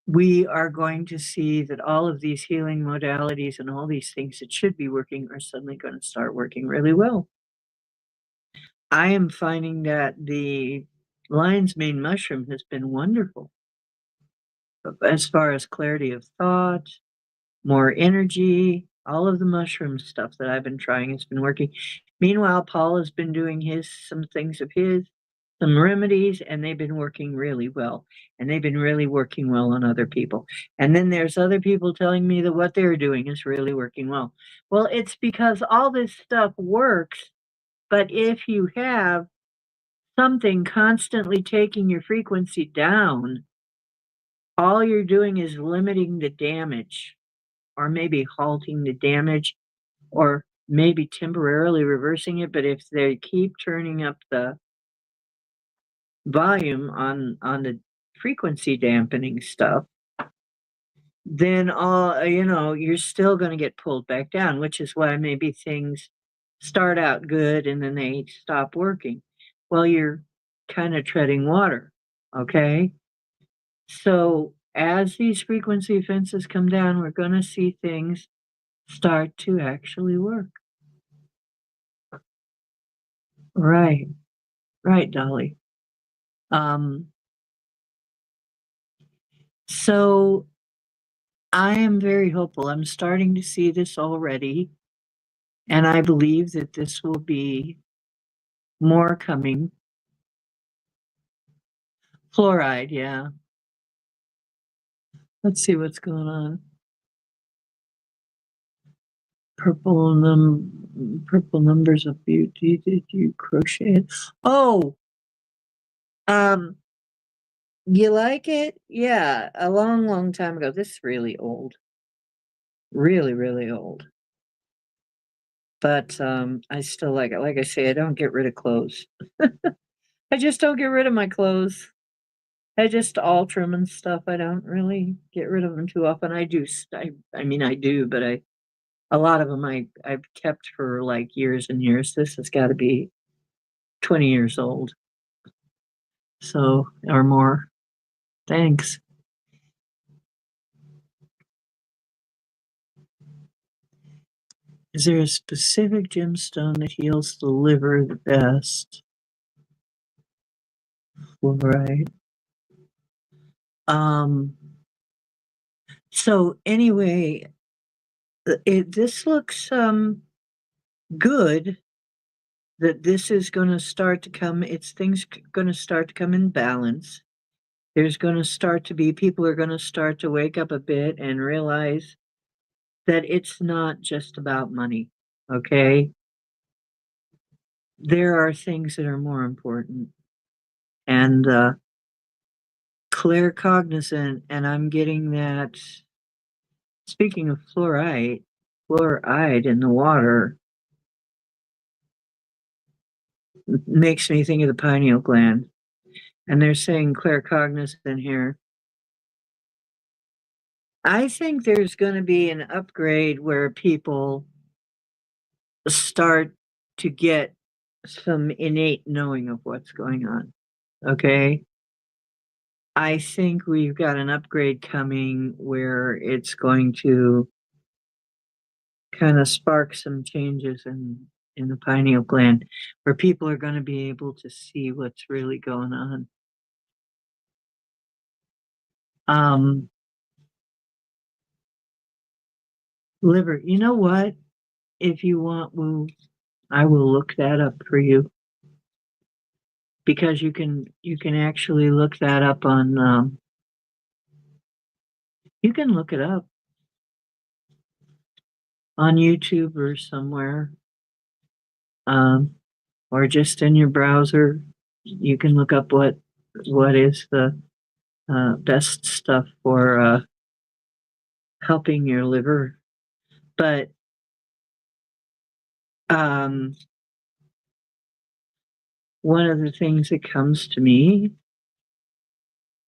[SPEAKER 1] we are going to see that all of these healing modalities and all these things that should be working are suddenly going to start working really well. I am finding that the lion's mane mushroom has been wonderful as far as clarity of thought, more energy, all of the mushroom stuff that I've been trying has been working. Meanwhile, Paul has been doing some things of his, some remedies, and they've been working really well. And they've been really working well on other people. And then there's other people telling me that what they're doing is really working well. Well, it's because all this stuff works, but if you have something constantly taking your frequency down, all you're doing is limiting the damage, or maybe halting the damage, or maybe temporarily reversing it. But if they keep turning up the volume on the frequency dampening stuff, then you're still going to get pulled back down, which is why maybe things start out good and then they stop working. Well, you're kind of treading water. Okay. So as these frequency fences come down, we're going to see things start to actually work. Right. Right, Dolly. So I am very hopeful. I'm starting to see this already, and I believe that this will be more coming. Fluoride, yeah. Let's see what's going on. Purple numbers of beauty. Did you crochet it? Oh, you like it? Yeah, a long, long time ago. This is really old. Really, really old. But I still like it. Like I say, I don't get rid of clothes. I just don't get rid of my clothes. I just alter them and stuff. I don't really get rid of them too often. I do. I mean, I do, but a lot of them I've kept for like years and years. This has got to be 20 years old, so or more. Thanks. Is there a specific gemstone that heals the liver the best? Right. So anyway, this looks good that this is going to start to come. Things going to start to come in balance. There's going to start to be people are going to start to wake up a bit and realize that it's not just about money. Okay, there are things that are more important, and claircognizant, and I'm getting that Speaking of fluoride in the water makes me think of the pineal gland. And they're saying claircognizant here. I think there's going to be an upgrade where people start to get some innate knowing of what's going on. Okay. I think we've got an upgrade coming where it's going to kind of spark some changes in the pineal gland where people are going to be able to see what's really going on. Liver, you know what? If you want, I will look that up for you because you can actually look that up on you can look it up on YouTube or somewhere, or just in your browser. You can look up what is the best stuff for helping your liver. But one of the things that comes to me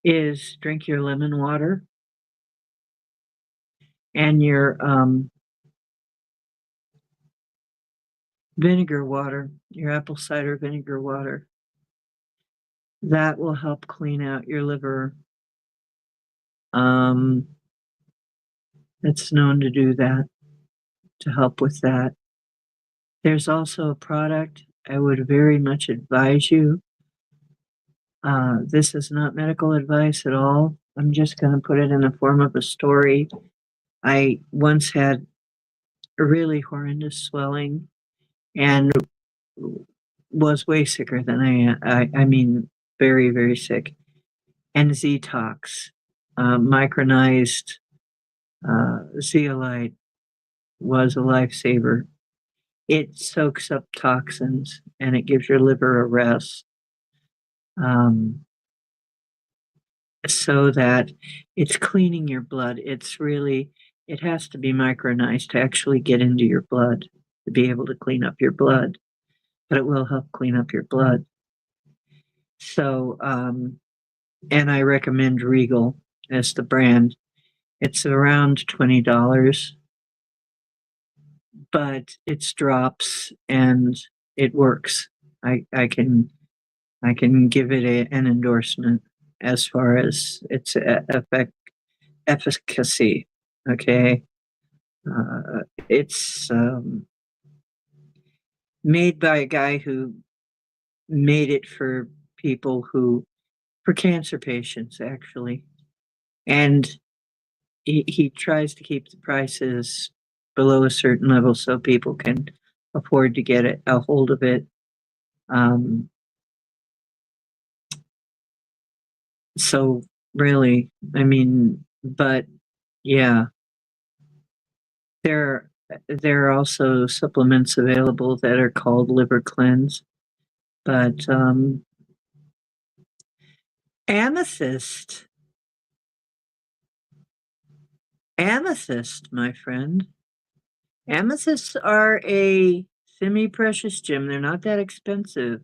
[SPEAKER 1] is drink your lemon water and your vinegar water, your apple cider vinegar water. That will help clean out your liver. It's known to do that, to help with that. There's also a product I would very much advise you. This is not medical advice at all. I'm just going to put it in the form of a story. I once had a really horrendous swelling and was way sicker than I mean, very, very sick. And Zetox, micronized zeolite was a lifesaver. It soaks up toxins and it gives your liver a rest, so that it's cleaning your blood. It has to be micronized to actually get into your blood to be able to clean up your blood, but it will help clean up your blood. So, and I recommend Regal as the brand. It's around $20, but it's drops and it works. I can give it an endorsement as far as its efficacy. Okay, it's made by a guy who made it for cancer patients actually, and he tries to keep the prices below a certain level so people can afford to get a hold of it. So really, I mean, but yeah, there there are also supplements available that are called Liver Cleanse, but amethyst, my friend. Amethysts are a semi-precious gem. They're not that expensive.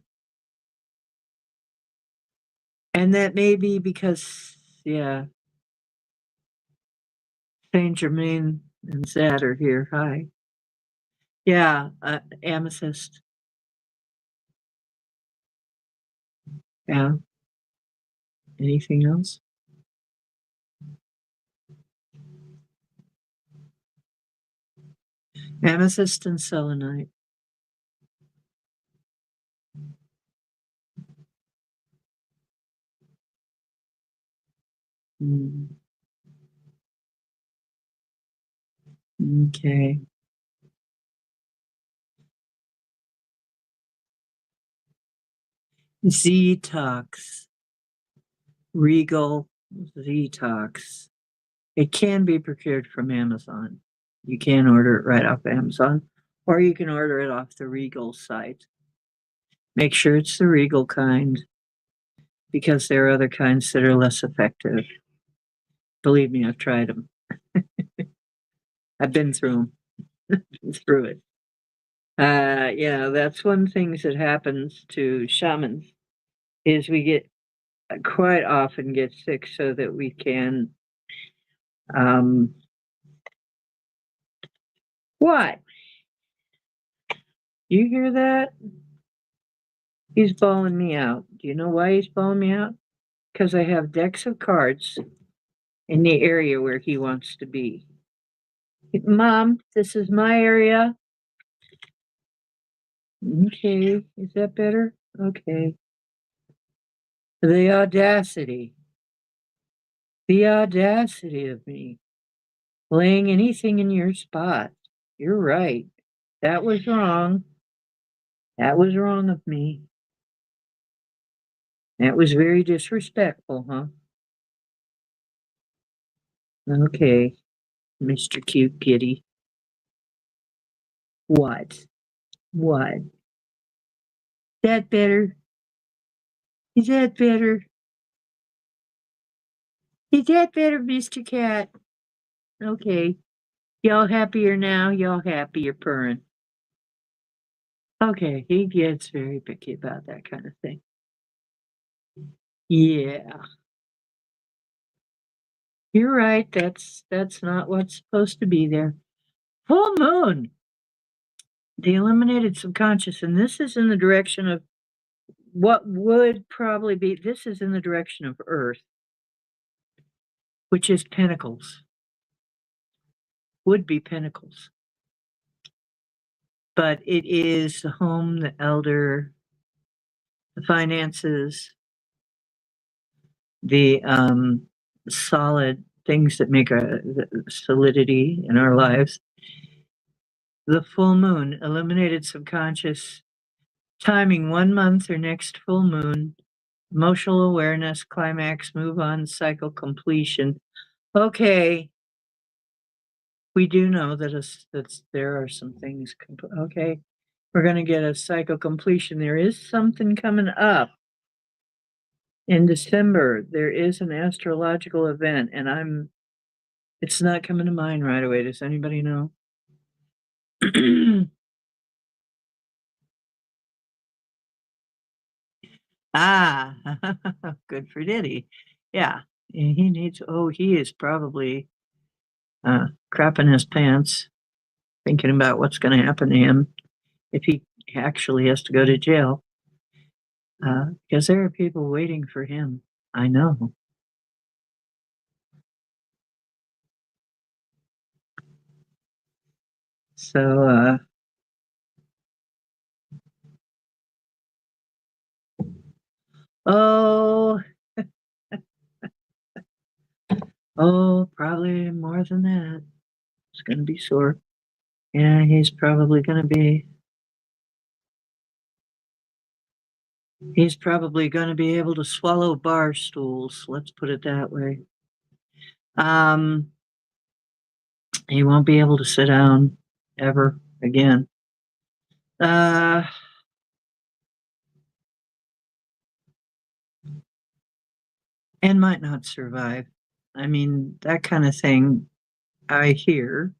[SPEAKER 1] And that may be because, yeah, Saint Germain and Zad are here. Hi. Yeah, amethyst. Yeah. Anything else? Amethyst and selenite. Okay. Zetox. Regal Zetox. It can be procured from Amazon. You can order it right off Amazon, or you can order it off the Regal site. Make sure it's the Regal kind because there are other kinds that are less effective. Believe me, I've tried them. I've been through 'em. Been through it. That's one things that happens to shamans is we get quite often get sick so that we can, um what? You hear that? He's bawling me out. Do you know why he's bawling me out? Because I have decks of cards in the area where he wants to be. Mom, this is my area. Okay, is that better? Okay. The audacity. The audacity of me laying anything in your spot. You're right. That was wrong. That was wrong of me. That was very disrespectful, huh? Okay, Mr. Cute Kitty. What? What? That better? Is that better? Is that better, Mr. Cat? Okay. Y'all happier now? Y'all happier purring. Okay, he gets very picky about that kind of thing. Yeah. You're right. That's not what's supposed to be there. Full moon. The eliminated subconscious, and this is in the direction of what would probably be this is in the direction of Earth, which is pentacles. Would be pentacles. But it is the home, the elder, the finances, the solid things that make the solidity in our lives. The full moon, eliminated subconscious, timing 1 month or next full moon, emotional awareness, climax, move on, cycle completion. Okay, we do know that there are some things. Okay, we're going to get a cycle completion. There is something coming up in December. There is an astrological event, and it's not coming to mind right away. Does anybody know? Ah, good for Diddy. Yeah, he is probably crapping his pants, thinking about what's going to happen to him if he actually has to go to jail. Because there are people waiting for him. I know. So, oh, probably more than that. It's going to be sore. Yeah, he's probably going to be able to swallow bar stools. Let's put it that way. He won't be able to sit down ever again. And might not survive. I mean, that kind of thing I hear.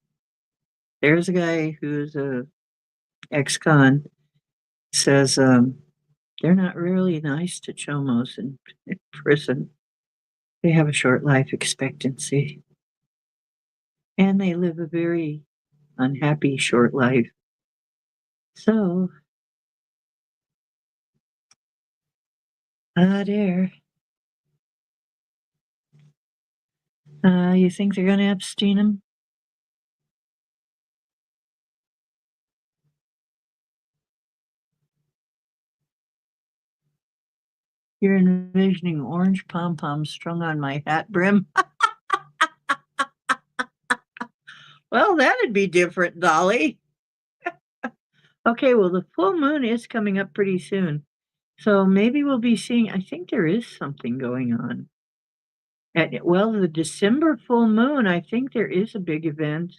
[SPEAKER 1] There's a guy who's a ex-con says they're not really nice to chomos in prison. They have a short life expectancy. And they live a very unhappy short life. So, dear. You think they're going to Epstein him? You're envisioning orange pom-poms strung on my hat brim? Well, that'd be different, Dolly. Okay, well, the full moon is coming up pretty soon. So maybe we'll be seeing, I think there is something going on. The December full moon, I think there is a big event,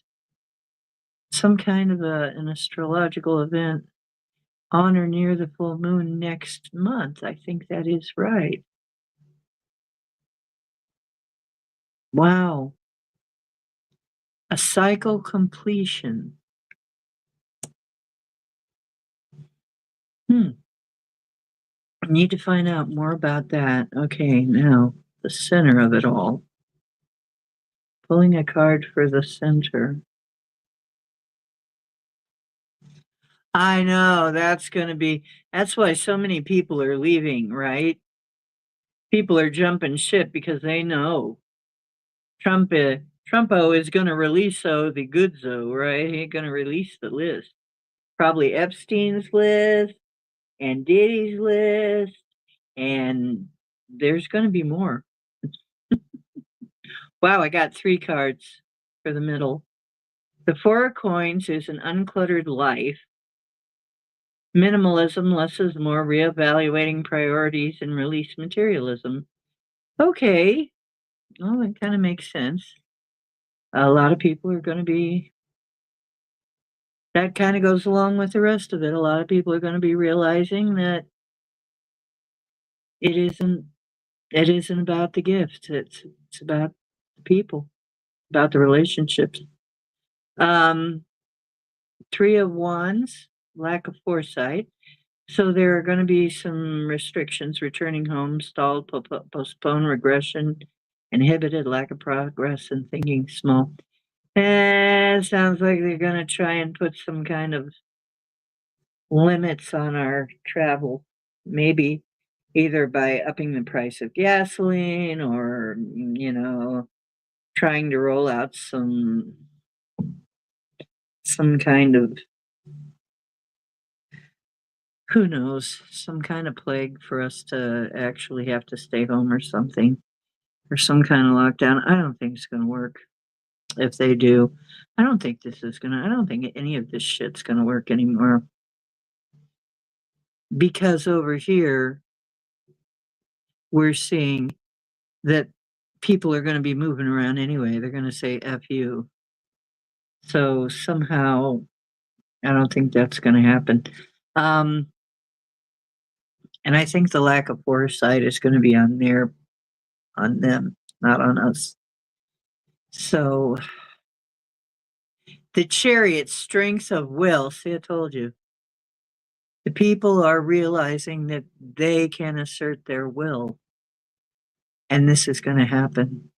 [SPEAKER 1] some kind of an astrological event on or near the full moon next month. I think that is right. Wow. A cycle completion. I need to find out more about that. Okay, now the center of it all. Pulling a card for the center. I know that's why so many people are leaving, right? People are jumping ship because they know Trumpo is going to release the goodzo, right? He's going to release the list. Probably Epstein's list and Diddy's list, and there's going to be more. Wow, I got 3 cards for the middle. The 4 of coins is an uncluttered life. Minimalism, less is more, reevaluating priorities, and release materialism. Okay. Well, that kind of makes sense. A lot of people are going to be, that kind of goes along with the rest of it. A lot of people are going to be realizing that it isn't, it isn't about the gifts. It's about the people, about the relationships. Um, 3 of Wands, lack of foresight. So there are going to be some restrictions, returning home, stalled, postponed, regression, inhibited, lack of progress, and thinking small. Sounds like they're going to try and put some kind of limits on our travel. Maybe either by upping the price of gasoline or, trying to roll out some kind of, who knows, some kind of plague for us to actually have to stay home or something, or some kind of lockdown. I don't think it's going to work. If they do, I don't think I don't think any of this shit's going to work anymore. Because over here, we're seeing that people are going to be moving around anyway. They're going to say F you. So somehow, I don't think that's going to happen. And I think the lack of foresight is going to be on them, not on us. So the Chariot, strength of will. See, I told you. The people are realizing that they can assert their will. And this is going to happen.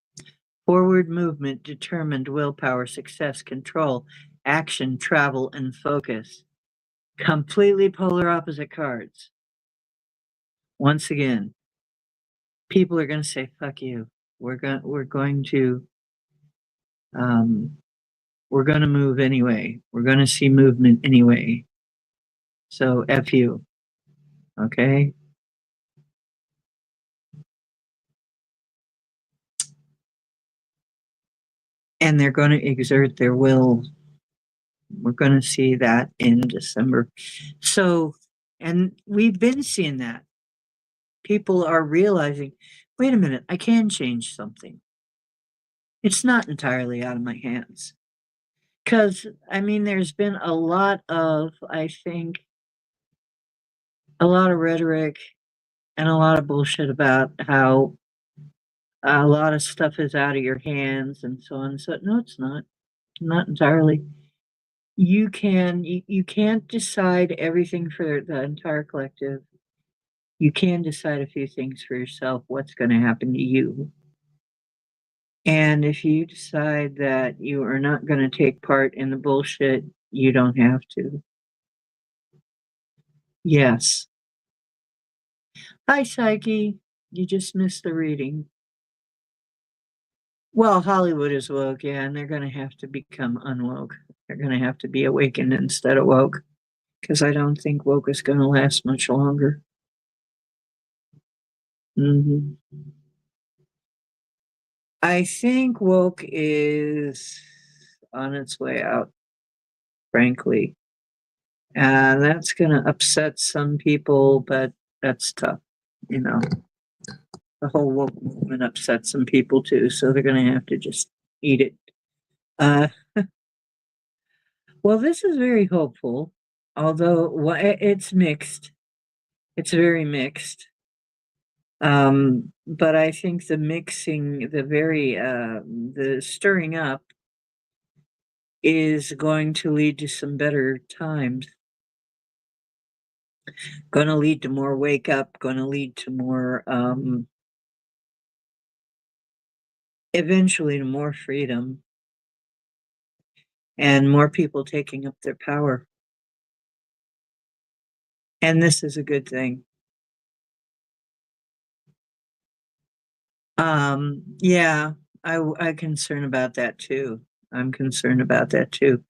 [SPEAKER 1] Forward movement, determined willpower, success, control, action, travel, and focus. Completely polar opposite cards. Once again, people are going to say, fuck you. We're going to move anyway. We're going to see movement anyway. So F you. Okay? And they're going to exert their will. We're going to see that in December. So, and we've been seeing that. People are realizing, wait a minute, I can change something. It's not entirely out of my hands. Because, I mean, there's been a lot of, I think, a lot of rhetoric and a lot of bullshit about how a lot of stuff is out of your hands and so on. So, no, it's not entirely. You can't decide everything for the entire collective. You can decide a few things for yourself, what's going to happen to you. And if you decide that you are not going to take part in the bullshit, you don't have to. Yes. Hi, Psyche. You just missed the reading. Well, Hollywood is woke, yeah, and they're going to have to become unwoke. They're going to have to be awakened instead of woke, because I don't think woke is going to last much longer. Mm-hmm. I think woke is on its way out, frankly. That's going to upset some people, but that's tough. The whole woke movement upset some people too, so they're going to have to just eat it. Uh, well, this is very hopeful, although it's mixed. It's very mixed. But I think the mixing, the stirring up is going to lead to some better times. Going to lead to more wake up, going to lead to more, eventually to more freedom and more people taking up their power. And this is a good thing. Yeah, I concern about that too. I'm concerned about that too.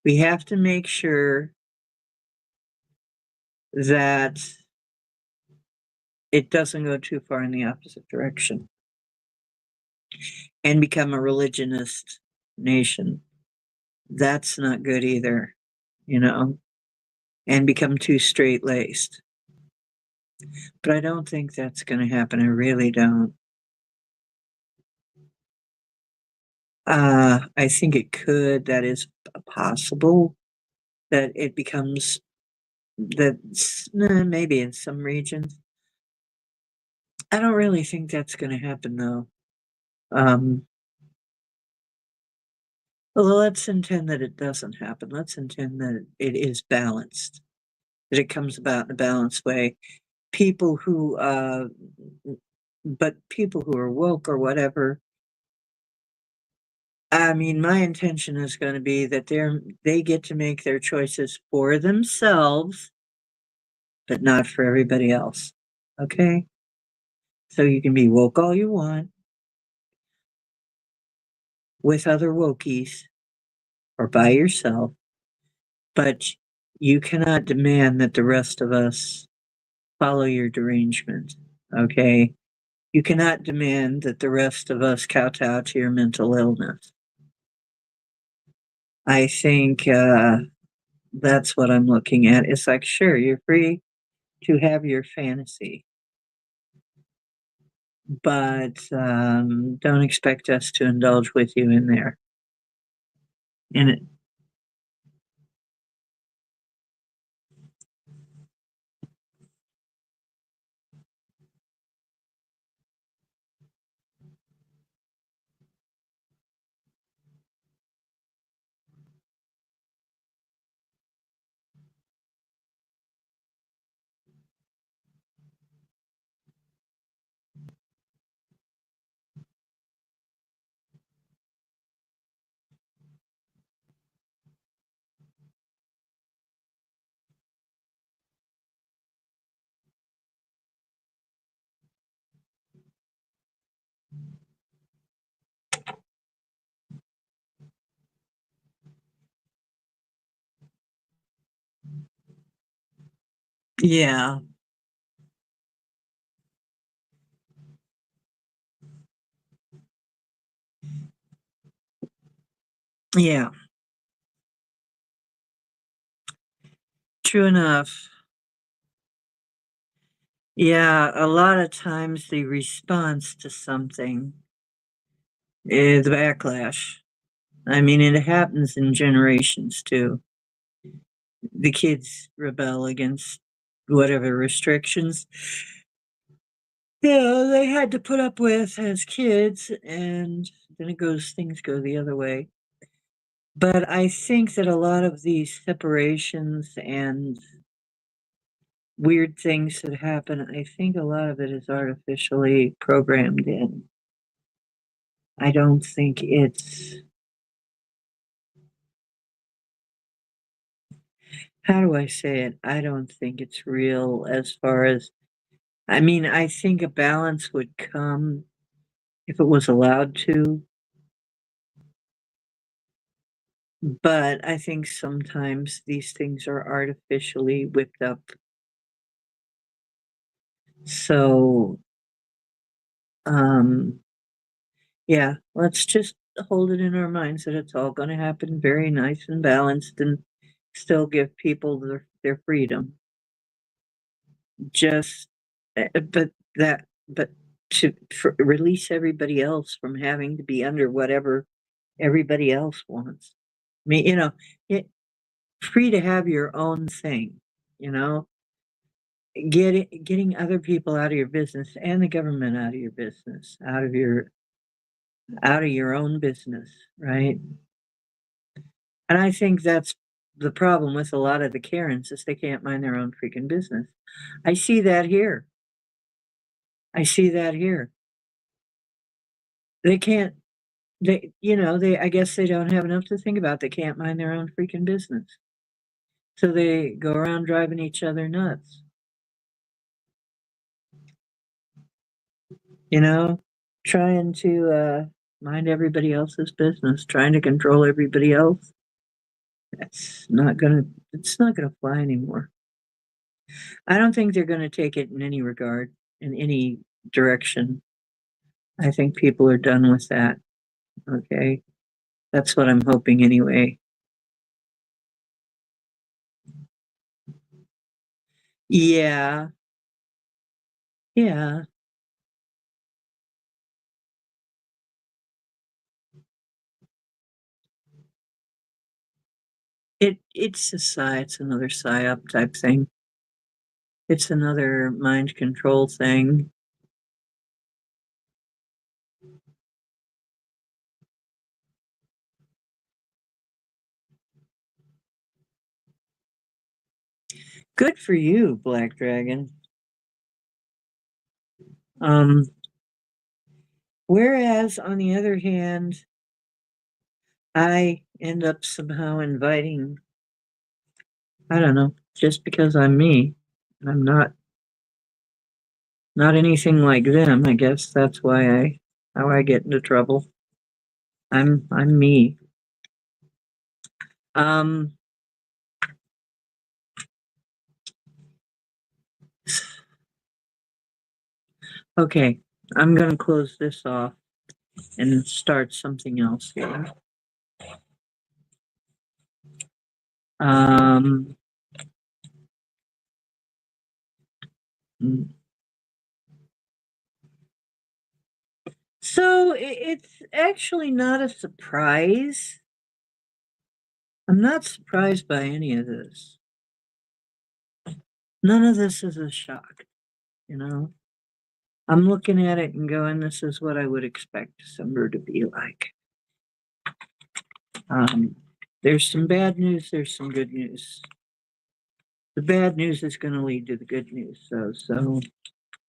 [SPEAKER 1] We have to make sure that it doesn't go too far in the opposite direction and become a religionist nation. That's not good either, you know, and become too straight laced. But I don't think that's going to happen. I really don't. I think it could. That is possible that it becomes that maybe in some regions. I don't really think that's going to happen though. Um, well, let's intend that it doesn't happen. Let's intend that it is balanced, that it comes about in a balanced way. People who, but people who are woke or whatever, I mean, my intention is going to be that they get to make their choices for themselves, but not for everybody else. Okay? So you can be woke all you want with other wokies or by yourself, but you cannot demand that the rest of us follow your derangement. Okay? You cannot demand that the rest of us kowtow to your mental illness. I think that's what I'm looking at. It's like, sure, you're free to have your fantasy, but don't expect us to indulge with you in there. In it, yeah, yeah, true enough. Yeah, a lot of times the response to something is backlash. I mean, it happens in generations too. The kids rebel against whatever restrictions, yeah, they had to put up with as kids, and then things go the other way. But I think that a lot of these separations and weird things that happen, I think a lot of it is artificially programmed in. I don't think it's, how do I say it? I don't think it's real as far as, I mean, I think a balance would come if it was allowed to, but I think sometimes these things are artificially whipped up. So, um, yeah, let's just hold it in our minds that it's all going to happen very nice and balanced and still give people their freedom. Just, but but release everybody else from having to be under whatever everybody else wants. I mean, it, free to have your own thing, you know, getting other people out of your business and the government out of your business, out of your own business, right? And I think that's the problem with a lot of the Karens is they can't mind their own freaking business. I see that here. I see that here. They can't they I guess they don't have enough to think about. They can't mind their own freaking business. So they go around driving each other nuts. You know, trying to mind everybody else's business, trying to control everybody else. That's not gonna it's not gonna fly anymore. I don't think they're gonna take it in any regard, in any direction. I think people are done with that. Okay. That's what I'm hoping anyway. Yeah. Yeah. It's another psyop type thing. It's another mind control thing. Good for you, Black Dragon. Um, whereas on the other hand, I end up somehow inviting, I don't know, just because I'm me. I'm not anything like them. I guess that's why how I get into trouble. I'm me. Um, okay, I'm gonna close this off and start something else here. Um, mm. So it's actually not a surprise. I'm not surprised by any of this. None of this is a shock, you know? I'm looking at it and going, this is what I would expect December to be like. Um, there's some bad news, there's some good news. The bad news is going to lead to the good news, so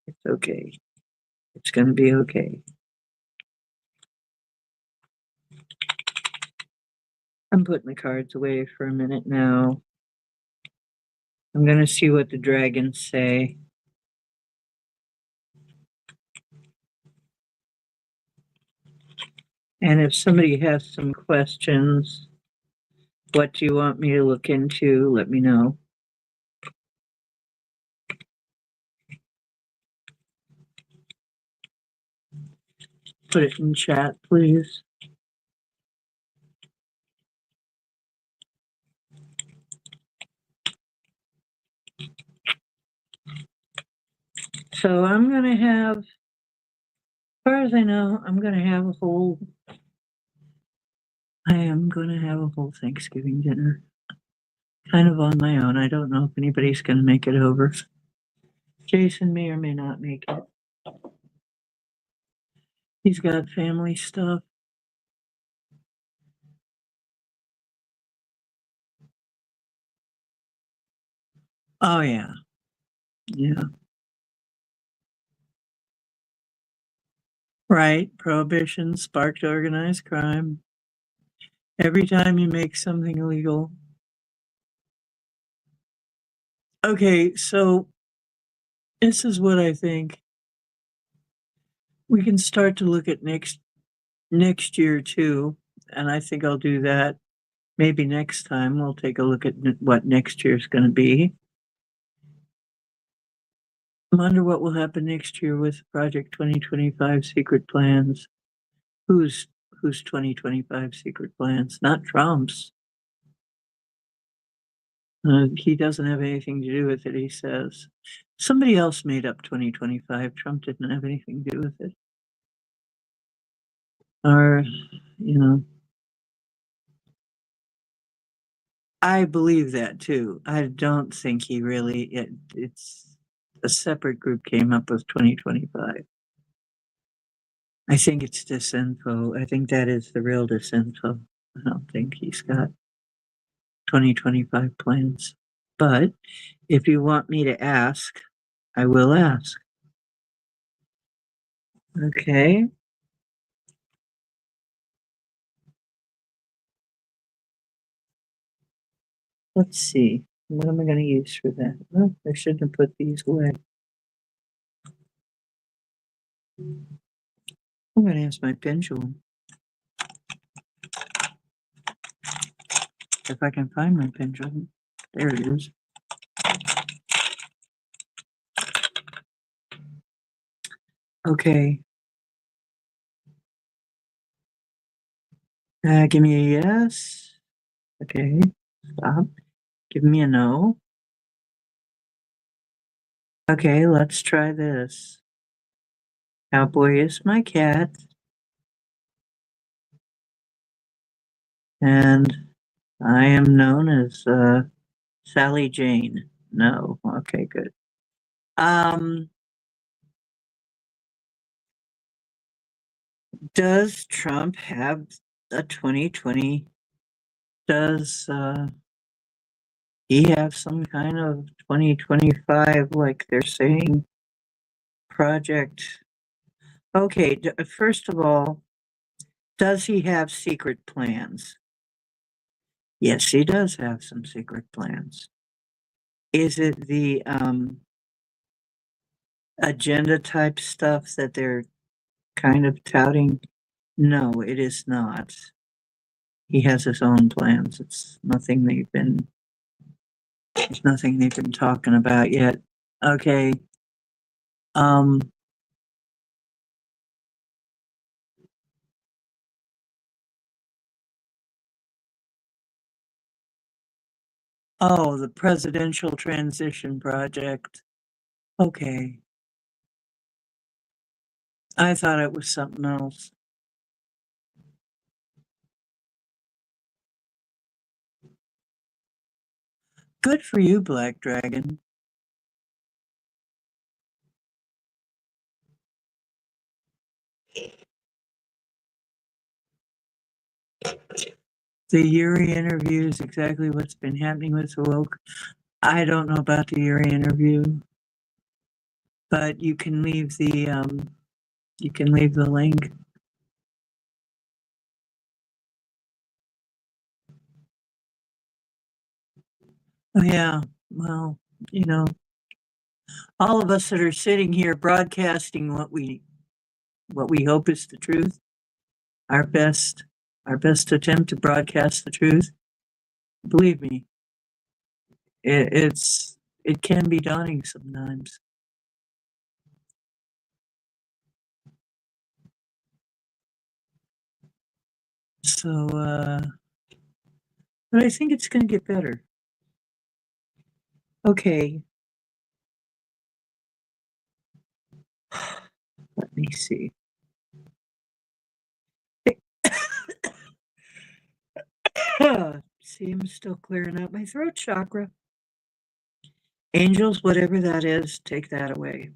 [SPEAKER 1] it's okay. It's going to be okay. I'm putting the cards away for a minute now. I'm going to see what the dragons say. And if somebody has some questions, what do you want me to look into? Let me know. Put it in chat, please. So I'm going to have, as far as I know, I am going to have a whole Thanksgiving dinner. Kind of on my own. I don't know if anybody's going to make it over. Jason may or may not make it. He's got family stuff. Oh, yeah. Yeah. Right. Prohibition sparked organized crime. Every time you make something illegal. Okay, so this is what I think. We can start to look at next year too, and I think I'll do that. Maybe next time we'll take a look at what next year's going to be. I wonder what will happen next year with Project 2025 secret plans. Whose 2025 secret plans? Not Trump's. He doesn't have anything to do with it, he says. Somebody else made up 2025. Trump didn't have anything to do with it. Or, you know, I believe that too. I don't think he really, it's a separate group came up with 2025. I think it's disinfo. I think that is the real disinfo. I don't think he's got 2025 plans. But if you want me to ask, I will ask. Okay. Let's see. What am I going to use for that? Oh, I shouldn't have put these away. I'm going to ask my pendulum. If I can find my pendulum. There it is. Okay. Give me a yes. Okay. Stop. Give me a no. Okay, let's try this. Cowboy is my cat. And I am known as Sally Jane. No. Okay, good. Does Trump have a 2020? Does he have some kind of 2025, like they're saying, project? Okay, first of all, does he have secret plans? Yes, he does have some secret plans. Is it the agenda type stuff that they're kind of touting? No, it is not. He has his own plans. It's nothing they've been talking about yet. Okay. Um oh, the presidential transition project. Okay. I thought it was something else. Good for you, Black Dragon. The Yuri interview is exactly what's been happening with the woke. I don't know about the Yuri interview, but you can leave the link. Oh yeah, well, you know, all of us that are sitting here broadcasting what we hope is the truth, our best attempt to broadcast the truth. Believe me, it can be daunting sometimes. So, but I think it's going to get better. Okay. Let me see. See, I'm still clearing out my throat chakra. Angels, whatever that is, take that away.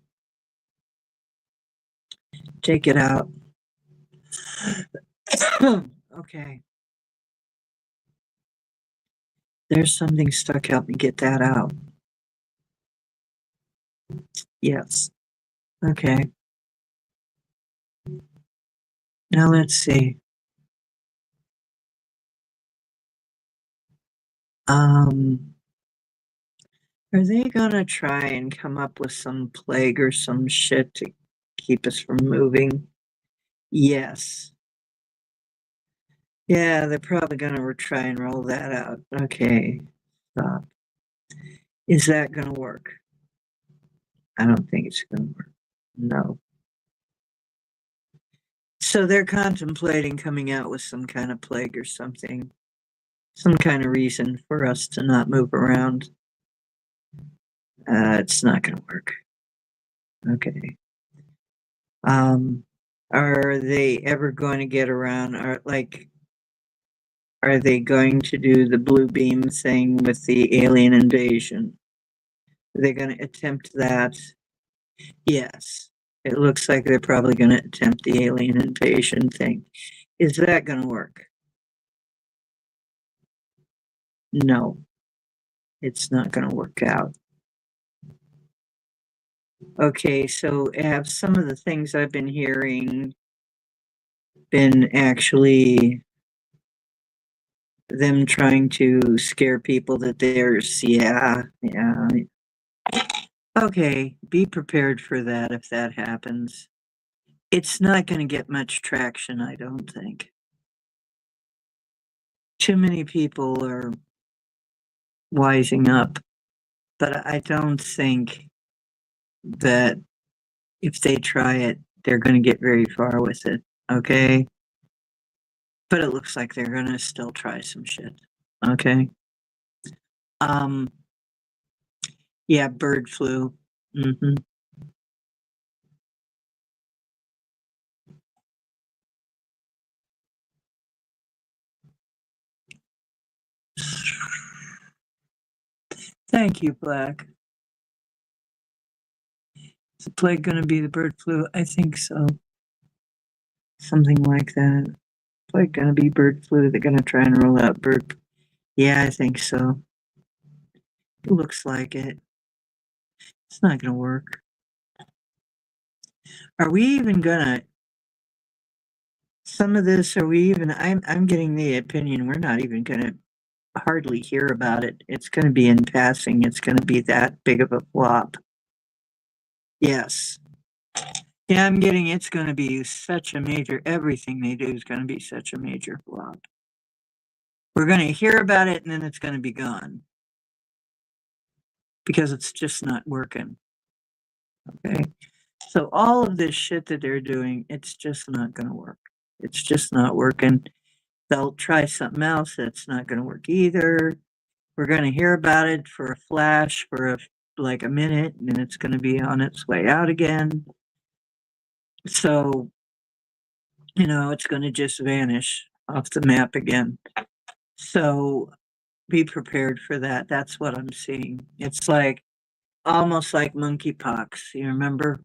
[SPEAKER 1] Take it out. Okay. There's something stuck. Help me get that out. Yes. Okay. Now let's see. Are they gonna try and come up with some plague or some shit to keep us from moving? Yes. Yeah, they're probably gonna try and roll that out. Okay. Stop. Is that gonna work? I don't think it's gonna work. No. So they're contemplating coming out with some kind of plague or something, some kind of reason for us to not move around. It's not gonna work. Okay. Are they ever going to get around? Are they going to do the blue beam thing with the alien invasion? Are they going to attempt that? Yes. It looks like they're probably going to attempt the alien invasion thing. Is that going to work? No, it's not going to work out. Okay, so have some of the things I've been hearing been actually them trying to scare people that there's, yeah. Okay, be prepared for that if that happens. It's not going to get much traction, I don't think. Too many people are wising up, but I don't think that if they try it, they're going to get very far with it. Okay. But it looks like they're going to still try some shit. Okay. Um, yeah, bird flu. Hmm. Thank you, Black. Is the plague going to be the bird flu? I think so. Something like that. Plague going to be bird flu. They're going to try and roll out bird. Yeah, I think so. It looks like it. It's not going to work. Are we even going to? Some of this, are we even? I'm getting the opinion we're not even going to hardly hear about it. It's going to be in passing. It's going to be that big of a flop. Yes. Yeah, I'm getting it's going to be such a major, everything they do is going to be such a major flop. We're going to hear about it and then it's going to be gone because it's just not working. Okay. So all of this shit that they're doing, it's just not going to work. It's just not working. They'll try something else that's not going to work either. We're going to hear about it for a flash for like a minute and then it's going to be on its way out again. So, it's going to just vanish off the map again. So be prepared for that. That's what I'm seeing. It's like almost like monkeypox. You remember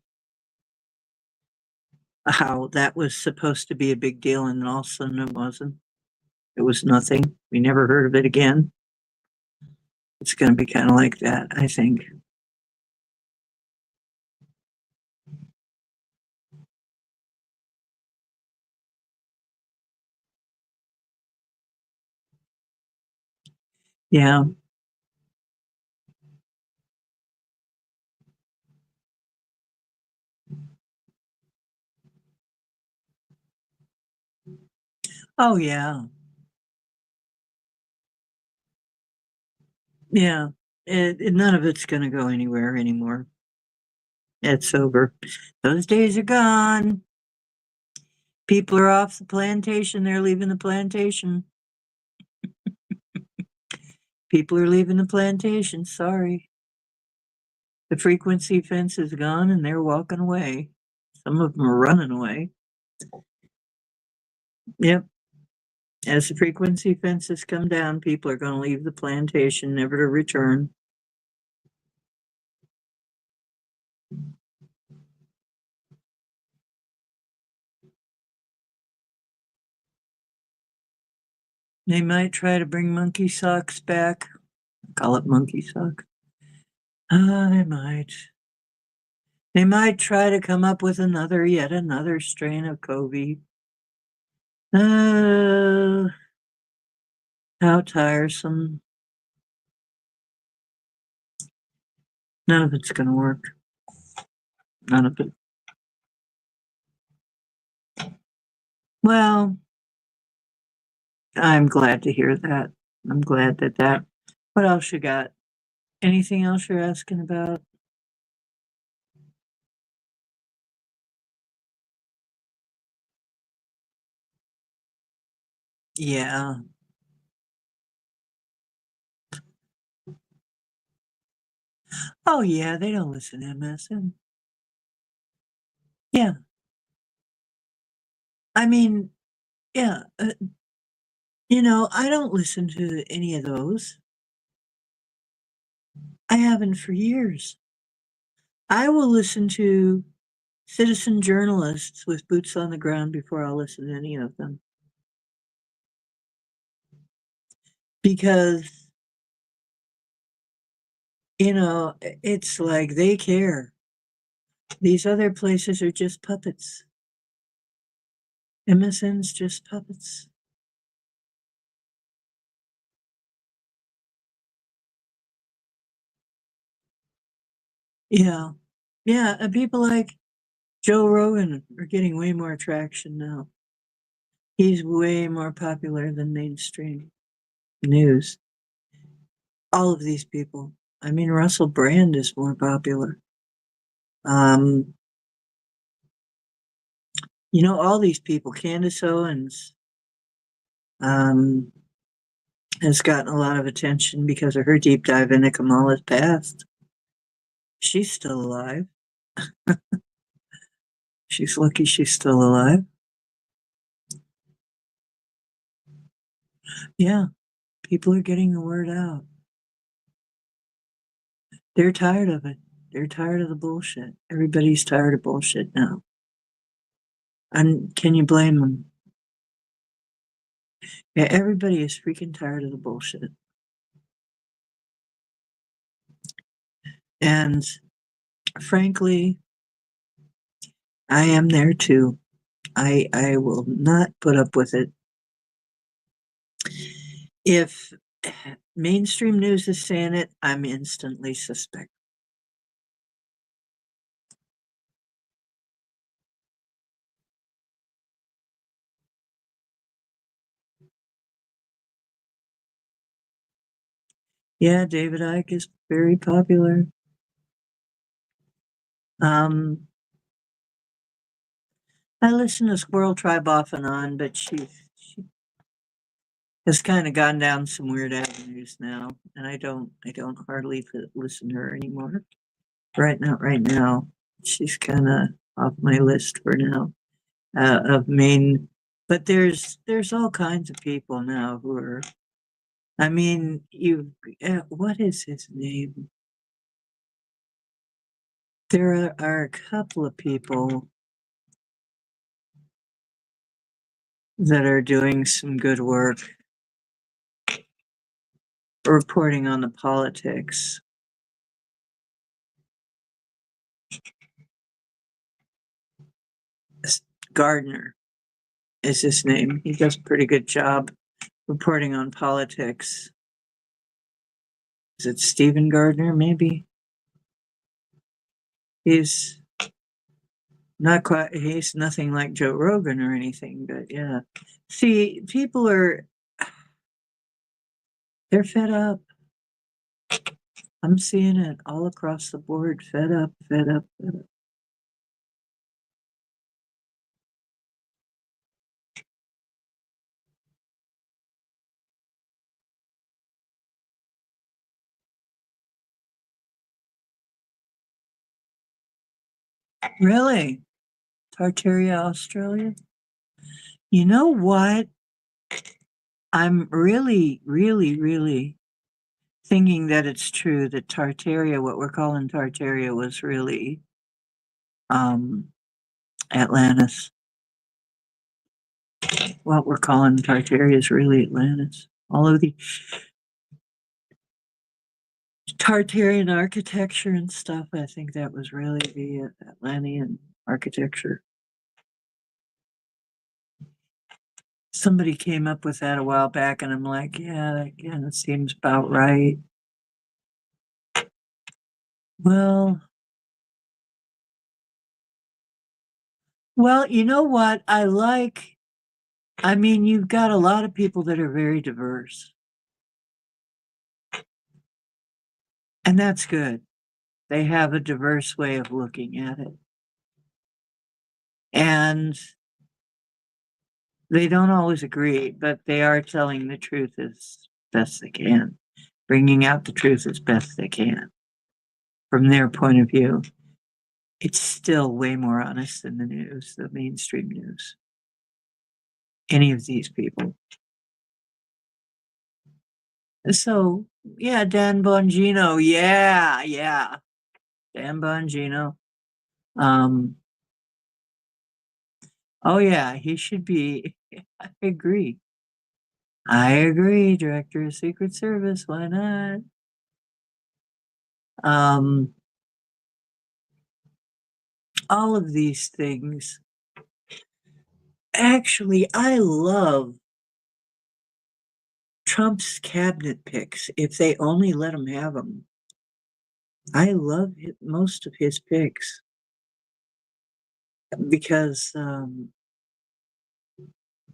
[SPEAKER 1] how that was supposed to be a big deal and all of a sudden it wasn't? It was nothing. We never heard of it again. It's going to be kind of like that, I think. Yeah. Oh, yeah. Yeah. None of it's going to go anywhere anymore. It's over. Those days are gone. People are off the plantation. They're leaving the plantation. People are leaving the plantation. Sorry. The frequency fence is gone and they're walking away. Some of them are running away. Yep. As the frequency fences come down, people are going to leave the plantation, never to return. They might try to bring monkey socks back. Call it monkey sock. They might. They might try to come up with yet another strain of COVID. How tiresome. None of it's going to work. None of it. Well, I'm glad to hear that. I'm glad that. What else you got? Anything else you're asking about? Yeah. Oh, yeah, they don't listen to MSN. Yeah. I mean, yeah, I don't listen to any of those. I haven't for years. I will listen to citizen journalists with boots on the ground before I'll listen to any of them. Because It's like they care. These other places are just puppets. MSN's just puppets. Yeah. Yeah, and people like Joe Rogan are getting way more traction now. He's way more popular than mainstream news. All of these people. I mean, Russell Brand is more popular. Um, all these people. Candace Owens um, has gotten a lot of attention because of her deep dive into Kamala's past. She's still alive. She's lucky she's still alive. Yeah, people are getting the word out. They're tired of it. They're tired of the bullshit. Everybody's tired of bullshit now. And can you blame them? Yeah, everybody is freaking tired of the bullshit. And frankly, I am there too. I will not put up with it. If mainstream news is saying it, I'm instantly suspect. Yeah, David Icke is very popular. I listen to Squirrel Tribe off and on, but she has kind of gone down some weird avenues now, and I don't hardly listen to her anymore. Right now, she's kind of off my list for now of main. But there's all kinds of people now who are. I mean, what is his name? There are a couple of people that are doing some good work reporting on the politics. Gardner is his name. He does a pretty good job reporting on politics. Is it Stephen Gardner? Maybe he's not quite. He's nothing like Joe Rogan or anything, but yeah. See, people they're fed up. I'm seeing it all across the board. Fed up, fed up, fed up. Really? Tartaria, Australia? You know what? I'm really, really, really thinking that it's true that Tartaria, what we're calling Tartaria, was really um, Atlantis. What we're calling Tartaria is really Atlantis. All of the Tartarian architecture and stuff, I think that was really the Atlantean architecture. Somebody came up with that a while back, and I'm like, yeah, that seems about right. Well, you know what? I mean, you've got a lot of people that are very diverse, and that's good. They have a diverse way of looking at it. And they don't always agree, but they are telling the truth as best they can, bringing out the truth as best they can from their point of view. It's still way more honest than the news, the mainstream news. Any of these people. So, yeah, Dan Bongino. Yeah. Dan Bongino. Um, oh, yeah, he should be. I agree. Director of Secret Service. Why not? Um, all of these things. Actually, I love Trump's cabinet picks if they only let him have them. I love most of his picks because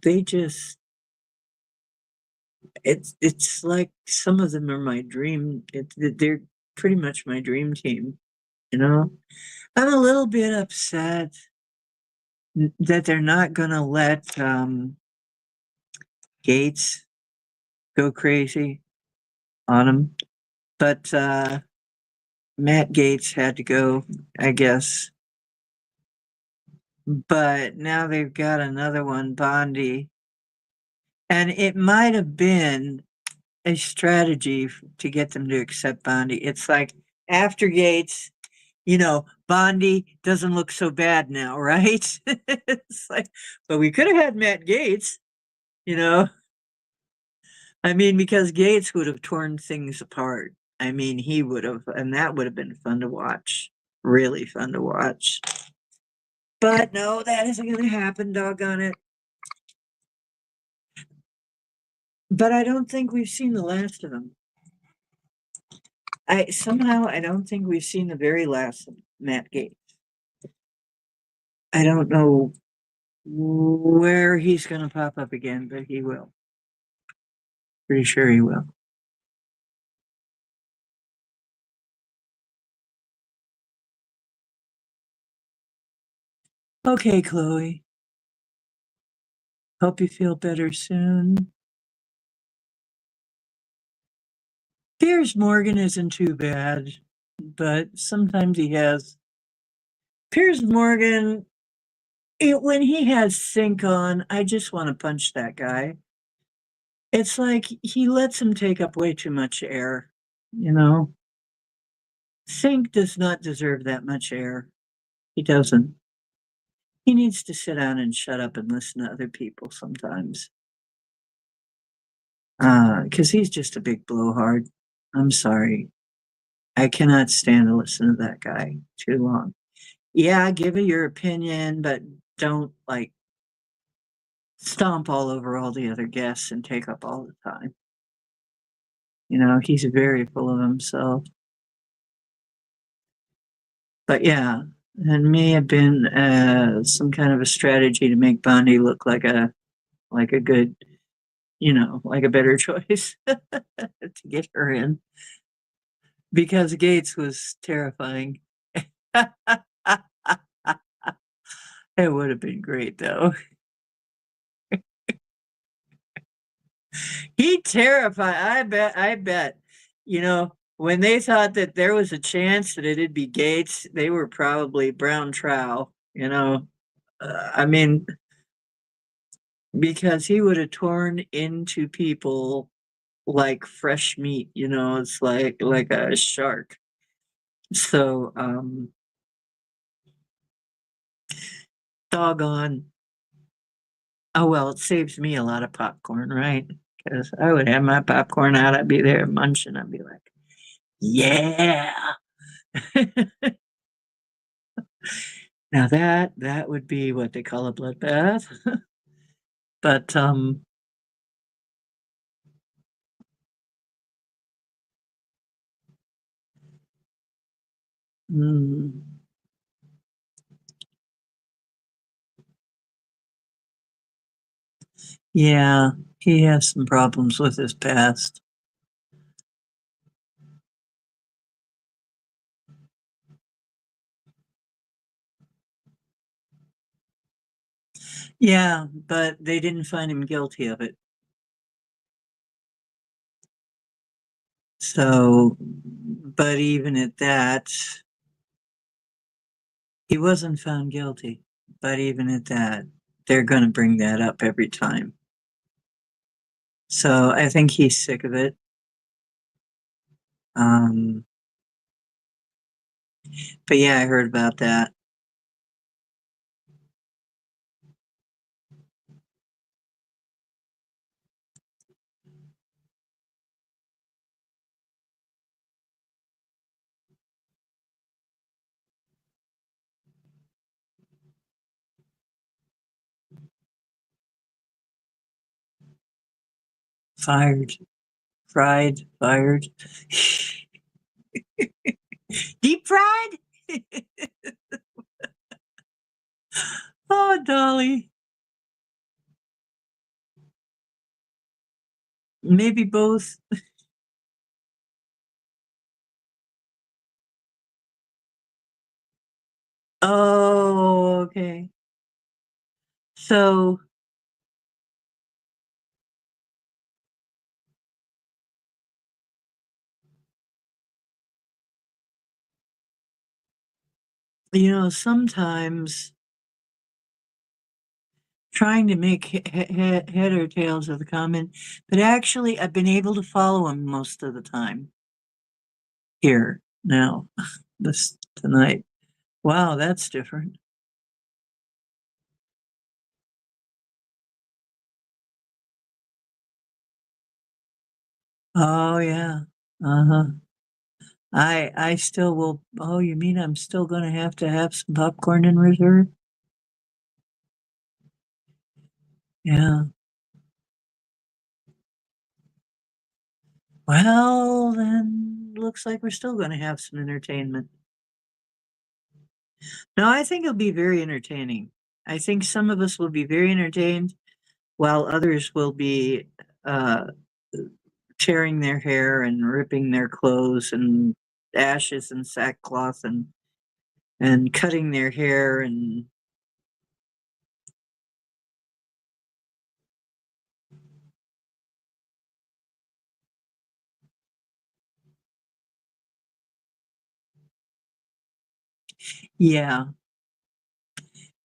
[SPEAKER 1] they just it's like some of them are my dream. They're pretty much my dream team. You know, I'm a little bit upset that they're not going to let Gates go crazy on him, but Matt Gates had to go, I guess. But now they've got another one, Bondi, and it might have been a strategy to get them to accept Bondi. It's like after Gates, Bondi doesn't look so bad now, right? It's like, but we could have had Matt Gates, you know. I mean, because Gates would have torn things apart. I mean, he would have, and that would have been fun to watch. Really fun to watch. But no, that isn't going to happen, doggone it. But I don't think we've seen the last of him. I don't think we've seen the very last of Matt Gates. I don't know where he's going to pop up again, but he will. Pretty sure he will. Okay, Chloe. Hope you feel better soon. Piers Morgan isn't too bad, but sometimes he has. Piers Morgan, when he has sync on, I just want to punch that guy. It's like he lets him take up way too much air, you know? Sync does not deserve that much air. He doesn't. He needs to sit down and shut up and listen to other people sometimes. Because he's just a big blowhard. I'm sorry. I cannot stand to listen to that guy too long. Yeah, give it your opinion, but don't like stomp all over all the other guests and take up all the time. He's very full of himself. But yeah, it may have been some kind of a strategy to make Bondi look like a good, like a better choice to get her in because Gates was terrifying. It would have been great though. He terrified. I bet. When they thought that there was a chance that it'd be Gates, they were probably brown trow. I mean, because he would have torn into people like fresh meat. It's like a shark. So, doggone. Oh well, it saves me a lot of popcorn, right? Because I would have my popcorn out. I'd be there munching. I'd be like, yeah. Now that would be what they call a bloodbath. But mm, yeah, he has some problems with his past. Yeah, but they didn't find him guilty of it. So, but even at that, he wasn't found guilty. But even at that, they're going to bring that up every time. So I think he's sick of it. Um, but yeah, I heard about that. Fired, fried, fired. Deep fried? Oh, Dolly. Maybe both. Oh, okay. So, sometimes trying to make head or tails of the comment, but actually, I've been able to follow him most of the time here now, this tonight. Wow, that's different. Oh, yeah. Uh-huh. I still will. Oh, you mean I'm still going to have some popcorn in reserve? Yeah. Well, then looks like we're still going to have some entertainment. No, I think it'll be very entertaining. I think some of us will be very entertained, while others will be uh, tearing their hair and ripping their clothes and ashes and sackcloth and cutting their hair and yeah,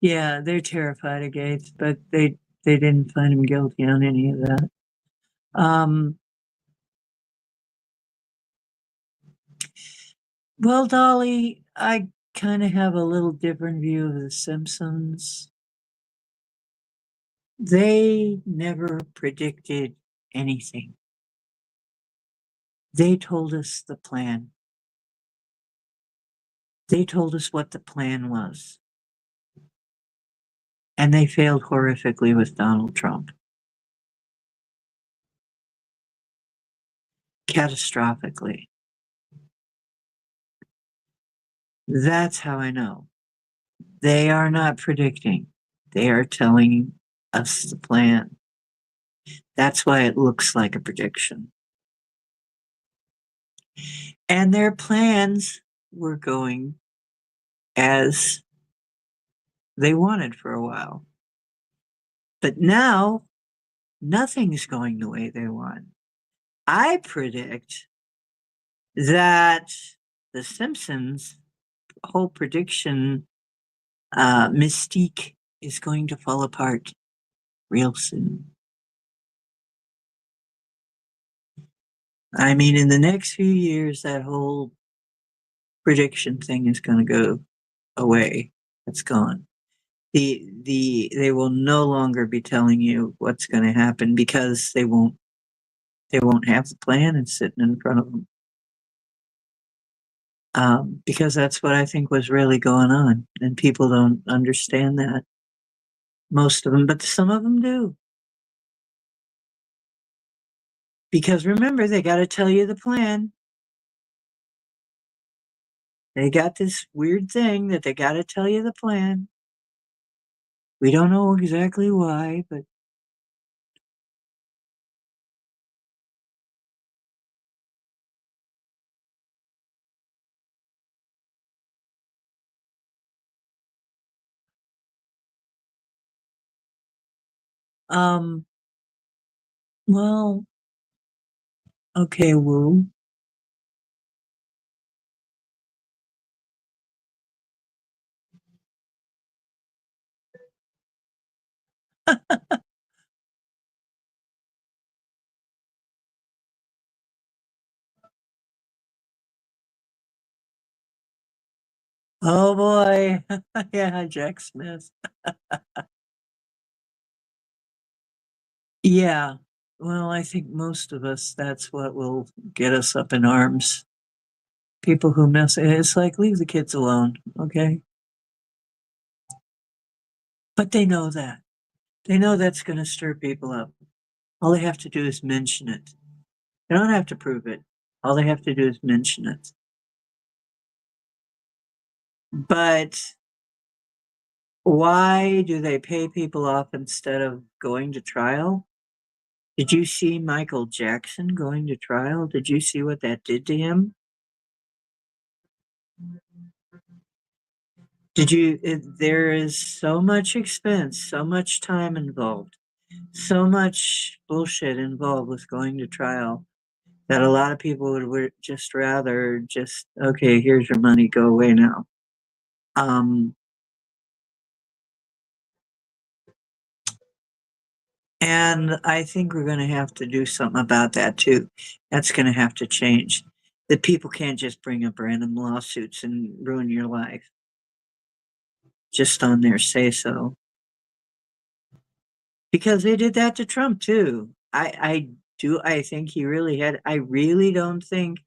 [SPEAKER 1] yeah, they're terrified of Gates, but they didn't find him guilty on any of that. Um, well, Dolly, I kind of have a little different view of The Simpsons. They never predicted anything. They told us the plan. They told us what the plan was. And they failed horrifically with Donald Trump. Catastrophically. That's how I know. They are not predicting. They are telling us the plan. That's why it looks like a prediction. And their plans were going as they wanted for a while. But now nothing's going the way they want. I predict that The Simpsons whole prediction mystique is going to fall apart real soon. I mean, in the next few years, that whole prediction thing is going to go away. It's gone. They will no longer be telling you what's going to happen because they won't have the plan and sitting in front of them. Because that's what I think was really going on, and people don't understand that. Most of them, but some of them do. Because remember, they got to tell you the plan. They got this weird thing that they got to tell you the plan. We don't know exactly why, but um, well, okay, Woo. Oh boy, yeah, Jack Smith. Yeah, well, I think most of us, that's what will get us up in arms. People who mess, it's like leave the kids alone, okay? But they know that. They know that's going to stir people up. All they have to do is mention it. They don't have to prove it. All they have to do is mention it. But why do they pay people off instead of going to trial? Did you see Michael Jackson going to trial? Did you see what that did to him? There is so much expense, so much time involved, so much bullshit involved with going to trial that a lot of people would just rather just, okay, here's your money, go away now. Um, and I think we're going to have to do something about that too. That's going to have to change. That people can't just bring up random lawsuits and ruin your life just on their say so. Because they did that to Trump too. I think he really had, I really don't think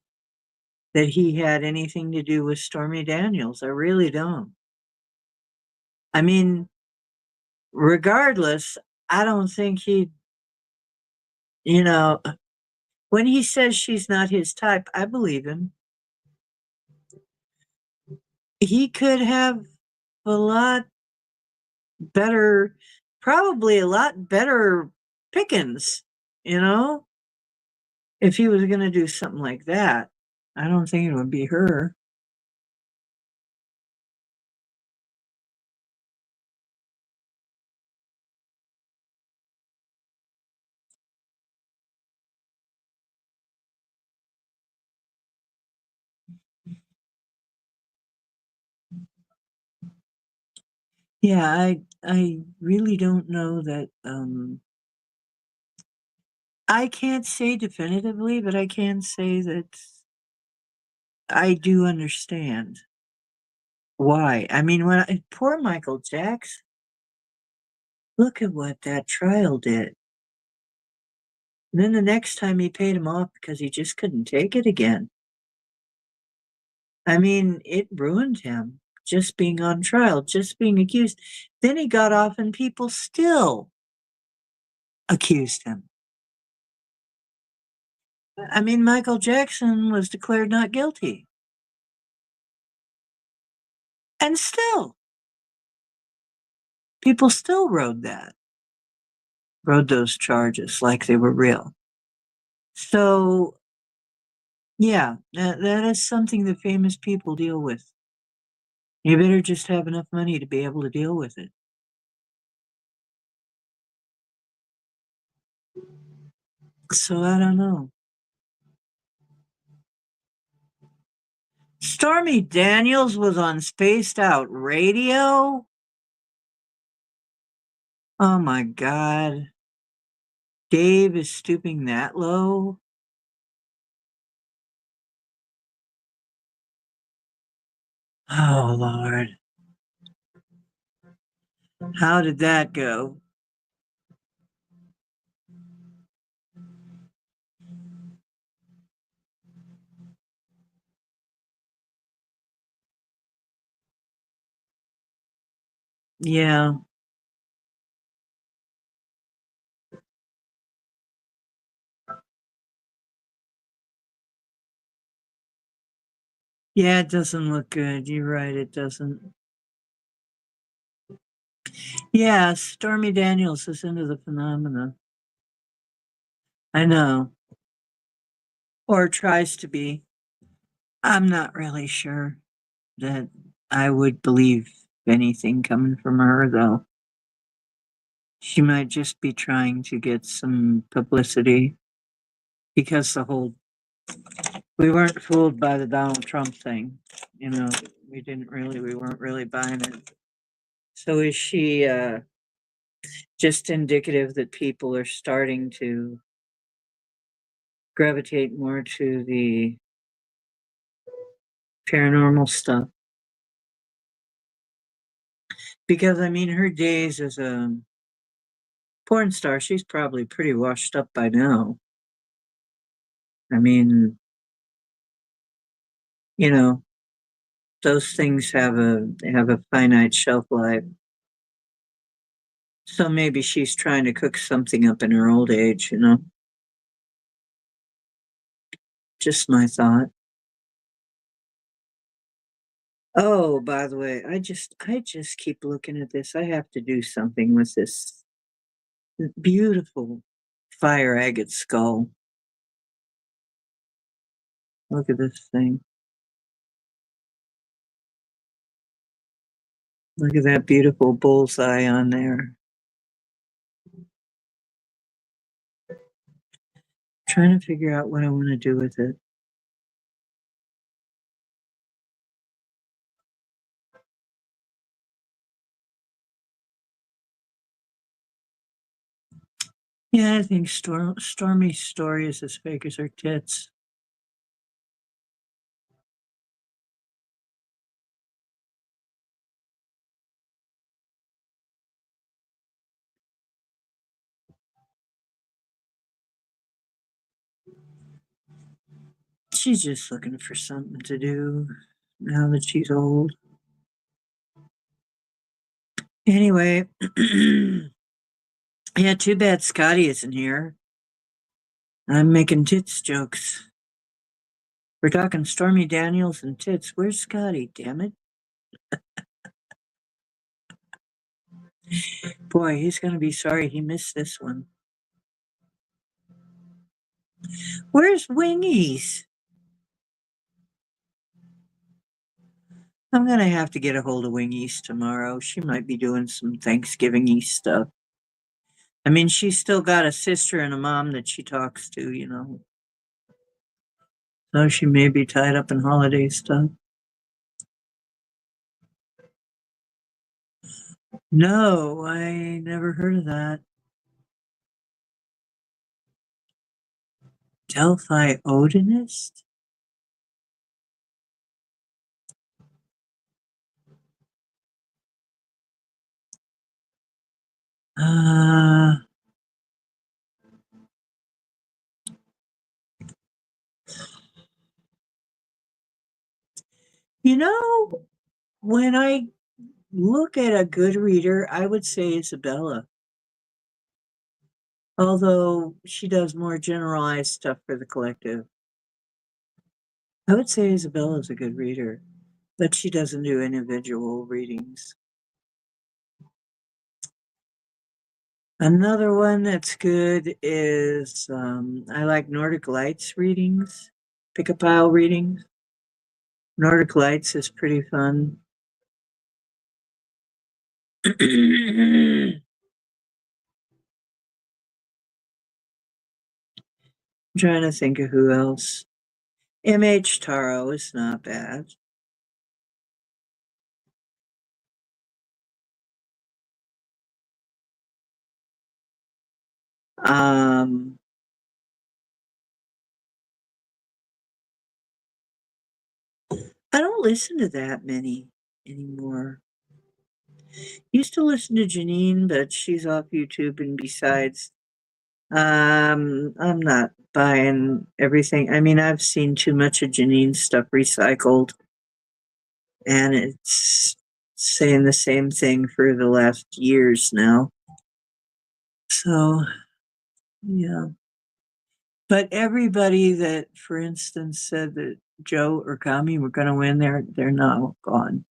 [SPEAKER 1] that he had anything to do with Stormy Daniels. I really don't. I mean, regardless, I don't think he, you know, when he says she's not his type, I believe him. He could have a lot better, probably a lot better pickings, you know, if he was going to do something like that. I don't think it would be her. Yeah, I really don't know that I can't say definitively, but I can say that I do understand why. I mean, poor Michael Jackson, look at what that trial did. And then the next time he paid him off because he just couldn't take it again. I mean, it ruined him just being on trial, just being accused. Then he got off and people still accused him. I mean, Michael Jackson was declared not guilty. And still, people still rode those charges like they were real. So, yeah, that is something that famous people deal with. You better just have enough money to be able to deal with it. So I don't know. Stormy Daniels was on Spaced Out Radio. Oh my God. Dave is stooping that low. Oh Lord. How did that go? Yeah. Yeah, it doesn't look good. You're right, it doesn't. Yeah, Stormy Daniels is into the phenomena. I know. Or tries to be. I'm not really sure that I would believe anything coming from her, though. She might just be trying to get some publicity because we weren't fooled by the Donald Trump thing. You know, we weren't really buying it. So is she just indicative that people are starting to gravitate more to the paranormal stuff? Because I mean, her days as a porn star, she's probably pretty washed up by now. I mean, you know, those things have a finite shelf life. So maybe she's trying to cook something up in her old age, you know? Just my thought. Oh, by the way, I just keep looking at this. I have to do something with this beautiful fire agate skull. Look at this thing. Look at that beautiful bullseye on there. Trying to figure out what I want to do with it. Yeah, I think Stormy's story is as fake as her tits. She's just looking for something to do now that she's old. Anyway, yeah, too bad Scotty isn't here. I'm making tits jokes. We're talking Stormy Daniels and tits. Where's Scotty? Damn it. Boy, he's going to be sorry he missed this one. Where's Wingies? I'm going to have to get a hold of Wingies tomorrow. She might be doing some Thanksgiving-y stuff. I mean, she's still got a sister and a mom that she talks to, you know. So she may be tied up in holiday stuff. No, I never heard of that. Delphi Odinist? Uh, you know, when I look at a good reader, I would say Isabella. Although she does more generalized stuff for the collective. I would say Isabella's a good reader, but she doesn't do individual readings. Another one that's good is I like Nordic Lights readings, pick a pile readings. Nordic Lights is pretty fun. I'm trying to think of who else. M.H. Taro is not bad. Um, I don't listen to that many anymore. Used to listen to Janine, but she's off YouTube, and besides, I'm not buying everything. I mean, I've seen too much of Janine's stuff recycled, and it's saying the same thing for the last years now. So, yeah. But everybody that, for instance, said that Joe or Kami were going to win, they're now gone.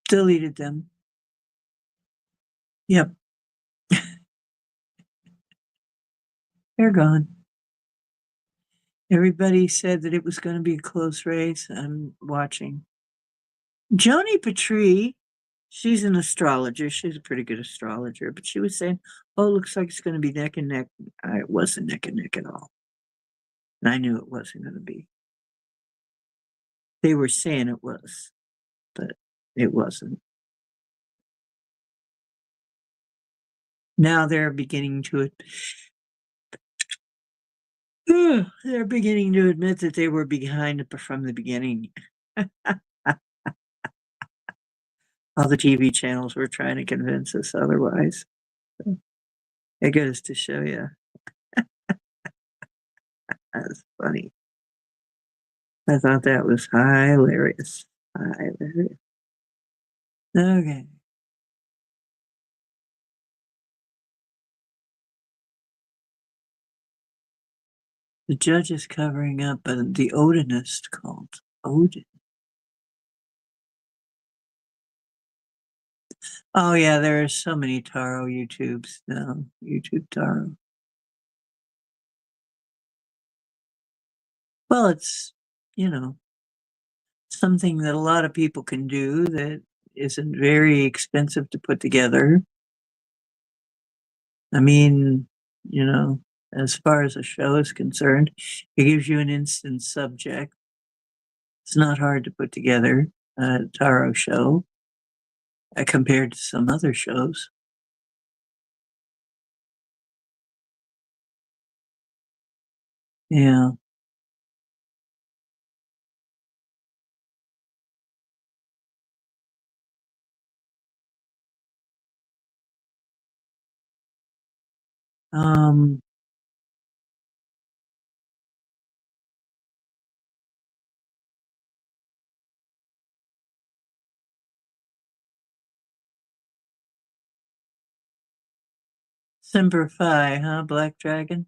[SPEAKER 1] Deleted them. Yep, they're gone. Everybody said that it was going to be a close race. I'm watching. Joni Petrie, she's an astrologer. She's a pretty good astrologer, but she was saying, "Oh, looks like it's going to be neck and neck." It wasn't neck and neck at all, and I knew it wasn't going to be. They were saying it was, but it wasn't. Now they're beginning to they're beginning to admit that they were behind from the beginning. All the TV channels were trying to convince us otherwise. So it goes to show you. That's funny. I thought that was hilarious. Hilarious. Okay. The judge is covering up the Odinist cult. Odin. Oh yeah, there are so many Taro YouTubes now. YouTube Taro. Well, it's, you know, something that a lot of people can do that isn't very expensive to put together. I mean, you know, as far as a show is concerned, it gives you an instant subject. It's not hard to put together a Taro show compared to some other shows. Yeah. Um, Semper Fi, huh? Black Dragon.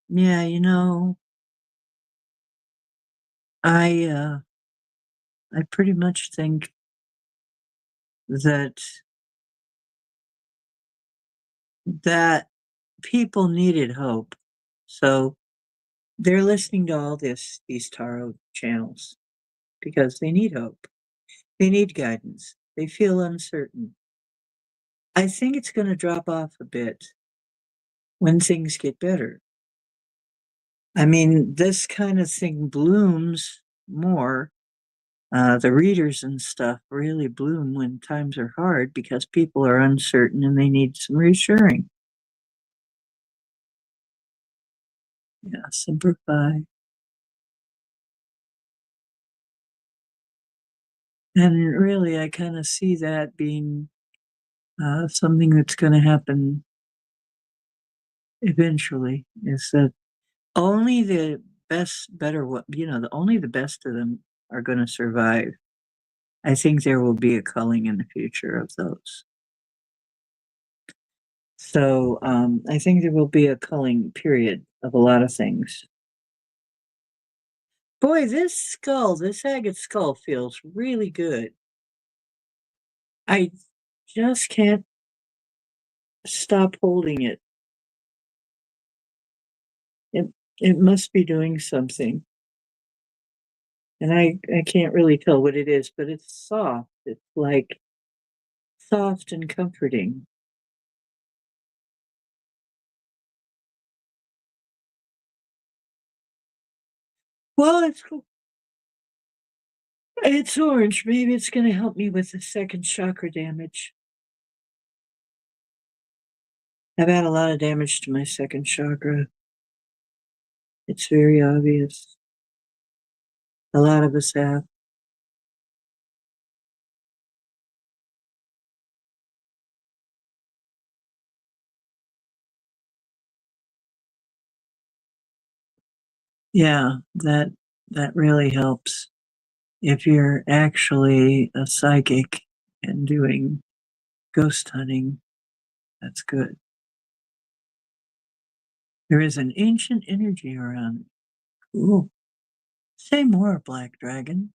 [SPEAKER 1] Yeah, I uh, I pretty much think that that people needed hope. So they're listening to all these Taro channels because they need hope. They need guidance. They feel uncertain. I think it's going to drop off a bit when things get better. I mean, this kind of thing blooms more. The readers and stuff really bloom when times are hard because people are uncertain and they need some reassuring. Yeah, simplify. And really, I kind of see that being something that's going to happen eventually. Is that only the better, only the best of them are going to survive. I think there will be a culling in the future of those. So I think there will be a culling period of a lot of things. Boy, this agate skull feels really good. I just can't stop holding it. It it must be doing something. And I can't really tell what it is, but it's soft. It's like soft and comforting. Well, it's orange. Maybe it's going to help me with the second chakra damage. I've had a lot of damage to my second chakra. It's very obvious. A lot of us have. Yeah, that really helps. If you're actually a psychic and doing ghost hunting, that's good. There is an ancient energy around. Cool. Say more, Black Dragon.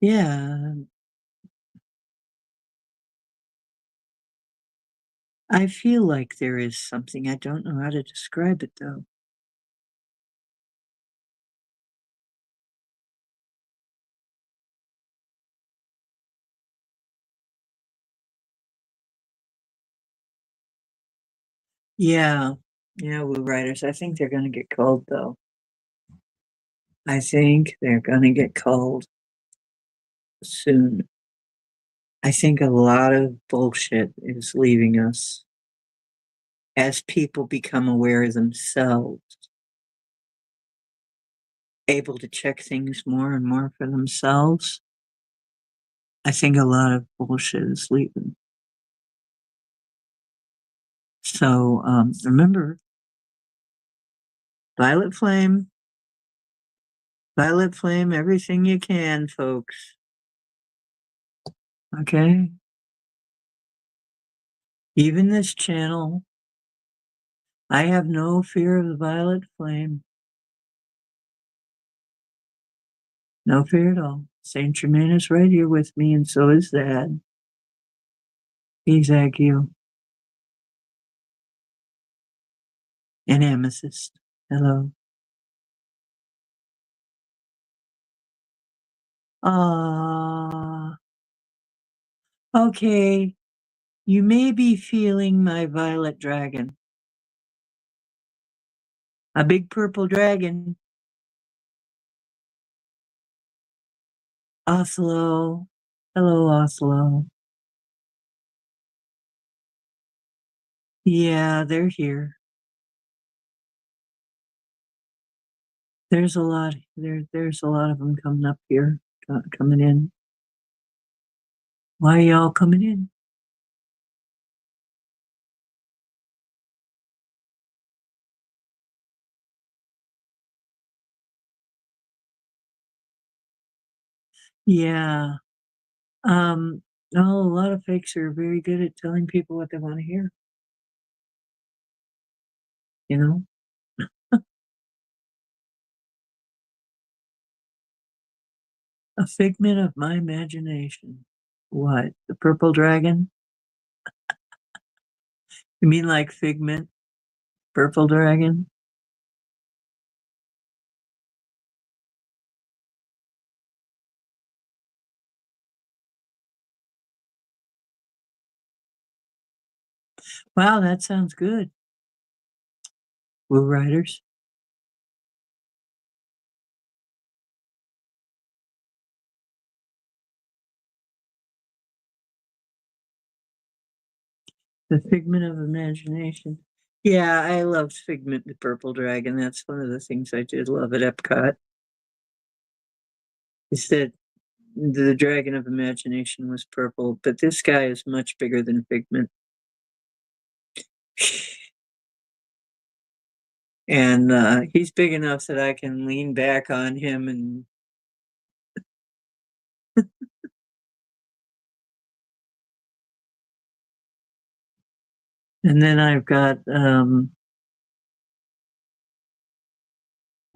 [SPEAKER 1] Yeah, I feel like there is something. I don't know how to describe it though. Yeah, yeah, Woo Riders. I think they're going to get cold though. I think they're going to get cold soon. I think a lot of bullshit is leaving us as people become aware themselves, able to check things more and more for themselves. I think a lot of bullshit is leaving. So remember, Violet Flame, Violet flame everything you can, folks. Okay? Even this channel, I have no fear of the violet flame. No fear at all. Saint Germain is right here with me, and so is Thad. He's Agio. And Amethyst. Hello. Ah. Okay. You may be feeling my violet dragon. A big purple dragon. Oslo. Hello, Oslo. Yeah, they're here. There's a lot. There's a lot of them coming up here, coming in. Why are y'all coming in? Yeah. No, a lot of fakes are very good at telling people what they want to hear. You know? A figment of my imagination. What? The purple dragon? You mean like figment? Purple dragon? Wow, that sounds good. Blue Riders. The figment of imagination. Yeah, I loved Figment the Purple Dragon. That's one of the things I did love at Epcot. Is that the Dragon of Imagination was purple, but this guy is much bigger than Figment. And he's big enough that I can lean back on him and then I've got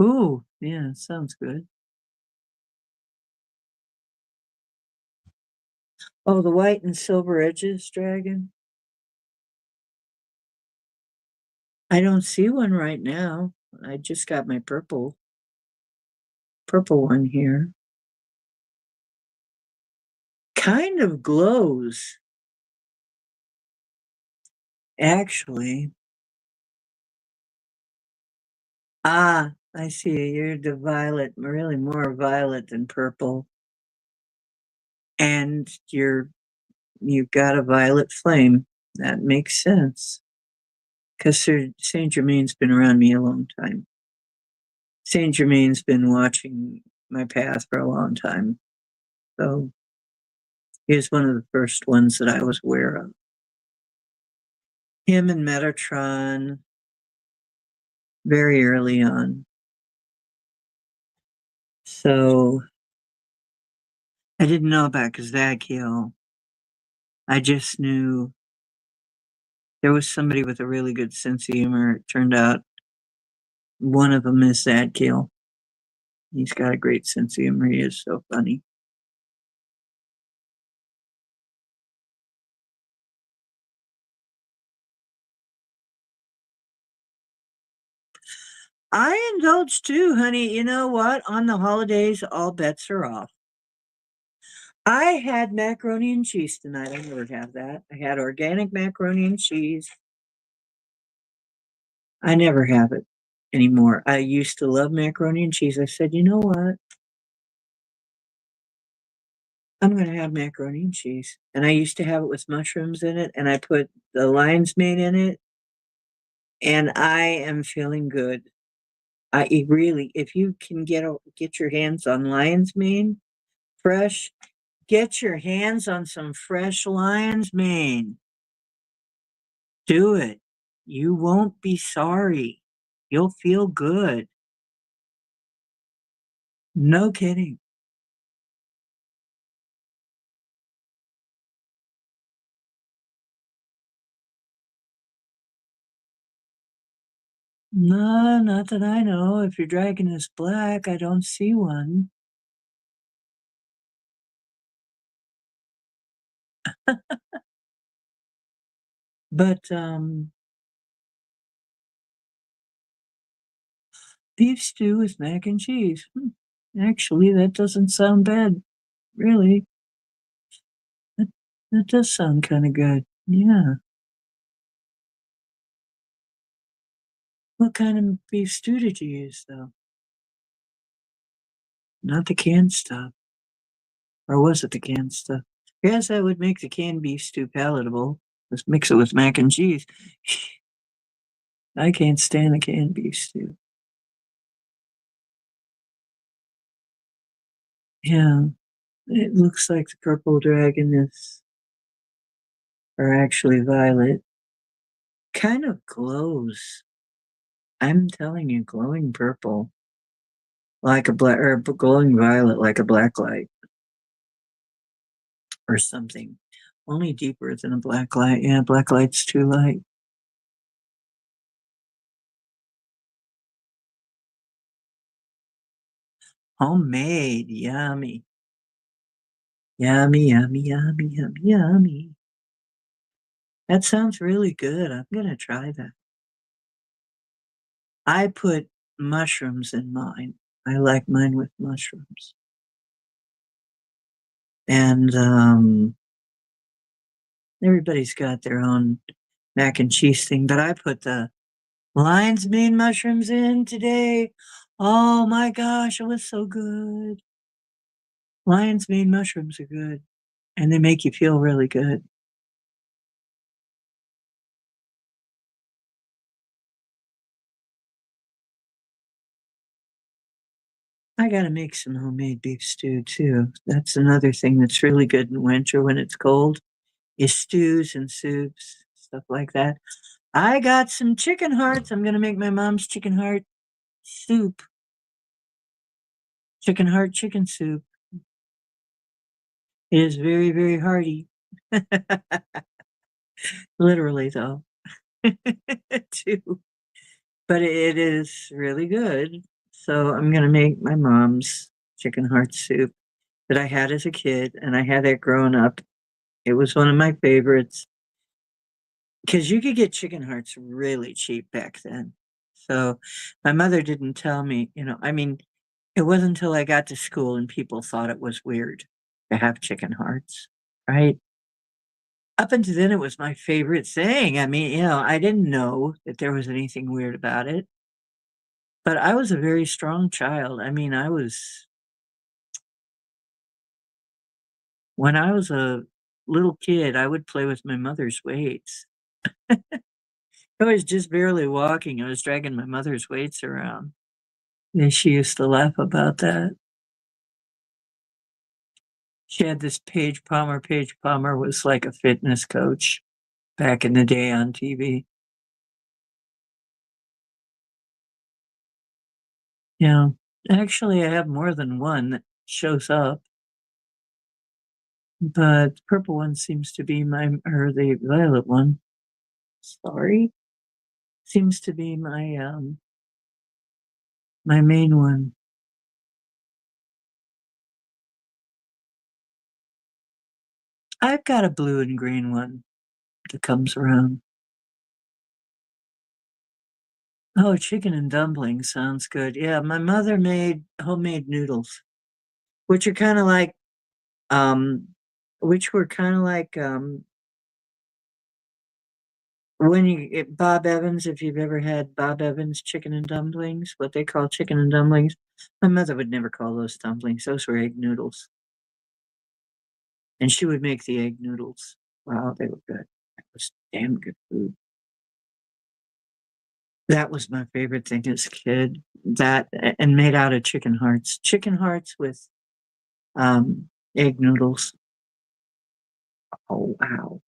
[SPEAKER 1] ooh, yeah, sounds good. Oh, the white and silver edges dragon. I don't see one right now. I just got my purple one here. Kind of glows, actually. Ah, I see. You're the violet, really more violet than purple. And you've got a violet flame. That makes sense. Because Saint Germain's been around me a long time. Saint Germain's been watching my path for a long time. So he was one of the first ones that I was aware of. Him and Metatron very early on. So I didn't know about Kazakio. I just knew there was somebody with a really good sense of humor. It turned out one of them is Zadkiel. He's got a great sense of humor. He is so funny. I indulge too, honey. You know what? On the holidays, all bets are off. I had macaroni and cheese tonight. I never have that. I had organic macaroni and cheese. I never have it anymore. I used to love macaroni and cheese. I said, you know what? I'm going to have macaroni and cheese. And I used to have it with mushrooms in it, and I put the lion's mane in it, and I am feeling good. Really, if you can get your hands on lion's mane fresh, get your hands on some fresh lion's mane. Do it. You won't be sorry. You'll feel good. No kidding. No, not that I know. If your dragon is black, I don't see one. But beef stew with mac and cheese. Actually, that doesn't sound bad, really. That, that does sound kind of good. Yeah. What kind of beef stew did you use, though? Not the canned stuff. Or was it the canned stuff? Yes, that would make the canned beef stew palatable. Let's mix it with mac and cheese. I can't stand the canned beef stew. Yeah, it looks like the purple dragon is, or actually violet, kind of glows. I'm telling you, glowing purple, like a black, or glowing violet, like a black light, or something. Only deeper than a black light. Yeah, black light's too light. Homemade, yummy. Yummy, yummy, yummy, yummy, yummy. That sounds really good. I'm gonna try that. I put mushrooms in mine. I like mine with mushrooms. And everybody's got their own mac and cheese thing, but I put the lion's mane mushrooms in today. Oh my gosh, it was so good. Lion's mane mushrooms are good and they make you feel really good. I got to make some homemade beef stew too. That's another thing that's really good in winter when it's cold is stews and soups, stuff like that. I got some chicken hearts. I'm going to make my mom's chicken heart soup, chicken heart chicken soup. It is very, very hearty. Literally, though, too. But it is really good. So I'm going to make my mom's chicken heart soup that I had as a kid, and I had it growing up. It was one of my favorites because you could get chicken hearts really cheap back then. So my mother didn't tell me, I mean, it wasn't until I got to school and people thought it was weird to have chicken hearts, right? Up until then, it was my favorite thing. I mean, I didn't know that there was anything weird about it, but I was a very strong child. I mean, when I was a little kid, I would play with my mother's weights. I was just barely walking. I was dragging my mother's weights around. And she used to laugh about that. She had this Paige Palmer. Paige Palmer was like a fitness coach back in the day on TV. Yeah. Actually, I have more than one that shows up, but the purple one seems to be or the violet one, sorry, seems to be my main one. I've got a blue and green one that comes around. Oh, chicken and dumplings sounds good. Yeah, my mother made homemade noodles, which are kind of like, um, which were kind of like, when Bob Evans, if you've ever had Bob Evans chicken and dumplings, what they call chicken and dumplings, my mother would never call those dumplings. Those were egg noodles, and she would make the egg noodles. Wow, they were good. That was damn good food. That was my favorite thing as a kid. That and made out of chicken hearts with um, egg noodles. Oh wow!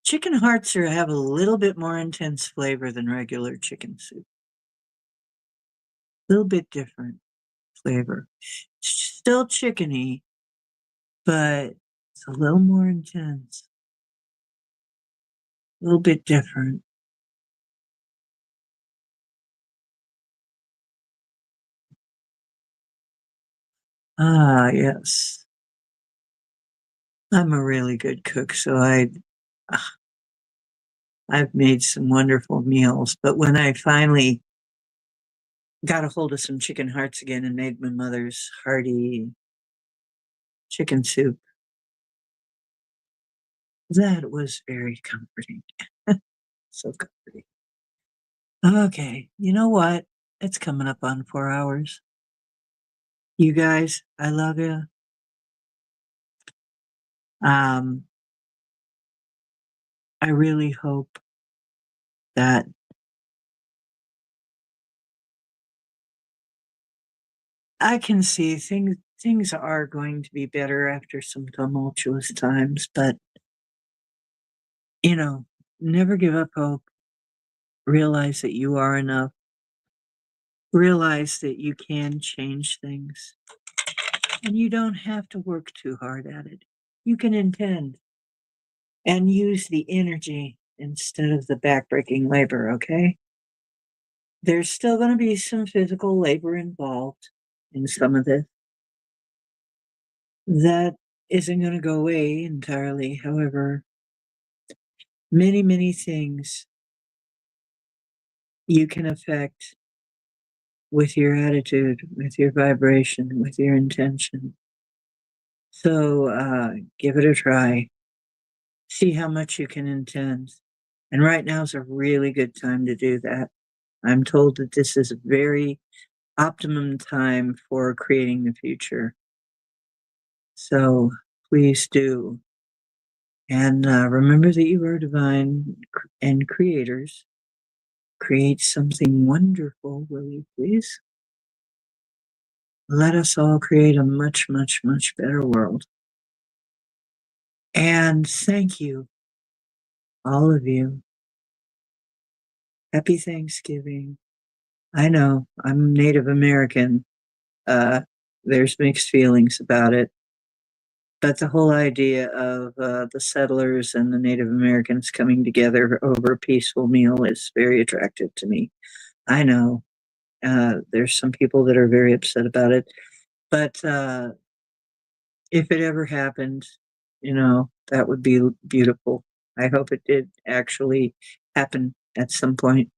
[SPEAKER 1] Chicken hearts have a little bit more intense flavor than regular chicken soup. A little bit different flavor. Still chickeny, but it's a little more intense. A little bit different. Ah, yes. I'm a really good cook, so I've made some wonderful meals. But when I finally got a hold of some chicken hearts again and made my mother's hearty chicken soup, that was very comforting. So comforting. Okay, you know what? It's coming up on 4 hours. You guys, I love you. Um, I really hope that I can see things are going to be better after some tumultuous times, but you know, never give up hope. Realize that you are enough. Realize that you can change things and you don't have to work too hard at it. You can intend and use the energy instead of the backbreaking labor, okay? There's still going to be some physical labor involved in some of this. That isn't going to go away entirely. However, many things you can affect with your attitude, with your vibration, with your intention. So give it a try. See how much you can intend. And right now is a really good time to do that. I'm told that this is a very optimum time for creating the future. So please do. And remember that you are divine and creators. Create something wonderful, will you please? Let us all create a much better world. And thank you, all of you. Happy Thanksgiving. I know I'm Native American. Uh, there's mixed feelings about it. But the whole idea of the settlers and the Native Americans coming together over a peaceful meal is very attractive to me. I know there's some people that are very upset about it, but if it ever happened, that would be beautiful. I hope it did actually happen at some point.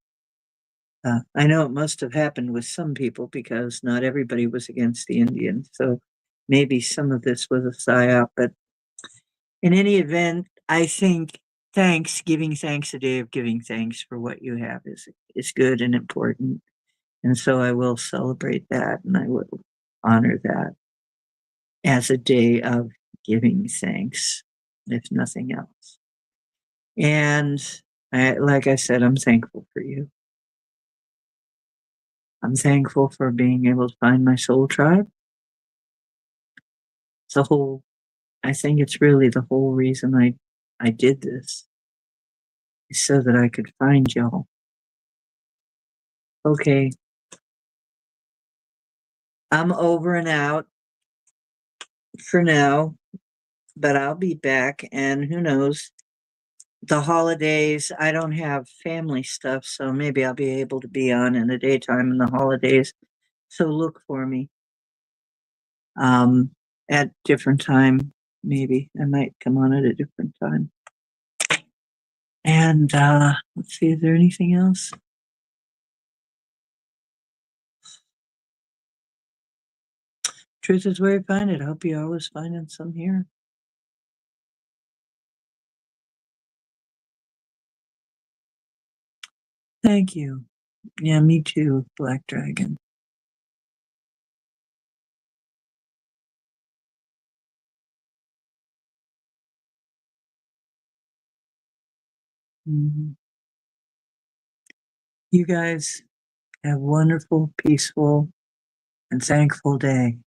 [SPEAKER 1] I know it must have happened with some people because not everybody was against the Indians. So maybe some of this was a psyop. But in any event, I think giving thanks a day of giving thanks for what you have is good and important. And so I will celebrate that and I will honor that as a day of giving thanks, if nothing else. And like I said, I'm thankful for you. I'm thankful for being able to find my soul tribe. It's a whole, I think it's really the whole reason I did this is so that I could find y'all. Okay. I'm over and out for now, but I'll be back and who knows, the holidays, I don't have family stuff, so maybe I'll be able to be on in the daytime in the holidays. So look for me. At different time, maybe I might come on at a different time. And let's see, is there anything else? Truth is where you find it. I hope you're always finding some here. Thank you. Yeah, me too, Black Dragon. Mhm. You guys have a wonderful, peaceful, and thankful day.